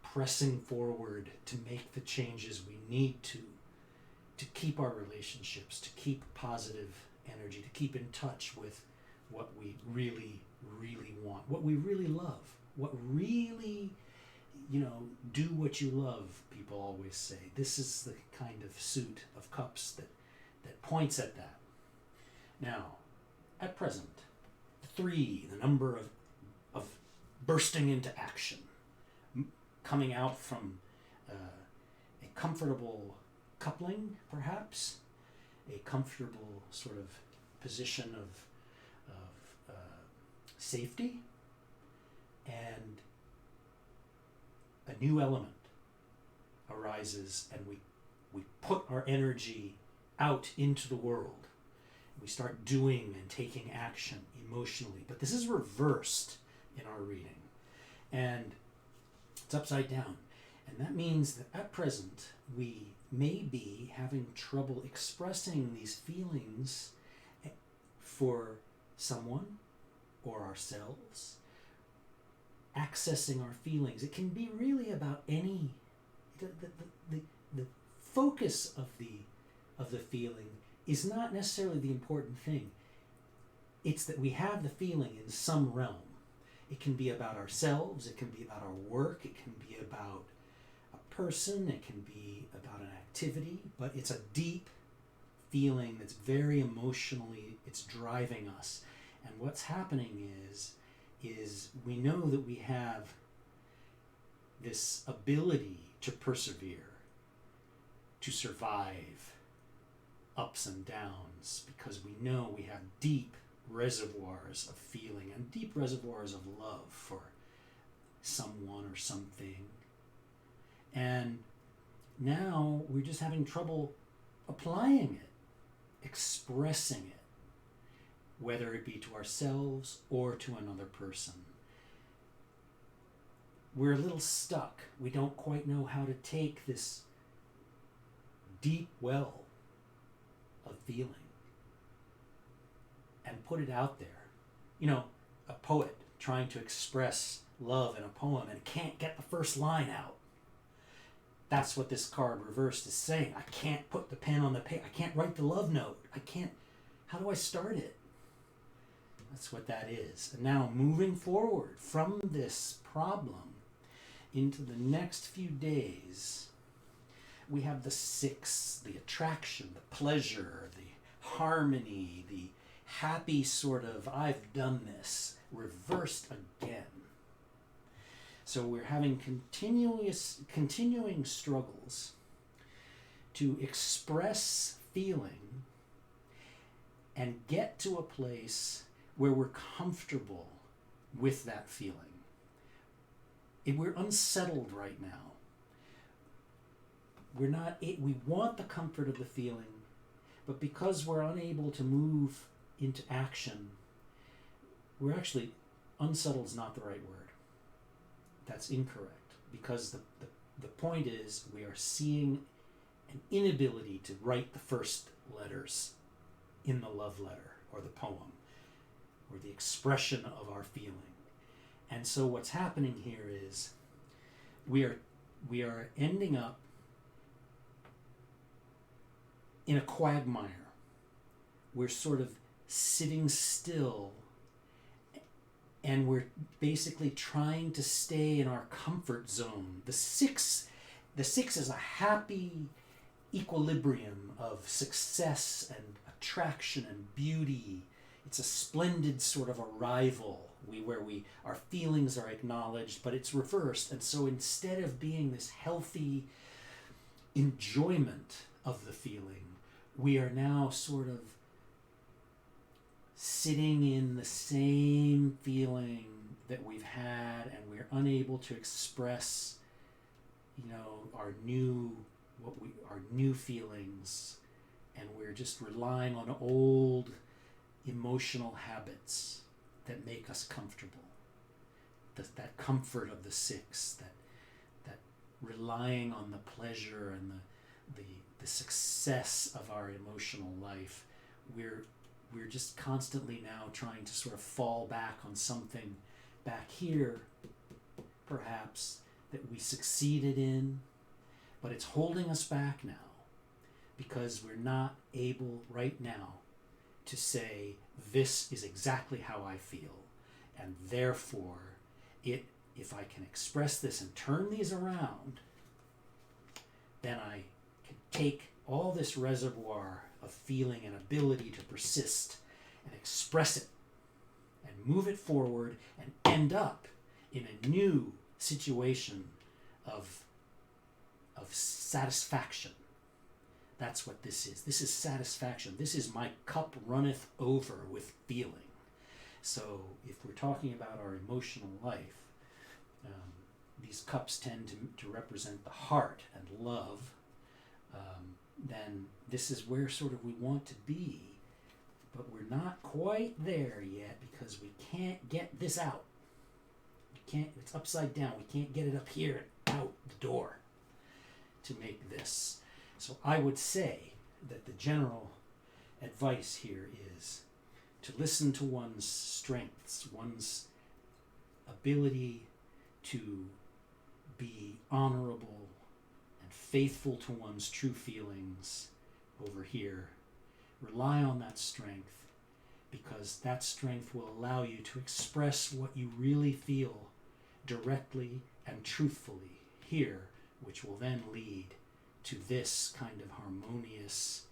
pressing forward to make the changes we need to keep our relationships, to keep positive energy, to keep in touch with what we really, really want, what we really love, what really, do what you love, people always say. This is the kind of suit of cups that points at that. Now, at present, 3, the number of bursting into action, coming out from a comfortable coupling, perhaps, a comfortable sort of position of safety, and a new element arises, and we put our energy out into the world. We start doing and taking action emotionally. But this is reversed in our reading, and it's upside down. And that means that at present we may be having trouble expressing these feelings for someone or ourselves, accessing our feelings. It can be really about any, the focus of the feeling is not necessarily the important thing. It's that we have the feeling in some realm. It can be about ourselves, it can be about our work, it can be about a person, it can be about an activity, but it's a deep feeling that's very emotionally, it's driving us. And what's happening is we know that we have this ability to persevere, to survive ups and downs, because we know we have deep reservoirs of feeling and deep reservoirs of love for someone or something. And now we're just having trouble applying it, expressing it, whether it be to ourselves or to another person. We're a little stuck. We don't quite know how to take this deep well of feeling and put it out there. A poet trying to express love in a poem and can't get the first line out. That's what this card reversed is saying. I can't put the pen on the page. I can't write the love note. How do I start it? That's what that is. And now moving forward from this problem into the next few days, we have the 6, the attraction, the pleasure, the harmony, the happy sort of, I've done this, reversed again. So we're having continuing struggles to express feeling and get to a place where we're comfortable with that feeling. We're unsettled right now. We want the comfort of the feeling, but because we're unable to move into action, we're actually, unsettled is not the right word. That's incorrect, because the point is we are seeing an inability to write the first letters in the love letter or the poem or the expression of our feeling. And so what's happening here is we are ending up in a quagmire. We're sort of sitting still, and we're basically trying to stay in our comfort zone. The six is a happy equilibrium of success and attraction and beauty. It's a splendid sort of arrival where our feelings are acknowledged, but it's reversed. And so instead of being this healthy enjoyment of the feeling, we are now sort of sitting in the same feeling that we've had, and we're unable to express, our new feelings, and we're just relying on old emotional habits that make us comfortable. That comfort of the six, that relying on the pleasure and the success of our emotional life. We're just constantly now trying to sort of fall back on something back here, perhaps, that we succeeded in, but it's holding us back now because we're not able right now to say, this is exactly how I feel, and therefore, if I can express this and turn these around, then I can take all this reservoir of feeling and ability to persist and express it and move it forward and end up in a new situation of satisfaction. That's what this is. This is satisfaction. This is my cup runneth over with feeling. So if we're talking about our emotional life, these cups tend to represent the heart and love. Then this is where sort of we want to be, but we're not quite there yet because we can't get this out. It's upside down. We can't get it up here and out the door to make this. So I would say that the general advice here is to listen to one's strengths, one's ability to be honorable and faithful to one's true feelings over here. Rely on that strength, because that strength will allow you to express what you really feel directly and truthfully here, which will then lead to this kind of harmonious,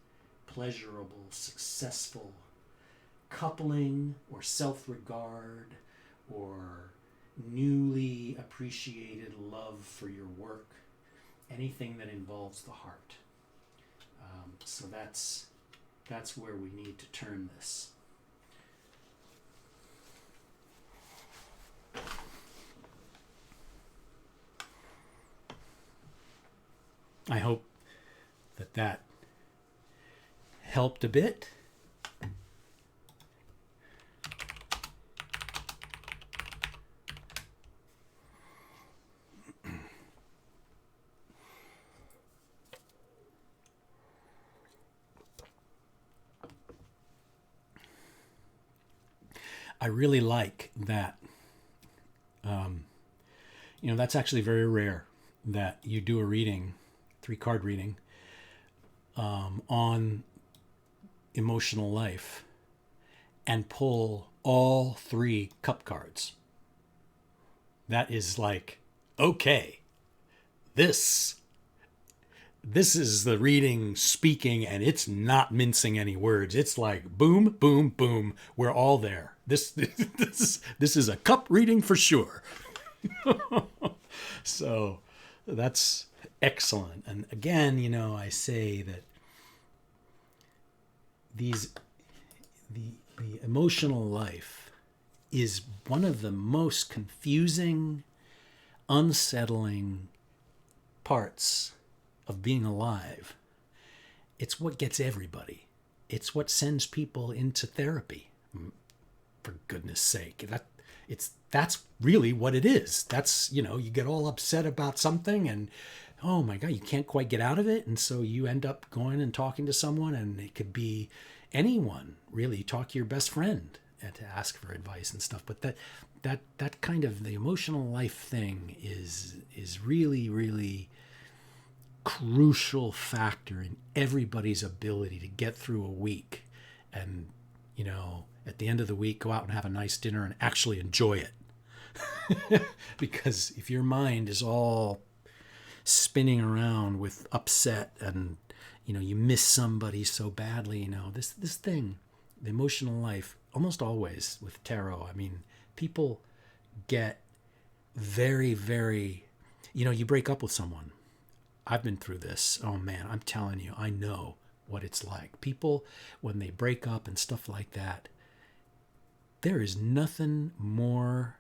pleasurable, successful coupling or self-regard or newly appreciated love for your work, anything that involves the heart. So that's where we need to turn this. I hope that helped a bit. I really like that. That's actually very rare that you do a reading, 3-card reading, on emotional life and pull all 3 cup cards. That is like, okay, this is the reading speaking, and it's not mincing any words. It's like boom, boom, boom. We're all there. This is a cup reading for sure. So that's excellent. And again, I say that the emotional life is one of the most confusing, unsettling parts of being alive. It's what gets everybody. It's what sends people into therapy. For goodness sake, that's really what it is. That's, you get all upset about something and, oh my God, you can't quite get out of it. And so you end up going and talking to someone, and it could be anyone, really. Talk to your best friend and to ask for advice and stuff. But that kind of the emotional life thing is really, really crucial factor in everybody's ability to get through a week and, at the end of the week, go out and have a nice dinner and actually enjoy it. Because if your mind is all spinning around with upset and, you miss somebody so badly, this thing, the emotional life, almost always with tarot, people get very, very, you break up with someone. I've been through this. Oh man, I'm telling you, I know what it's like. People, when they break up and stuff like that, there is nothing more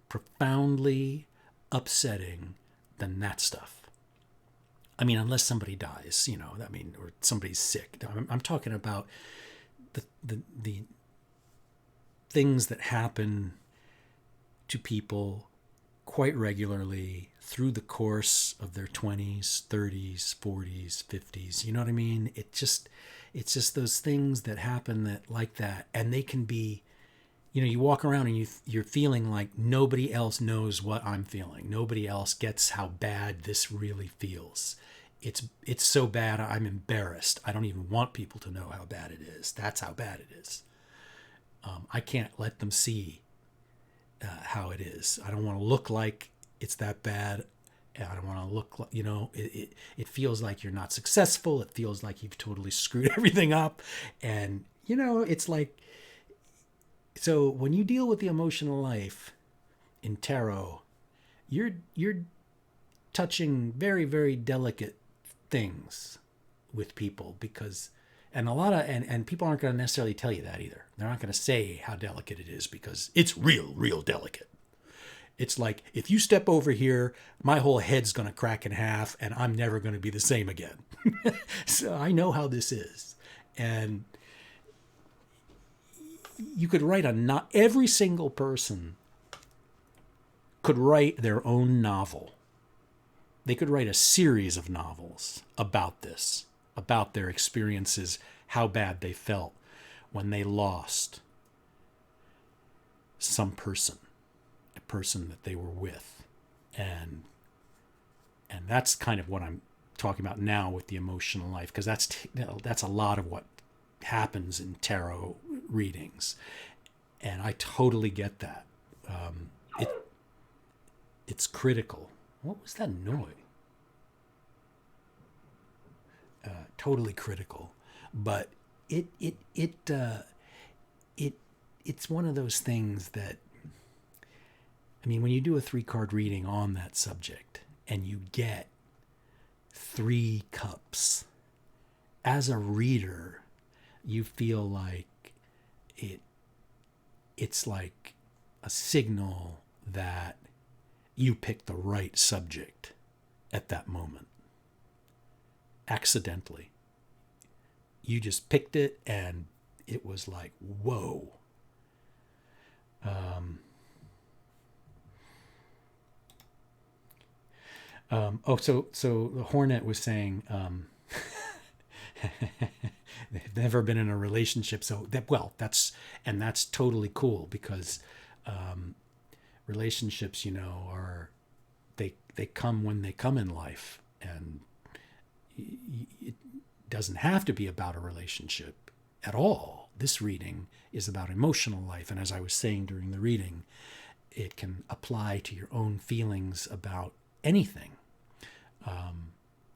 profoundly upsetting than that stuff. Unless somebody dies, or somebody's sick. I'm talking about the things that happen to people quite regularly through the course of their 20s, 30s, 40s, 50s. You know what I mean? It's just those things that happen that like that, and they can be, you walk around and you're feeling like nobody else knows what I'm feeling. Nobody else gets how bad this really feels. It's so bad I'm embarrassed. I don't even want people to know how bad it is. That's how bad it is. I can't let them see how it is. I don't want to look like it's that bad. I don't want to look like, it feels like you're not successful. It feels like you've totally screwed everything up. And, it's like, so when you deal with the emotional life in tarot, you're touching very, very delicate things with people, because and people aren't going to necessarily tell you that either. They're not going to say how delicate it is, because it's real delicate. It's like, if you step over here, my whole head's going to crack in half and I'm never going to be the same again. So I know how this is. And you could write every single person could write their own novel. They could write a series of novels about this, about their experiences, how bad they felt when they lost some person, a person that they were with. And that's kind of what I'm talking about now with the emotional life, because that's a lot of what happens in tarot readings. And I totally get that. It's critical. What was that noise? Totally critical. But it's one of those things that, when you do a 3-card reading on that subject and you get 3 cups, as a reader, you feel like it's like a signal that you picked the right subject at that moment. Accidentally. You just picked it and it was like, whoa. So the Hornet was saying, they've never been in a relationship. That's totally cool, because relationships, they come when they come in life, and it doesn't have to be about a relationship at all. This reading is about emotional life, and as I was saying during the reading, it can apply to your own feelings about anything.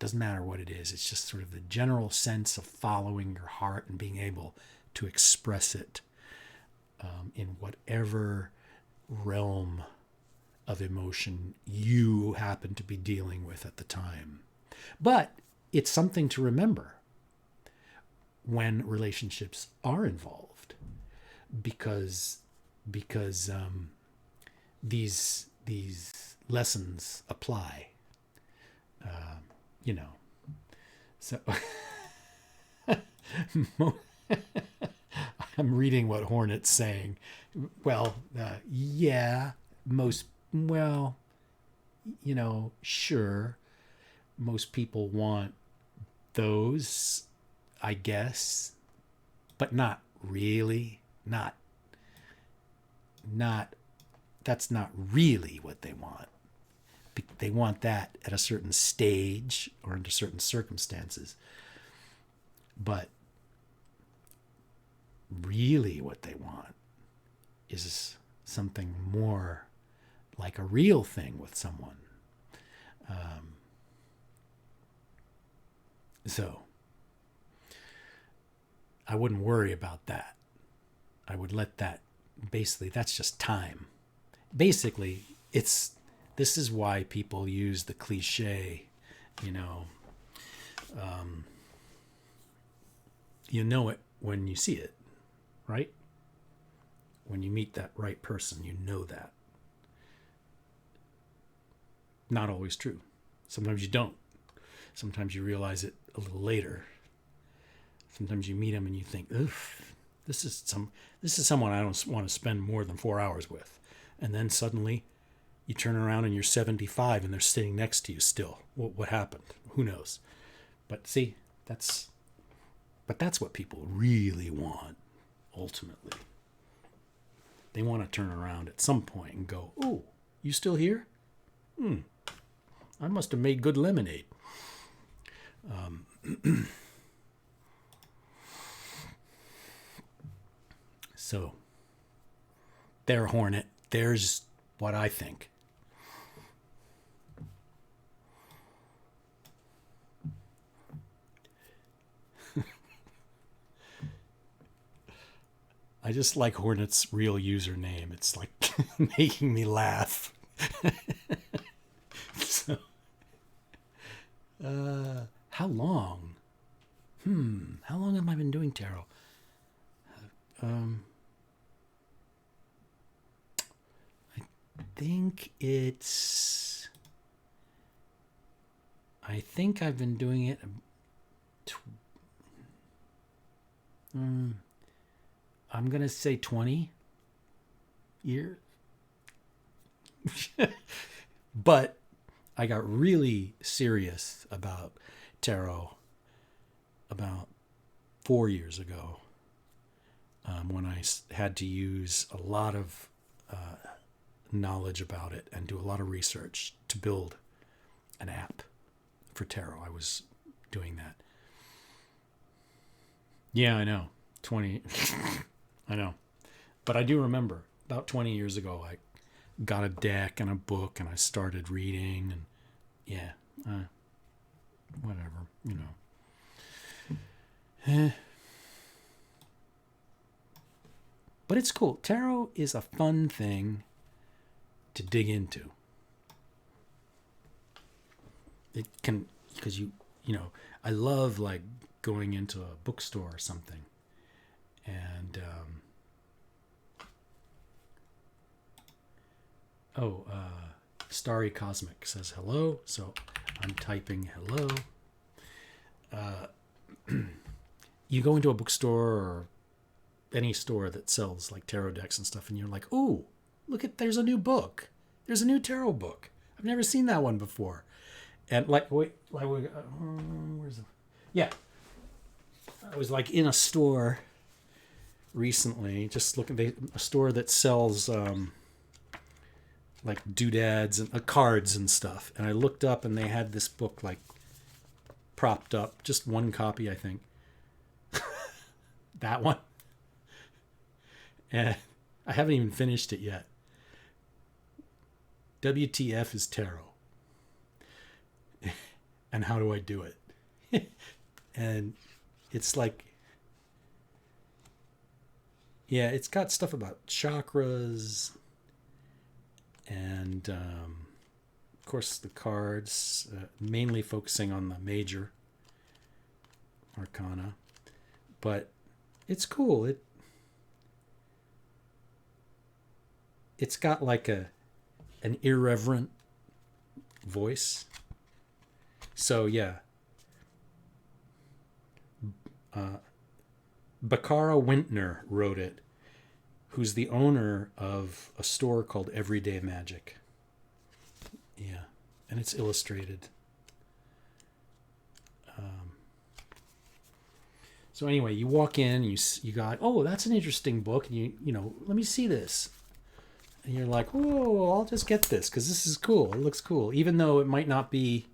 Doesn't matter what it is. It's just sort of the general sense of following your heart and being able to express it in whatever realm of emotion you happen to be dealing with at the time. But it's something to remember when relationships are involved, because these lessons apply. So I'm reading what Hornet's saying. Well, yeah, sure, most people want those, I guess, but not really. That's not really what they want. They want that at a certain stage or under certain circumstances. But really what they want is something more like a real thing with someone. So I wouldn't worry about that. I would let that, basically, that's just time. Basically, this is why people use the cliche, you know it when you see it, right? When you meet that right person, you know that. Not always true. Sometimes you don't. Sometimes you realize it a little later. Sometimes you meet them and you think, ugh, this is someone I don't want to spend more than 4 hours with. And then suddenly you turn around and you're 75 and they're sitting next to you still. What happened? Who knows? But see, that's what people really want, ultimately. They want to turn around at some point and go, oh, you still here? I must have made good lemonade. So, there, Hornet. There's what I think. I just like Hornet's real username. It's like making me laugh. So, how long? How long have I been doing tarot? I think I've been doing it. I'm going to say 20 years. But I got really serious about tarot about 4 years ago, when I had to use a lot of knowledge about it and do a lot of research to build an app for tarot. I was doing that. Yeah, I know. 20. I know. But I do remember about 20 years ago, I got a deck and a book and I started reading, and yeah, whatever, But it's cool. Tarot is a fun thing to dig into. It can, because I love like going into a bookstore or something, and Starry Cosmic says hello, so I'm typing hello. You go into a bookstore or any store that sells like tarot decks and stuff, and you're like, oh, there's a new book. There's a new tarot book. I've never seen that one before. And where's it? Yeah. I was like in a store recently, just looking, a store that sells like doodads and cards and stuff. And I looked up and they had this book like propped up, just one copy, I think. That one. And I haven't even finished it yet. WTF is tarot. And how do I do it? And it's like, yeah, it's got stuff about chakras And of course the cards, mainly focusing on the major arcana, but it's cool. It's got like an irreverent voice. So yeah, Bakara Wintner wrote it, who's the owner of a store called Everyday Magic. Yeah, and it's illustrated. So anyway, you walk in, you got, oh, that's an interesting book, and you know, let me see this. And you're like, oh, I'll just get this because this is cool. It looks cool, even though it might not be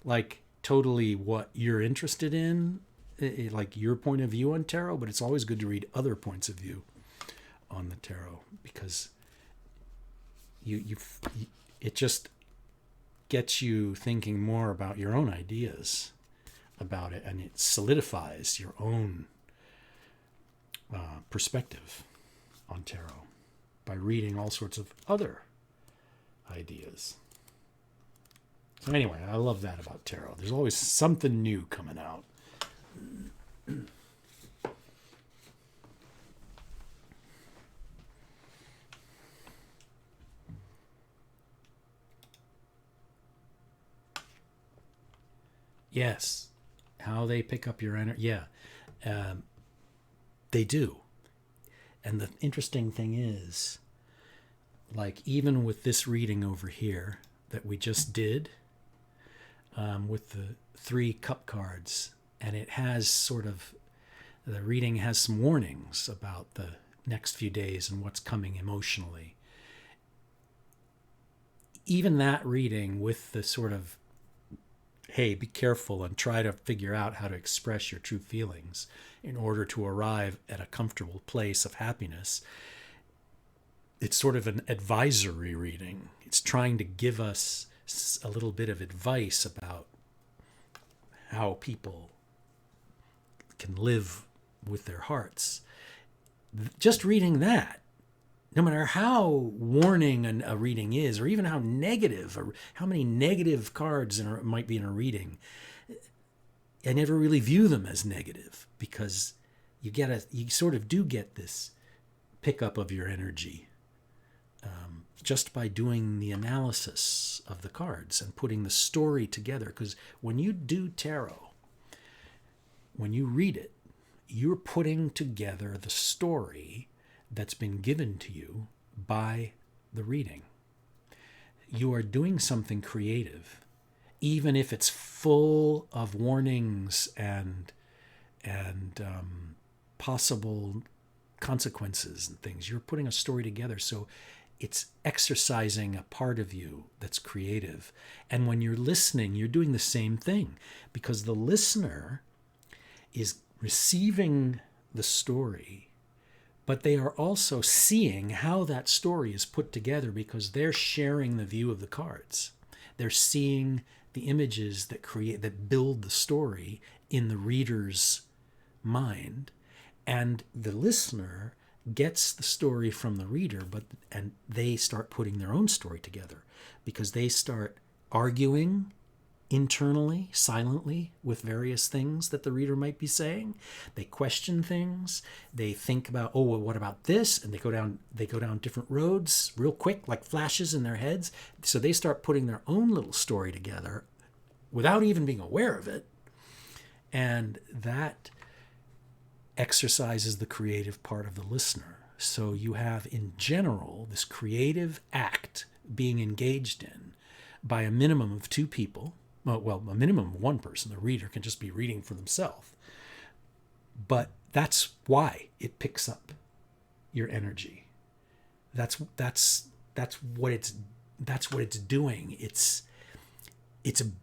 like totally what you're interested in, like your point of view on tarot. But it's always good to read other points of view on the tarot, because it just gets you thinking more about your own ideas about it, and it solidifies your own perspective on tarot by reading all sorts of other ideas. So anyway, I love that about tarot. There's always something new coming out. Yes. How they pick up your energy. Yeah. They do. And the interesting thing is, like, even with this reading over here that we just did, with the 3 cup cards, and it has sort of, the reading has some warnings about the next few days and what's coming emotionally. Even that reading with the sort of, hey, be careful and try to figure out how to express your true feelings in order to arrive at a comfortable place of happiness. It's sort of an advisory reading. It's trying to give us a little bit of advice about how people can live with their hearts. Just reading that, no matter how warning a reading is, or even how negative, or how many negative cards might be in a reading, I never really view them as negative, because you sort of do get this pickup of your energy just by doing the analysis of the cards and putting the story together. Because when you do tarot, when you read it, you're putting together the story that's been given to you by the reading. You are doing something creative, even if it's full of warnings and possible consequences and things. You're putting a story together, so it's exercising a part of you that's creative. And when you're listening, you're doing the same thing, because the listener is receiving the story, but they are also seeing how that story is put together, because they're sharing the view of the cards. They're seeing the images that build the story in the reader's mind, and the listener gets the story from the reader, and they start putting their own story together, because they start arguing internally, silently, with various things that the reader might be saying. They question things. They think about, oh, well, what about this? And they go down different roads real quick, like flashes in their heads. So they start putting their own little story together without even being aware of it. And that exercises the creative part of the listener. So you have, in general, this creative act being engaged in by a minimum of 2 people. Well, a minimum of 1 person. The reader can just be reading for themselves. But that's why it picks up your energy. That's what it's doing. It's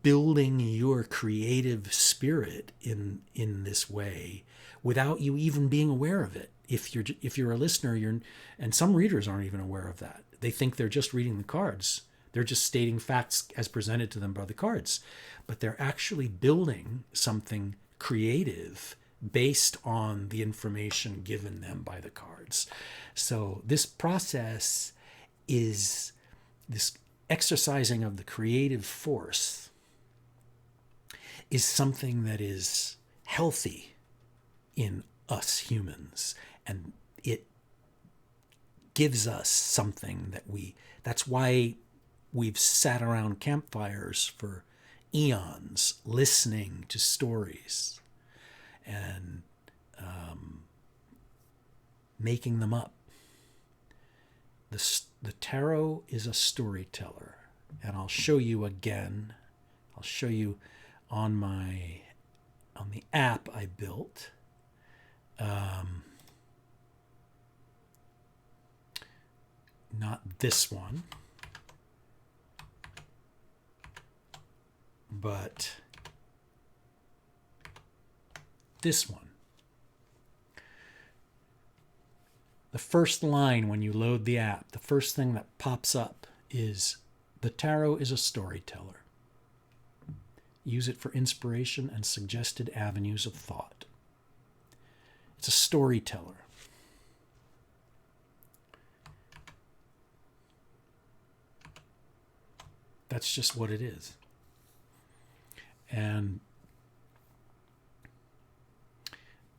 building your creative spirit in this way, without you even being aware of it. If you're a listener, and some readers aren't even aware of that. They think they're just reading the cards. They're just stating facts as presented to them by the cards, but they're actually building something creative based on the information given them by the cards. So this process is this exercising of the creative force is something that is healthy in us humans, and it gives us something that's why we've sat around campfires for eons listening to stories and making them up. The tarot is a storyteller, and I'll show you again. I'll show you on the app I built. Not this one, but this one. The first line when you load the app, the first thing that pops up is, "The tarot is a storyteller. Use it for inspiration and suggested avenues of thought." It's a storyteller. That's just what it is. And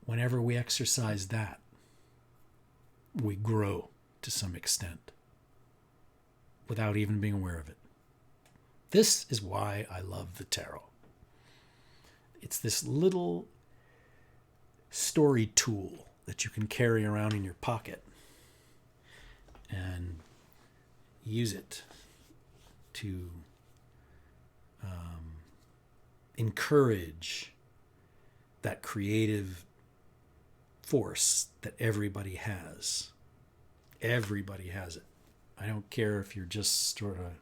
whenever we exercise that, we grow to some extent without even being aware of it. This is why I love the tarot. It's this little story tool that you can carry around in your pocket and use it to encourage that creative force that everybody has. Everybody has it. I don't care if you're just sort of,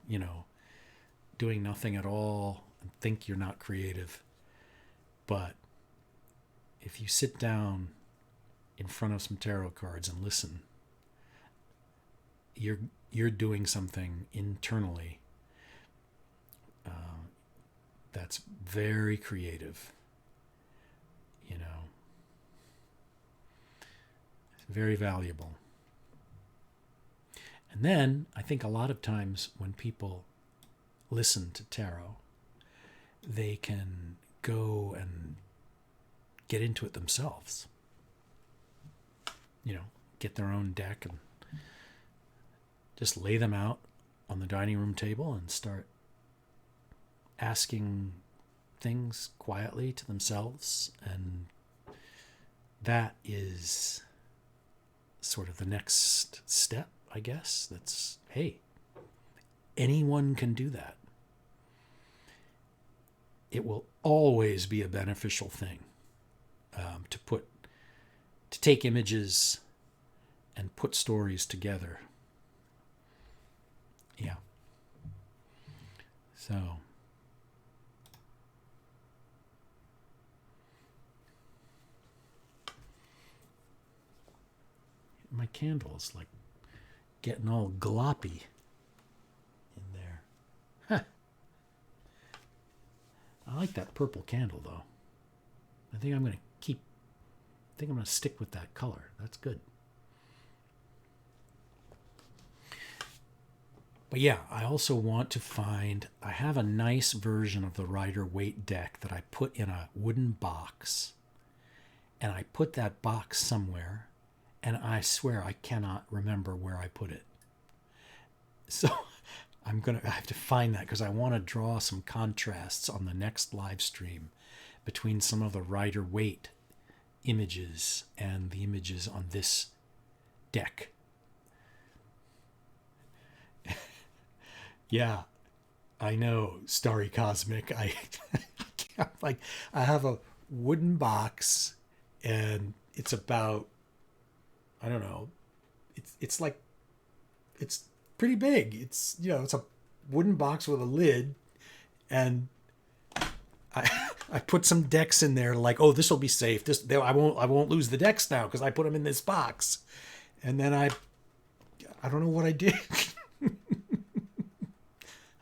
doing nothing at all and think you're not creative. But if you sit down in front of some tarot cards and listen, you're doing something internally that's very creative, very valuable. And then I think a lot of times when people listen to tarot, they can go and get into it themselves. Get their own deck and just lay them out on the dining room table and start asking things quietly to themselves. And that is sort of the next step, I guess. That's, hey, anyone can do that. It will always be a beneficial thing to take images and put stories together. Yeah. So my candle's like getting all gloppy in there. Huh. I like that purple candle though. I think I'm going to stick with that color. That's good. But yeah, I also want to I have a nice version of the Rider-Waite deck that I put in a wooden box. And I put that box somewhere, and I swear I cannot remember where I put it. So I have to find that because I want to draw some contrasts on the next live stream between some of the Rider-Waite images and the images on this deck. Yeah, I know, Starry Cosmic. I have a wooden box, and it's about, I don't know, it's pretty big. It's a wooden box with a lid, and I put some decks in there, like, oh, this will be safe. I won't lose the decks now because I put them in this box. And then I don't know what I did.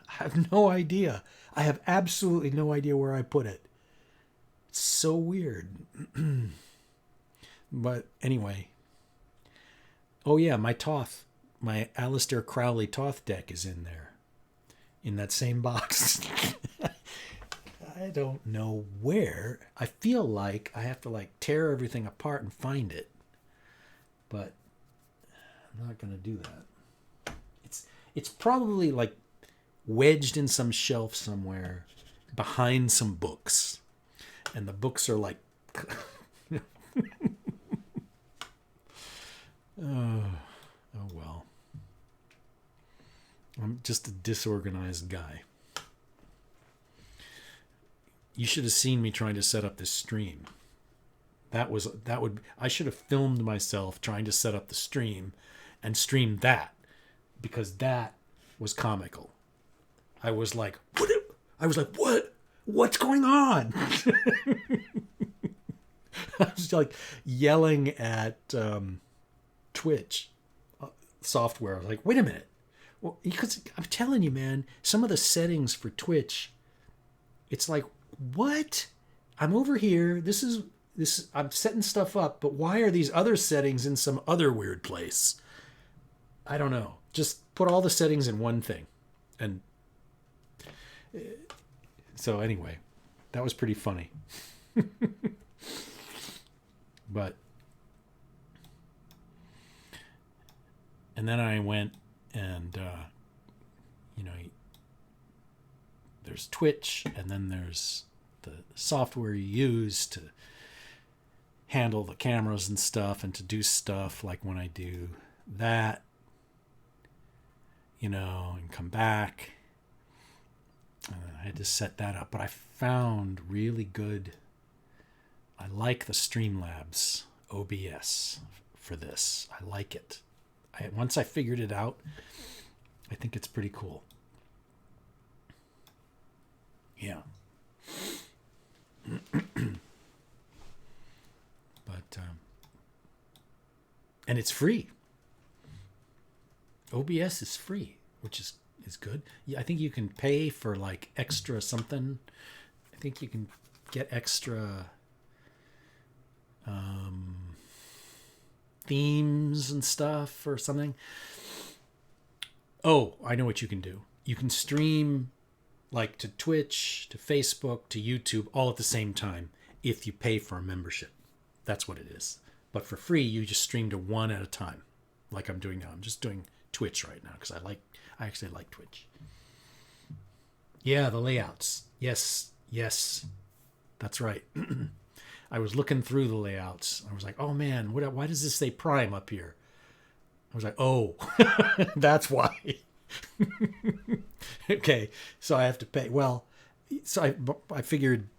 I have no idea. I have absolutely no idea where I put it. It's so weird. But anyway. Oh yeah, my Alistair Crowley Toth deck is in there. in that same box. I don't know where. I feel like I have to like tear everything apart and find it. But I'm not going to do that. It's probably like wedged in some shelf somewhere behind some books. And the books are like oh well. I'm just a disorganized guy. You should have seen me trying to set up this stream. I should have filmed myself trying to set up the stream and stream that, because that was comical. I was like, what? What's going on? I was like yelling at Twitch software. I was like, wait a minute. Well, because I'm telling you, man, some of the settings for Twitch, it's like, what? I'm over here. This is I'm setting stuff up, but why are these other settings in some other weird place? I don't know. Just put all the settings in one thing. And so anyway, that was pretty funny. But and then I went and there's Twitch, and then there's the software you use to handle the cameras and stuff, and to do stuff like when I do that, and come back. I had to set that up, but I found really good. I like the Streamlabs OBS for this. I like it. Once I figured it out, I think it's pretty cool. Yeah. But and it's free. OBS is free, which is good. Yeah, I think you can pay for like extra something. I think you can get extra themes and stuff or something. Oh, I know what you can do. You can stream like to Twitch, to Facebook, to YouTube all at the same time if you pay for a membership. That's what it is. But for free, you just stream to one at a time, like I'm doing now. I'm just doing Twitch right now because I actually like Twitch. Yeah, the layouts. Yes, that's right. I was looking through the layouts. I was like, oh man, why does this say Prime up here? I was like, oh, that's why. Okay, so I have to pay. Well, so I figured,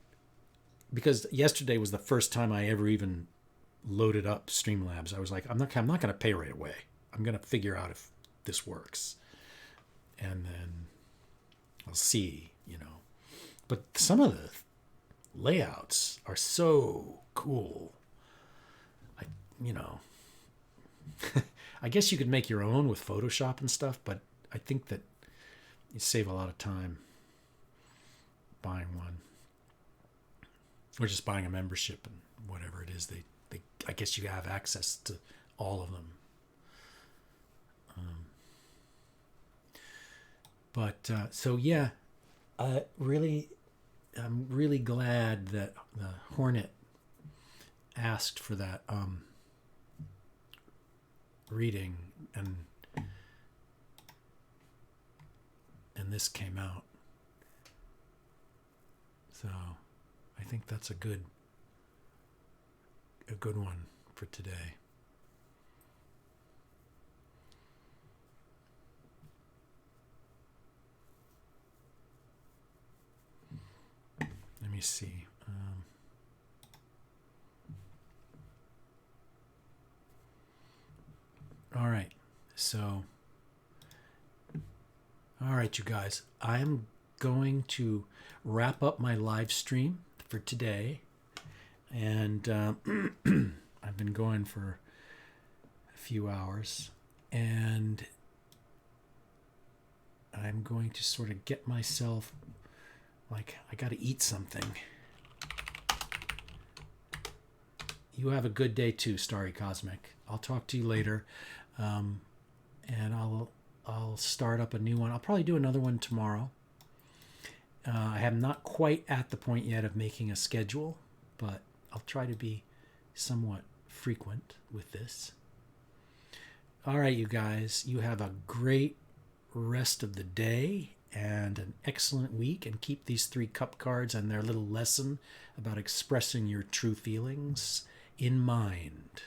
because yesterday was the first time I ever even loaded up Streamlabs. I was like, I'm not going to pay right away. I'm going to figure out if this works, and then I'll see, But some of the layouts are so cool. I guess you could make your own with Photoshop and stuff, but I think that you save a lot of time buying one, or just buying a membership and whatever it is. They I guess you have access to all of them. So yeah, I'm really glad that the Hornet asked for that reading, and this came out. So I think that's a good one for today. Let me see. All right. So, all right, you guys. I'm going to wrap up my live stream for today. And I've been going for a few hours. And I'm going to sort of get myself, like, I got to eat something. You have a good day too, Starry Cosmic. I'll talk to you later. And I'll I'll start up a new one. I'll probably do another one tomorrow. I am not quite at the point yet of making a schedule, but I'll try to be somewhat frequent with this. All right, you guys, you have a great rest of the day and an excellent week, and keep these 3 cup cards and their little lesson about expressing your true feelings in mind.